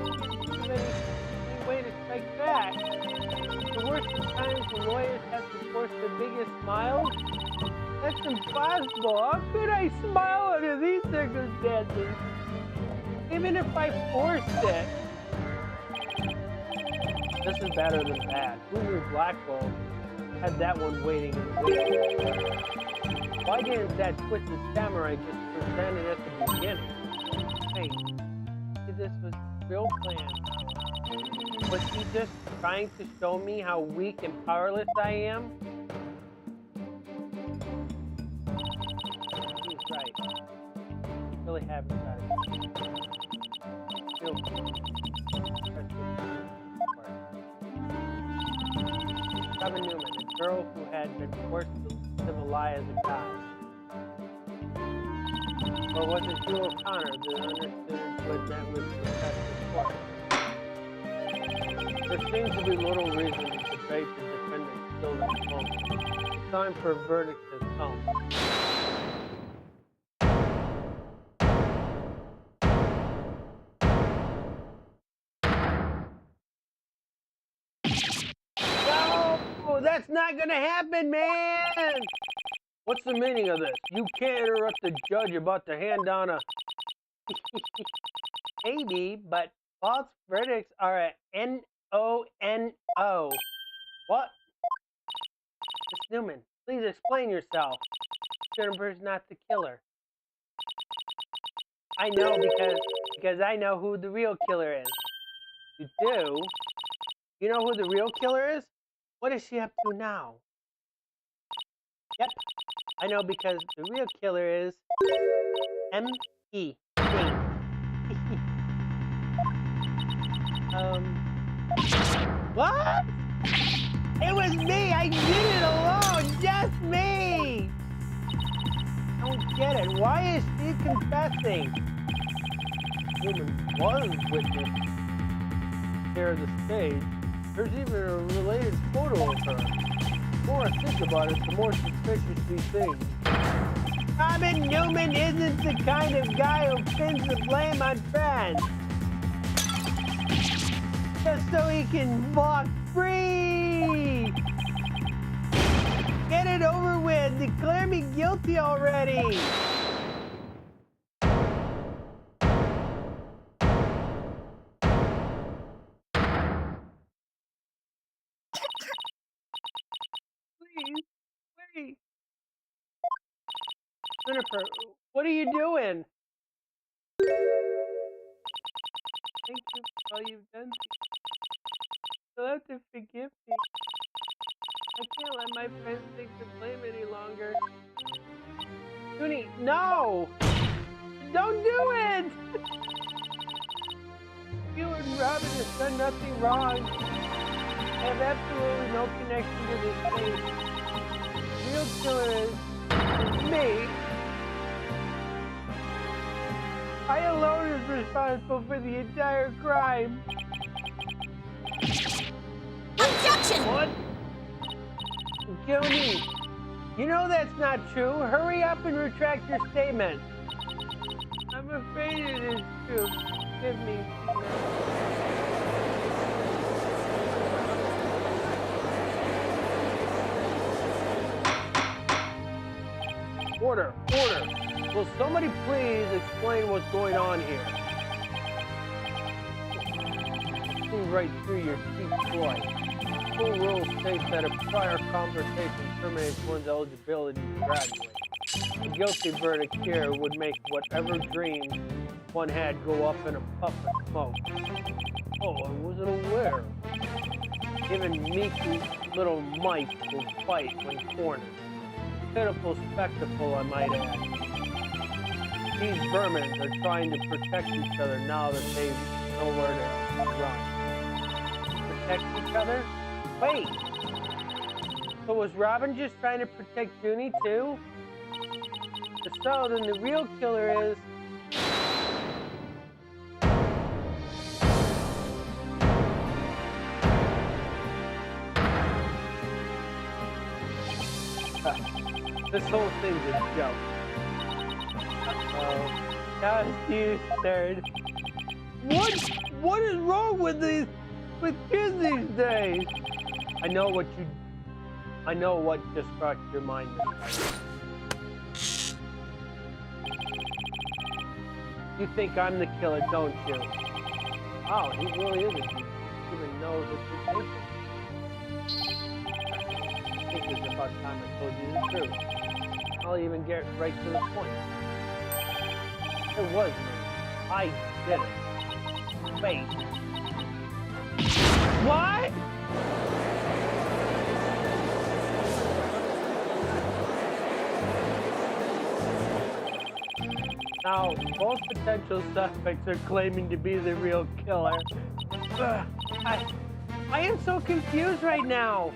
way to strike back. The worst of times when lawyers have to force the biggest smiles. That's impossible. How could I smile under these circumstances? Even if I forced it. This is better than bad. Who knew Blackwell had that one waiting in the wings? Why didn't that twisted samurai just present it at the beginning? Hey, this was real plan. Was he just trying to show me how weak and powerless I am? He's right. I really haven't got it. Robin Newman, a girl who had been forced to live a lie as a guy. Or was it Joe O'Connor, the understudent who had met with Professor Court? There seems to be little reason to debate the defendant still in the moment. The time for a verdict has come. No! That's not gonna happen, man! What's the meaning of this? You can't interrupt the judge about to hand down a... Maybe, but false verdicts are a N-O-N-O. What? Miss Newman, please explain yourself. Jennifer's not the killer. I know because I know who the real killer is. You do? You know who the real killer is? What is she up to now? Yep. I know because the real killer is M.E. What? It was me! I did it alone! Just me! I don't get it. Why is she confessing? Newman was witness here of the stage. There's even a related photo of her. The more I think about it, the more suspicious these things. Robin Newman isn't the kind of guy who pins the blame on friends. Just so he can walk free! Get it over with! Declare me guilty already! Please, wait. Jennifer, what are you doing? Thank you for all you've done. You'll have to forgive me. I can't let my friends take the blame any longer. Toonie, no! Don't do it! You and Robin have done nothing wrong. I have absolutely no connection to this case. The real killer is me. I alone is responsible for the entire crime. Objection! What? Joni, you know that's not true. Hurry up and retract your statement. I'm afraid it is true. Give me. Order, order. Will somebody please explain what's going on here? See right through your cheap ploy. Full rule states that a prior conversation terminates one's eligibility to graduate. A guilty verdict here would make whatever dreams one had go up in a puff of smoke. Oh, I wasn't aware. Even meek little mice will fight when cornered. Pitiful spectacle, I might add. These vermin are trying to protect each other now that they've nowhere to run. Protect each other? Wait! So was Robin just trying to protect Junie too? The so then the real killer is... This whole thing's a joke. Now it's you, third. What is wrong with kids these days? I know what just crossed your mind this time. You think I'm the killer, don't you? Oh, he really is a dude. He even knows what you're thinking. I think it's about time I told you the truth. I'll even get right to the point. It was me. I did it. Wait. What? Now, both potential suspects are claiming to be the real killer. I am so confused right now.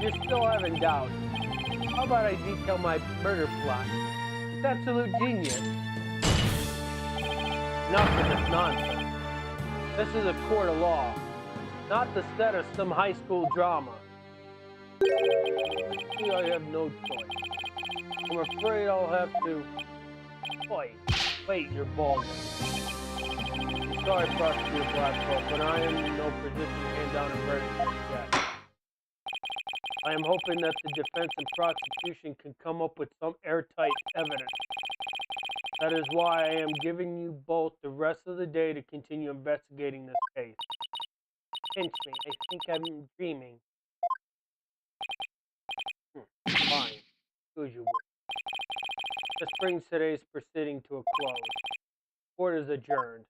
You're still having doubt. How about I detail my murder plot? It's absolute genius. Enough of this nonsense. This is a court of law, not the set of some high school drama. See, I have no choice. I'm afraid I'll have to... Wait, you're bald. I'm sorry, Prosecutor Blackwell, but I am in no position to hand down a verdict yet. I am hoping that the defense and prosecution can come up with some airtight evidence. That is why I am giving you both the rest of the day to continue investigating this case. Pinch me. I think I'm dreaming. Fine. Do as you wish. This brings today's proceeding to a close. Court is adjourned.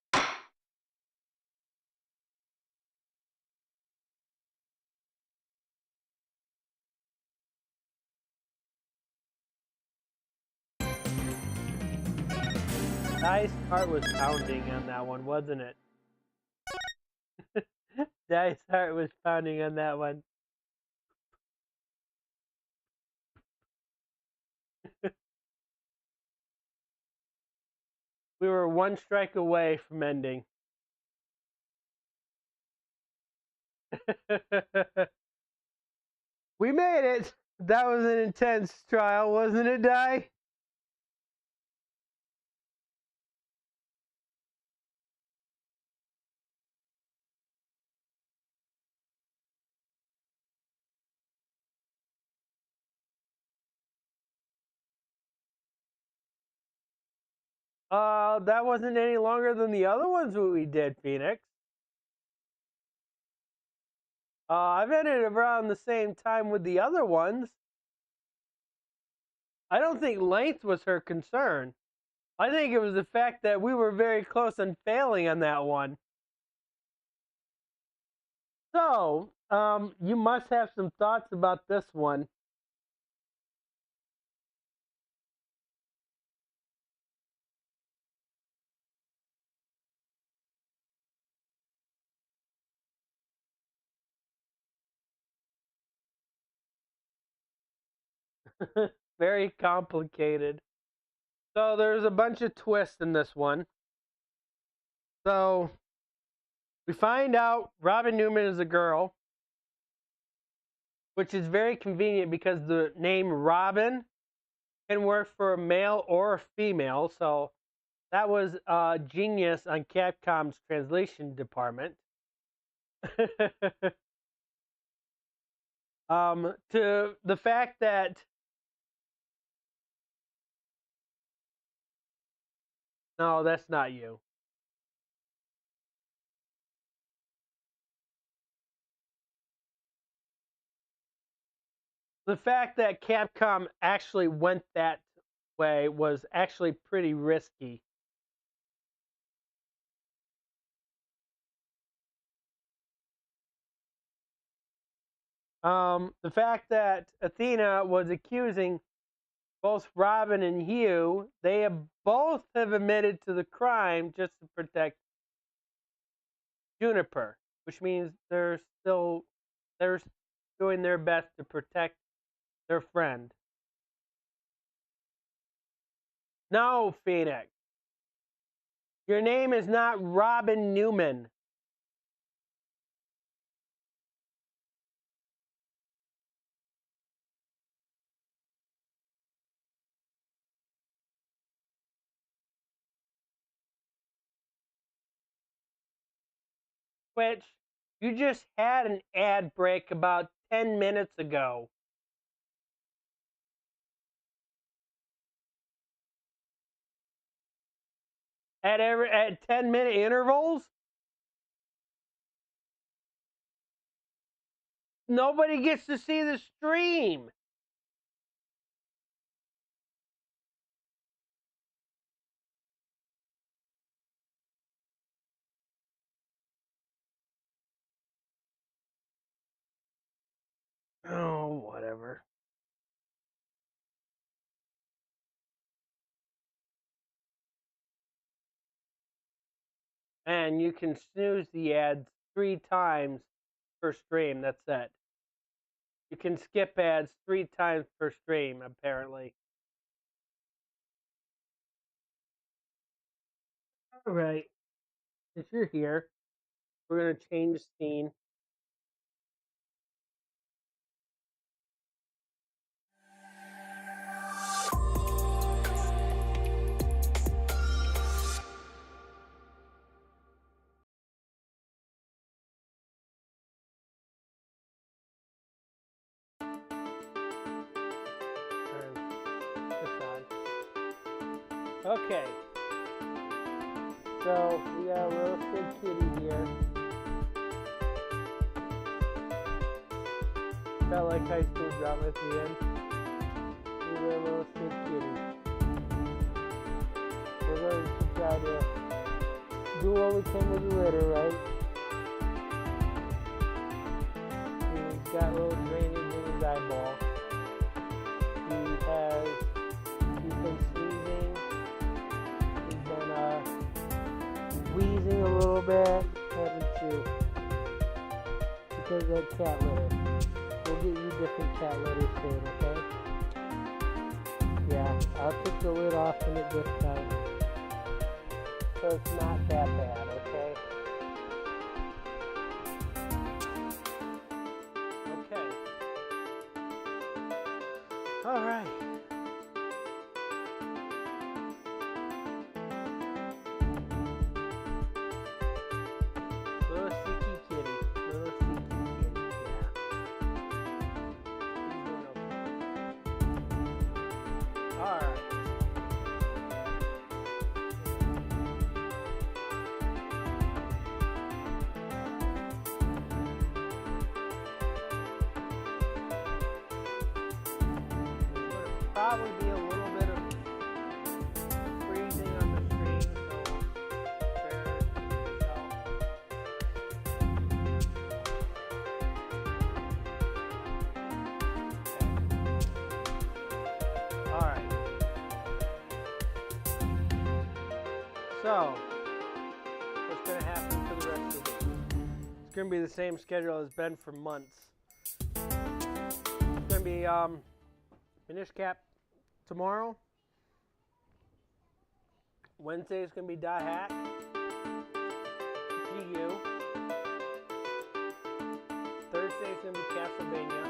Dice's heart was pounding on that one, wasn't it? Dice's heart was pounding on that one. We were one strike away from ending. We made it! That was an intense trial, wasn't it, Di? That wasn't any longer than the other ones we did, Phoenix. I've ended around the same time with the other ones. I don't think length was her concern. I think it was the fact that we were very close on failing on that one. So, you must have some thoughts about this one. Very complicated. So there's a bunch of twists in this one. So we find out Robin Newman is a girl, which is very convenient because the name Robin can work for a male or a female. So that was genius on Capcom's translation department. To the fact that no, that's not you. The fact that Capcom actually went that way was actually pretty risky. The fact that Athena was accusing both Robin and Hugh, they have both have admitted to the crime just to protect Juniper, which means they're doing their best to protect their friend. No, Phoenix. Your name is not Robin Newman. Which you just had an ad break about 10 minutes ago. At 10-minute intervals? Nobody gets to see the stream. Oh, whatever. And you can snooze the ads 3 times per stream. That's it. You can skip ads 3 times per stream, apparently. All right. If you're here, we're going to change scene. Okay. So we got a little Sid Kitty here. Felt like high school drama at the end. We got a little Sid Kitty. We're going to try to do what we can with the litter, right? He's got a little drainage in his eyeball. He's been sneezing. He's been wheezing a little bit, haven't you? Because of that cat litter. We'll get you different cat litter soon, okay? Yeah, I'll take the lid off in it this time. So it's not that bad, okay? Okay. Alright. Little Sticky Kitty. Little Sticky Kitty, yeah. He's doing okay. Alright. Probably be a little bit of freezing on the stream, so bear with yourself. Okay. Alright. So, what's going to happen for the rest of the week? It's going to be the same schedule it's been for months. It's going to be, finish cap tomorrow. Wednesday is going to be Dot Hack. GU. Thursday is going to be Castlevania.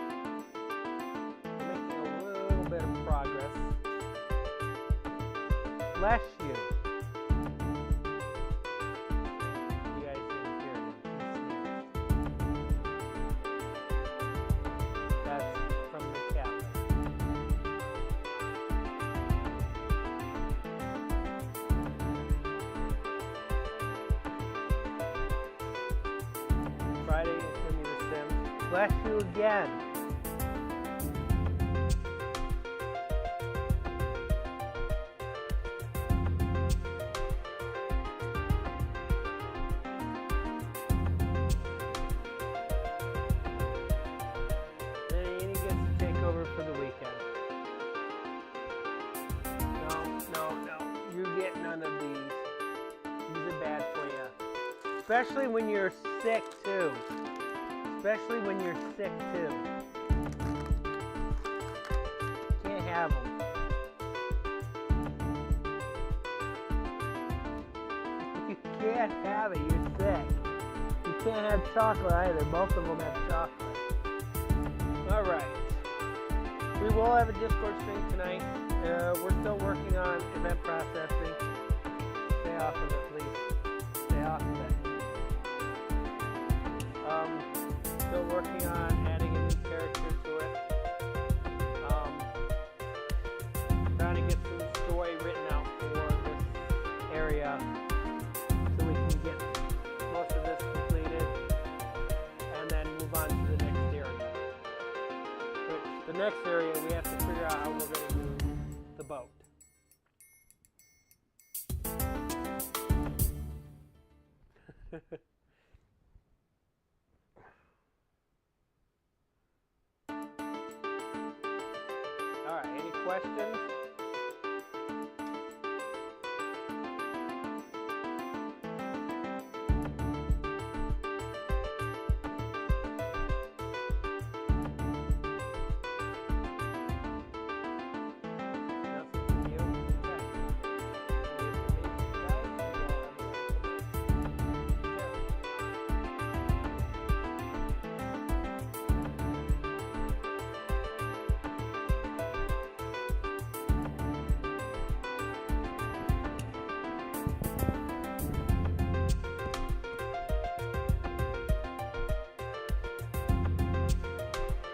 We're making a little bit of progress. Bless you. You guys didn't hear him. That's from the cat. Friday is going to be The Sims. Bless you again. Then Annie gets to take over for the weekend. No. You get none of these. These are bad for you. Especially when you're sick too. Especially when you're sick too. Can't have them. can't have it. You're sick. You can't have chocolate either. Both of them have chocolate. All right. We will have a Discord stream tonight. We're still working on event processing. Stay off of it, please. Stay off of it. Still working on adding a new character to it. Trying to get some story written out for this area so we can get most of this completed and then move on to the next area. Which the next area we have to figure out how we're going to do the boat. All right, any questions?